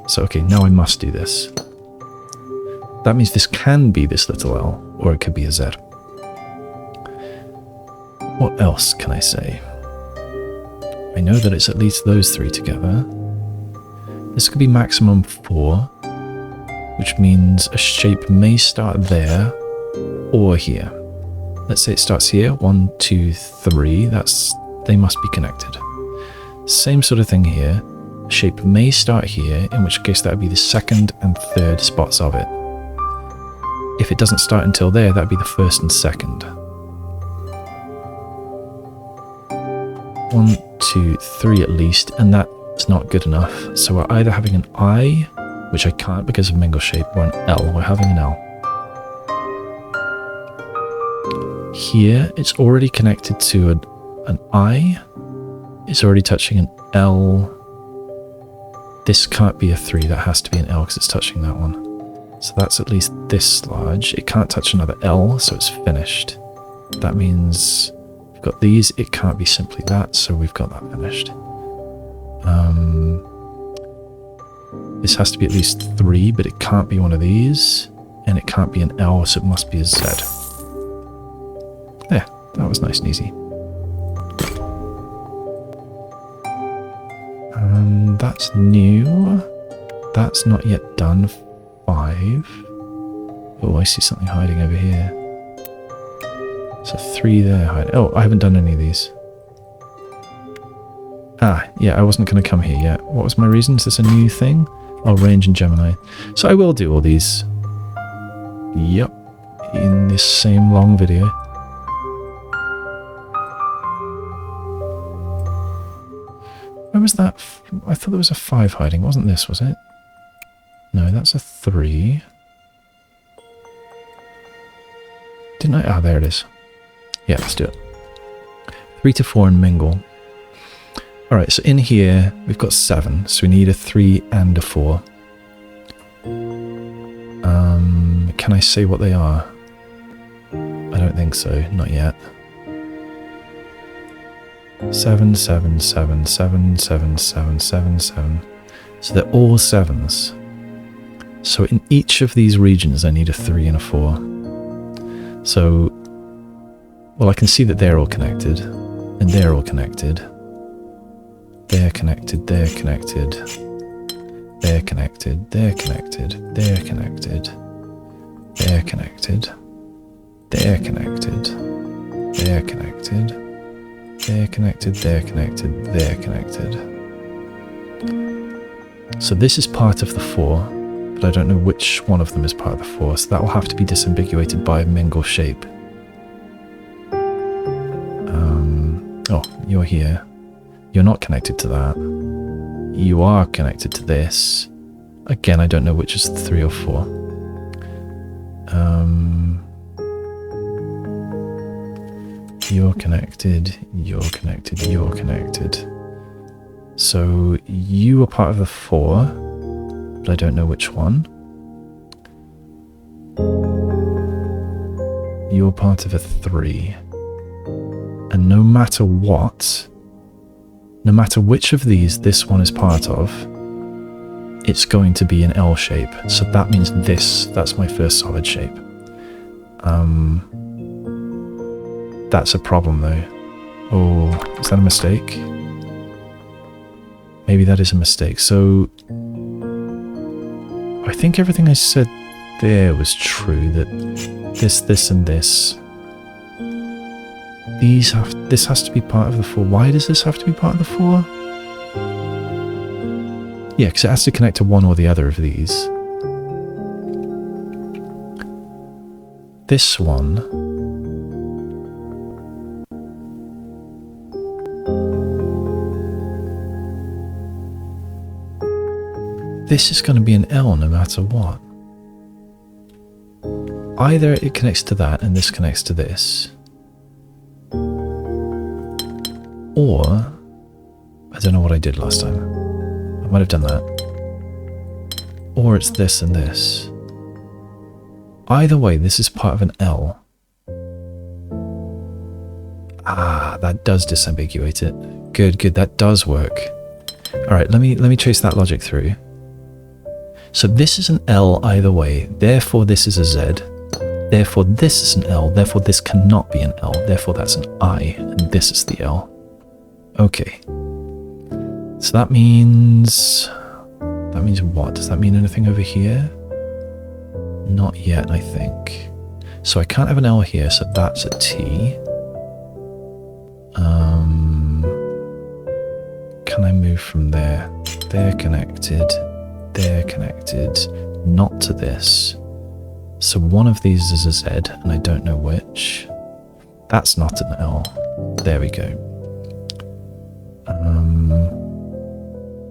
So okay, now I must do this. That means this can be this little L, or it could be a Z. What else can I say? I know that it's at least those 3 together. This could be maximum 4, which means a shape may start there or here. Let's say it starts here, 1, 2, 3. They must be connected. Same sort of thing here. A shape may start here, in which case that would be the 2nd and 3rd spots of it. If it doesn't start until there, that would be the 1st and 2nd. 1, 2, 3 at least, and that's not good enough. So we're either having an I, which I can't because of mingle shape, or an L. We're having an L. Here, it's already connected to an I. It's already touching an L. This can't be a 3, that has to be an L because it's touching that one. So that's at least this large. It can't touch another L, so it's finished. That means we've got these. It can't be simply that, so we've got that finished. This has to be at least 3, but it can't be one of these. And it can't be an L, so it must be a Z. There, that was nice and easy. That's new. That's not yet done. 5. Oh, I see something hiding over here. So 3 there hiding. Oh, I haven't done any of these. Ah, yeah, I wasn't going to come here yet. What was my reason? Is this a new thing? Oh, range and Gemini. So I will do all these. Yep. In this same long video. Where was that? I thought there was a 5 hiding. Wasn't this, was it? No, that's a 3. Didn't I? Ah, there it is. Yeah, let's do it. 3 to 4 and mingle. Alright, so in here we've got 7, so we need a 3 and a 4. Can I say what they are? I don't think so, not yet. 7, 7, 7, 7, 7, 7, 7, 7. So they're all 7s. So in each of these regions I need a 3 and a 4. So, well, I can see that they're all connected, and they're all connected. They're connected, they're connected. They're connected, they're connected, they're connected. They're connected. They're connected. They're connected. They're connected, they're connected, they're connected. So this is part of the 4, but I don't know which one of them is part of the 4, so that will have to be disambiguated by mingle shape. Oh, you're here. You're not connected to that. You are connected to this. Again, I don't know which is 3 or 4. You're connected, you're connected, you're connected. So you are part of the 4, but I don't know which one. You're part of a 3. And no matter what, no matter which of these this one is part of, it's going to be an L shape. So that means this, that's my first solid shape. That's a problem though. Oh, is that a mistake? Maybe that is a mistake. So I think everything I said there was true, that this and this. This has to be part of the 4. Why does this have to be part of the 4? Yeah, because it has to connect to one or the other of these. This one. This is going to be an L no matter what. Either it connects to that and this connects to this. Or, I don't know what I did last time. I might have done that. Or it's this and this. Either way, this is part of an L. Ah, that does disambiguate it. Good, good, that does work. Alright, let me trace that logic through. So this is an L either way, therefore this is a Z. Therefore this is an L, therefore this cannot be an L, therefore that's an I, and this is the L. Okay. So that means what? Does that mean anything over here? Not yet, I think. So I can't have an L here, so that's a T. Can I move from there? They're connected, not to this. So one of these is a Z, and I don't know which. That's not an L. There we go.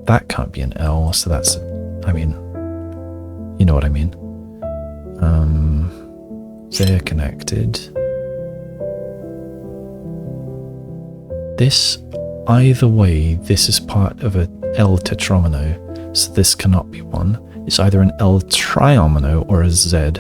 That can't be an L, so that's, I mean, you know what I mean. They're connected. This, either way, this is part of a L tetromino, so this cannot be one. It's either an L triomino or a Z.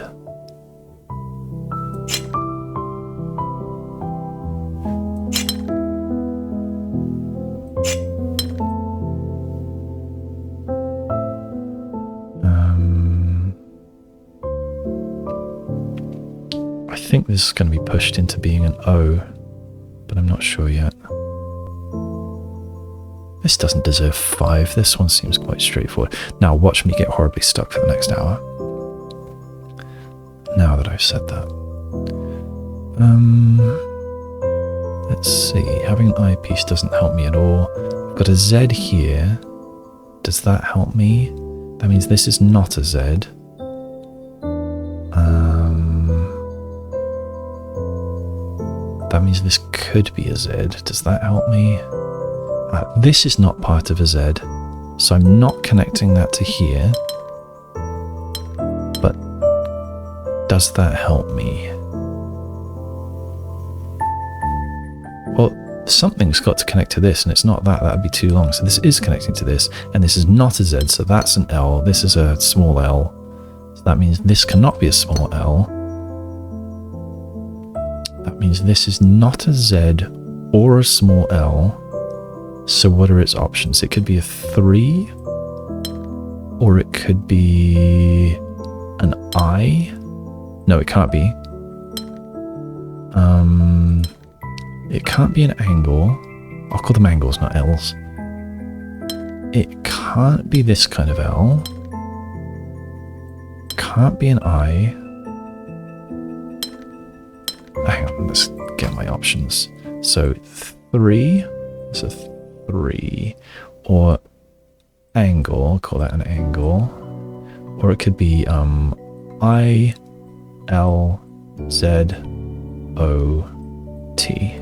I think this is going to be pushed into being an O, but I'm not sure yet. This doesn't deserve 5. This one seems quite straightforward. Now watch me get horribly stuck for the next hour. Now that I've said that. Let's see. Having an eyepiece doesn't help me at all. I've got a Z here. Does that help me? That means this is not a Z. That means this could be a Z. Does that help me? This is not part of a Z, so I'm not connecting that to here. But does that help me? Well, something's got to connect to this, and it's not that. That would be too long. So this is connecting to this, and this is not a Z, so that's an L. This is a small L. So that means this cannot be a small L. That means this is not a Z or a small L. So what are its options? It could be a 3, or it could be an I. No, it can't be. It can't be an angle. I'll call them angles, not L's. It can't be this kind of L. Can't be an I. Hang on, let's get my options. So 3. So 3, or angle, call that an angle, or it could be I, L, Z, O, T.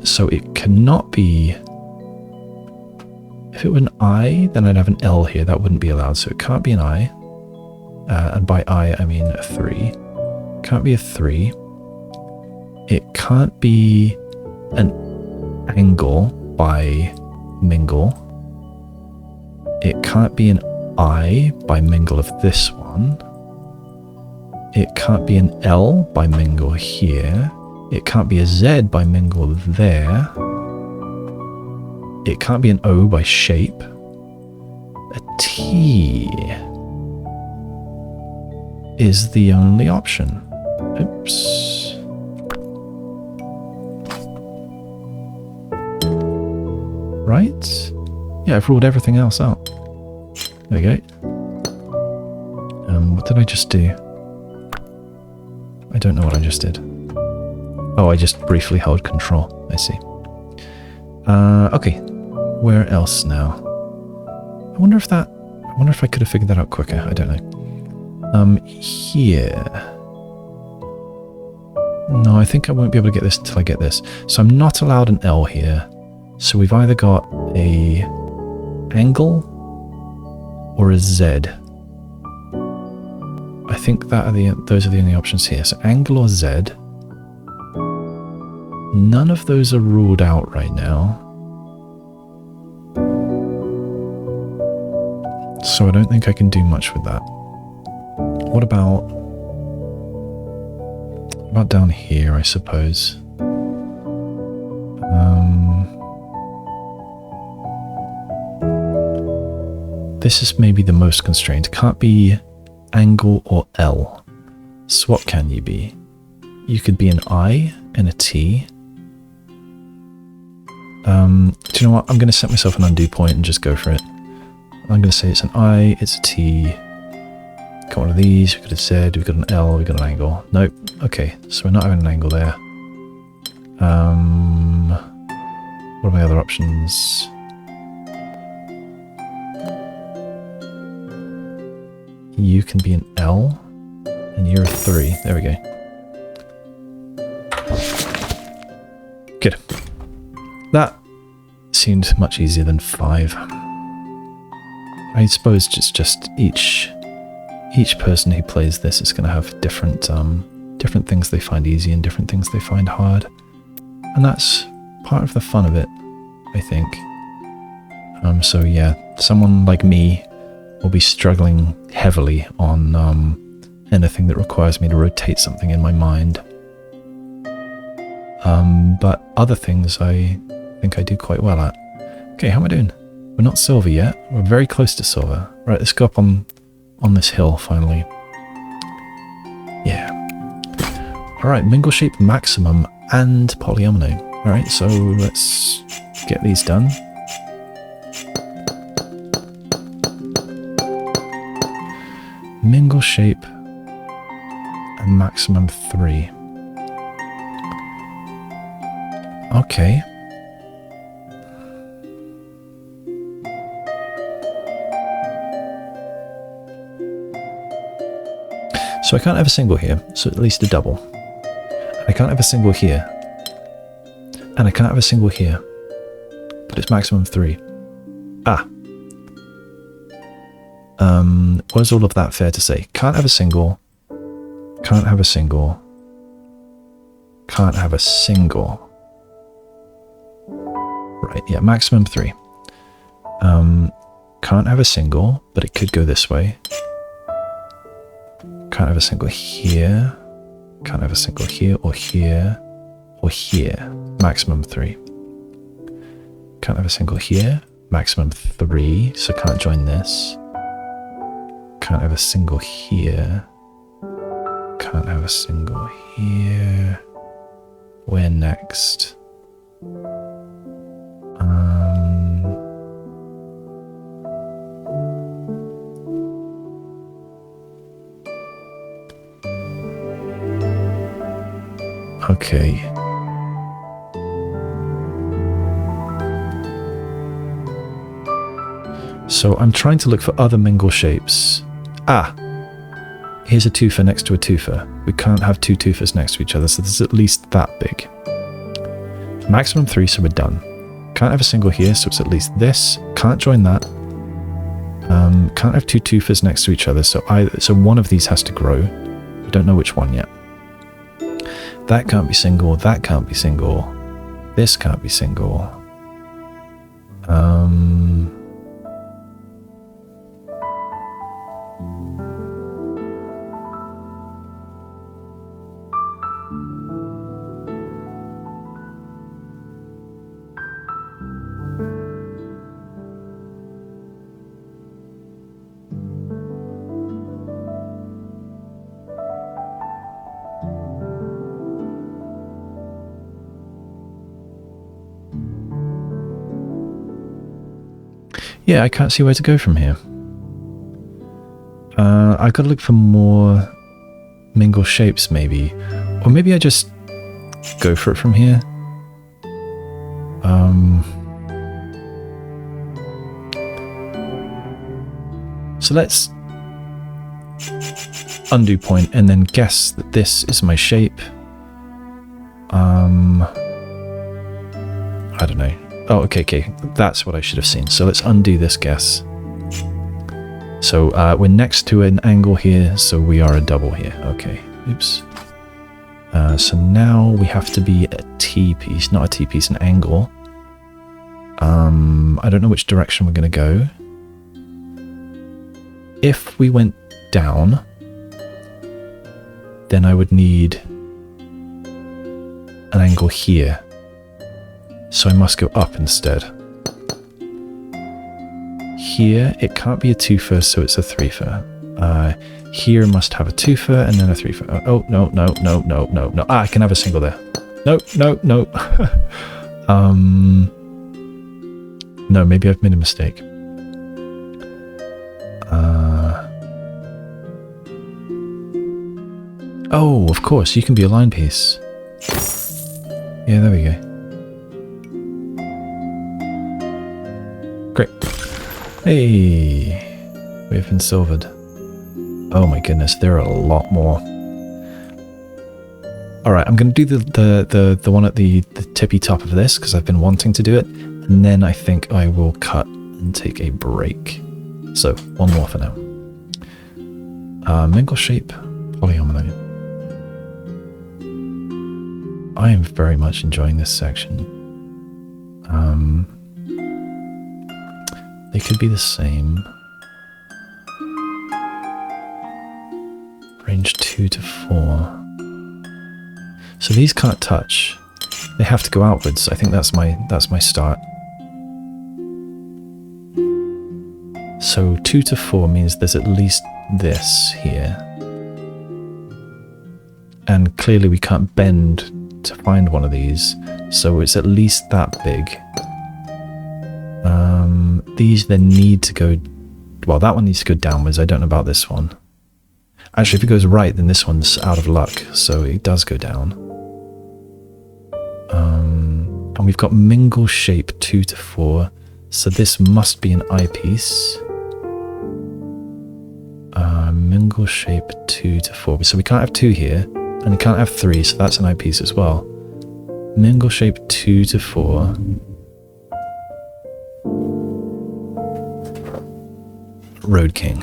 So it cannot be... If it were an I, then I'd have an L here. That wouldn't be allowed. So it can't be an I. And by I mean a 3. Can't be a 3. It can't be an angle by mingle. It can't be an I by mingle of this one. It can't be an L by mingle here. It can't be a Z by mingle there. It can't be an O by shape. A T is the only option. Oops. Right? Yeah, I've ruled everything else out. There we go. What did I just do? I don't know what I just did. Oh, I just briefly held control. I see. Okay. Where else now? I wonder if I could have figured that out quicker. I don't know. Here. No, I think I won't be able to get this until I get this. So I'm not allowed an L here. So we've either got a angle or a Z. I think those are the only options here. So angle or Z. None of those are ruled out right now. So I don't think I can do much with that. What about down here, I suppose? This is maybe the most constrained. Can't be angle or L. So what can you be? You could be an I and a T. Do you know what? I'm going to set myself an undo point and just go for it. I'm going to say it's an I, it's a T. Got one of these, we've got a Z, we've got an L, we've got an angle. Nope. Okay, so we're not having an angle there. What are my other options? You can be an L, and you're a 3. There we go. Good. That seemed much easier than 5. I suppose it's just each person who plays this is going to have different things they find easy and different things they find hard, and that's part of the fun of it, I think. So yeah, someone like me will be struggling heavily on anything that requires me to rotate something in my mind. But other things I think I do quite well at. Okay, how am I doing? We're not silver yet. We're very close to silver. Right, let's go up on this hill finally. Yeah. Alright, mingle shape maximum and polyomino. Alright, so let's get these done. Mingle shape and maximum 3. Okay. So I can't have a single here, so at least a double. I can't have a single here. And I can't have a single here. But it's maximum 3. Ah. Was all of that fair to say? Can't have a single. Can't have a single. Can't have a single. Right, yeah, maximum 3. Can't have a single, but it could go this way. Can't have a single here. Can't have a single here or here or here. Maximum 3. Can't have a single here. Maximum 3. So can't join this. Can't have a single here. Can't have a single here. Where next? Okay. So I'm trying to look for other mingle shapes. Ah! Here's a twofer next to a twofer. We can't have two twofers next to each other, so this is at least that big. Maximum 3, so we're done. Can't have a single here, so it's at least this. Can't join that. Can't have two twofers next to each other, so one of these has to grow. We don't know which one yet. That can't be single, that can't be single. This can't be single. Yeah, I can't see where to go from here. I've got to look for more mingle shapes, maybe. Or maybe I just go for it from here. So let's undo point and then guess that this is my shape. I don't know. Oh, okay. That's what I should have seen. So let's undo this guess. So we're next to an angle here, so we are a double here. Okay, oops. So now we have to be a T-piece, not a T-piece, an angle. I don't know which direction we're going to go. If we went down, then I would need an angle here. So I must go up instead. Here, it can't be a twofer, so it's a threefer. Here must have a twofer and then a threefer. Oh, no. Ah, I can have a single there. No. No, maybe I've made a mistake. Oh, of course, you can be a line piece. Yeah, there we go. Great. Hey, we have been silvered. Oh my goodness, there are a lot more. Alright, I'm going to do the one at the tippy top of this because I've been wanting to do it. And then I think I will cut and take a break. So, one more for now. Mingle shape, polyomino. I am very much enjoying this section. They could be the same. Range 2 to 4. So these can't touch. They have to go outwards. I think that's my start. So 2 to 4 means there's at least this here. And clearly we can't bend to find one of these. So it's at least that big. These then need to go... Well, that one needs to go downwards. I don't know about this one. Actually, if it goes right, then this one's out of luck. So it does go down. And we've got mingle shape 2 to 4. So this must be an eyepiece. Mingle shape 2 to 4. So we can't have 2 here. And we can't have 3, so that's an eyepiece as well. Mingle shape 2 to 4. Road King.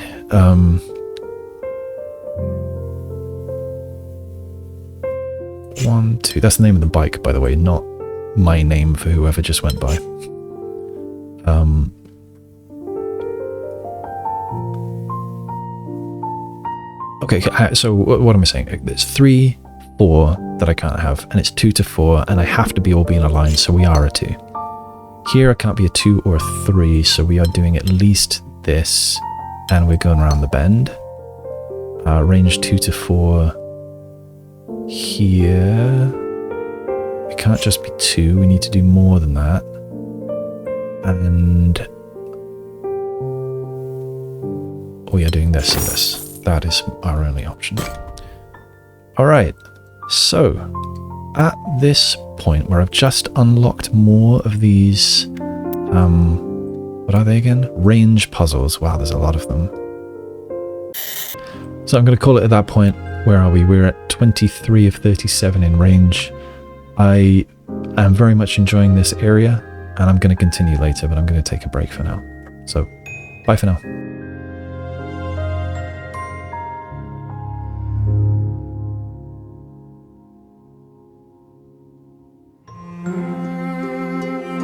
1, 2. That's the name of the bike, by the way, not my name for whoever just went by. Okay, so what am I saying? It's 3, 4 that I can't have, and it's 2 to 4, and I have to be all be in a line, so we are a 2. Here I can't be a 2 or a 3, so we are doing at least this, and we're going around the bend. Range 2 to 4 here. We can't just be 2, we need to do more than that. And we are doing this and this. That is our only option. Alright, so at this point where I've just unlocked more of these, what are they again? Range puzzles. Wow, there's a lot of them. So I'm going to call it at that point. Where are we? We're at 23 of 37 in range. I I'm very much enjoying this area, and I'm going to continue later, but I'm going to take a break for now. So, bye for now.